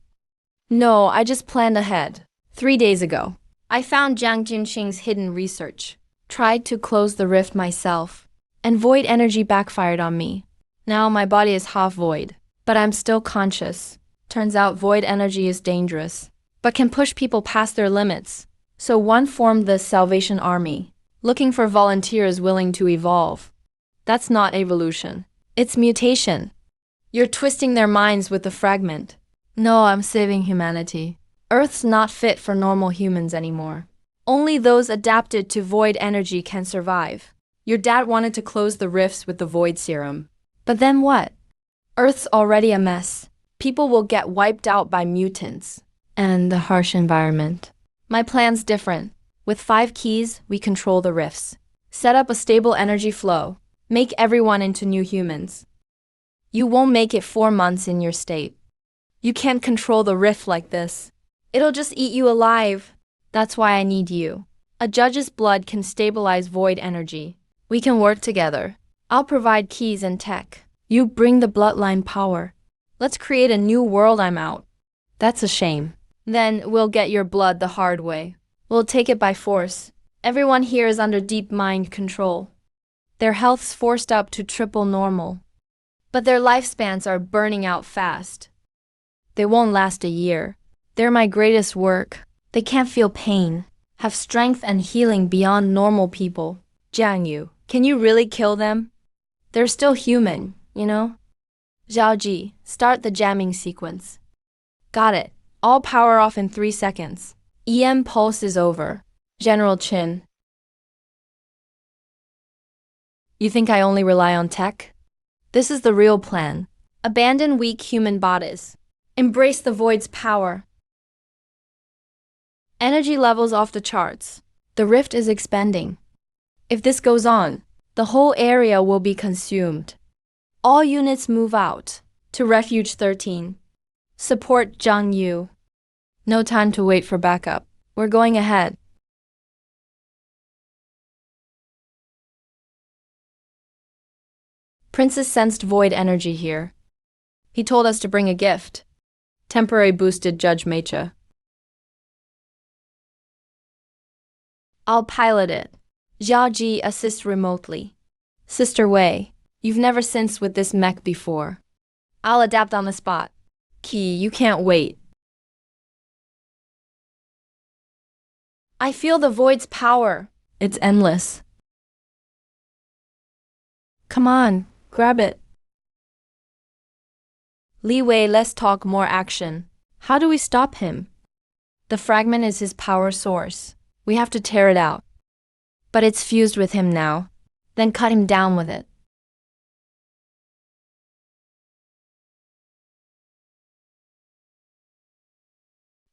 No, I just planned ahead. 3 days ago, I found Jiang Jinqing's hidden research. Tried to close the rift myself, and void energy backfired on me. Now my body is half void, but I'm still conscious. Turns out void energy is dangerous, but can push people past their limits. So one formed the Salvation Army, looking for volunteers willing to evolve. That's not evolution. It's mutation. You're twisting their minds with the fragment. No, I'm saving humanity. Earth's not fit for normal humans anymore. Only those adapted to void energy can survive. Your dad wanted to close the rifts with the void serum. But then what? Earth's already a mess. People will get wiped out by mutants and the harsh environment. My plan's different. With 5 keys, we control the rifts. Set up a stable energy flow. Make everyone into new humans. You won't make it 4 months in your state. You can't control the rift like this. It'll just eat you alive. That's why I need you. A judge's blood can stabilize void energy. We can work together. I'll provide keys and tech. You bring the bloodline power. Let's create a new world. I'm out. That's a shame. Then we'll get your blood the hard way. We'll take it by force. Everyone here is under deep mind control. Their health's forced up to triple normal. But their lifespans are burning out fast. They won't last a year. They're my greatest work. They can't feel pain, have strength and healing beyond normal people. Jiang Yu, can you really kill them? They're still human, you know? Zhao Ji, start the jamming sequence. Got it. All power off in 3 seconds. EM pulse is over. General Qin. You think I only rely on tech? This is the real plan. Abandon weak human bodies. Embrace the void's power. Energy levels off the charts. The rift is expanding. If this goes on, the whole area will be consumed. All units move out to Refuge 13. Support Jiang Yu. No time to wait for backup. We're going ahead. Princess sensed void energy here. He told us to bring a gift. Temporary boosted Judge Mecha. I'll pilot it. Zhao Ji assists remotely. Sister Wei, you've never synced with this mech before. I'll adapt on the spot. Qi, you can't wait. I feel the void's power. It's endless. Come on, grab it. Li Wei, let's talk more action. How do we stop him? The fragment is his power source. We have to tear it out. But it's fused with him now. Then cut him down with it.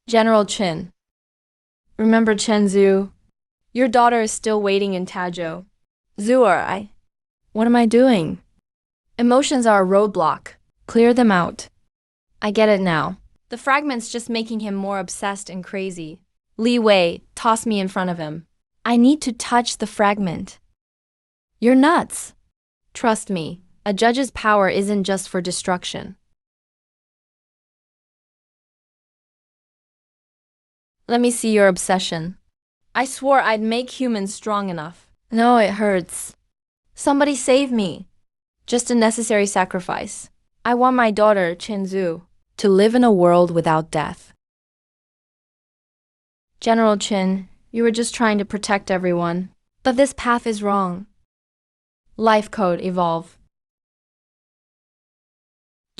General Qin. Remember Chen Zhu? Your daughter is still waiting in Tajo. Zhu or I? What am I doing? Emotions are a roadblock. Clear them out. I get it now. The fragment's just making him more obsessed and crazy. Li Wei, toss me in front of him. I need to touch the fragment. You're nuts. Trust me, a judge's power isn't just for destruction. Let me see your obsession. I swore I'd make humans strong enough. No, it hurts. Somebody save me. Just a necessary sacrifice. I want my daughter, Qinzu, to live in a world without death. General Qin, you were just trying to protect everyone. But this path is wrong. Life code evolve.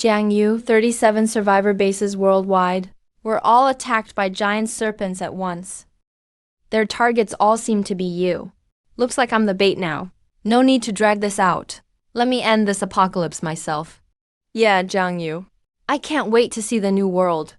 Jiang Yu, 37 survivor bases worldwide, were all attacked by giant serpents at once. Their targets all seem to be you. Looks like I'm the bait now. No need to drag this out. Let me end this apocalypse myself. Yeah, Jiang Yu. I can't wait to see the new world.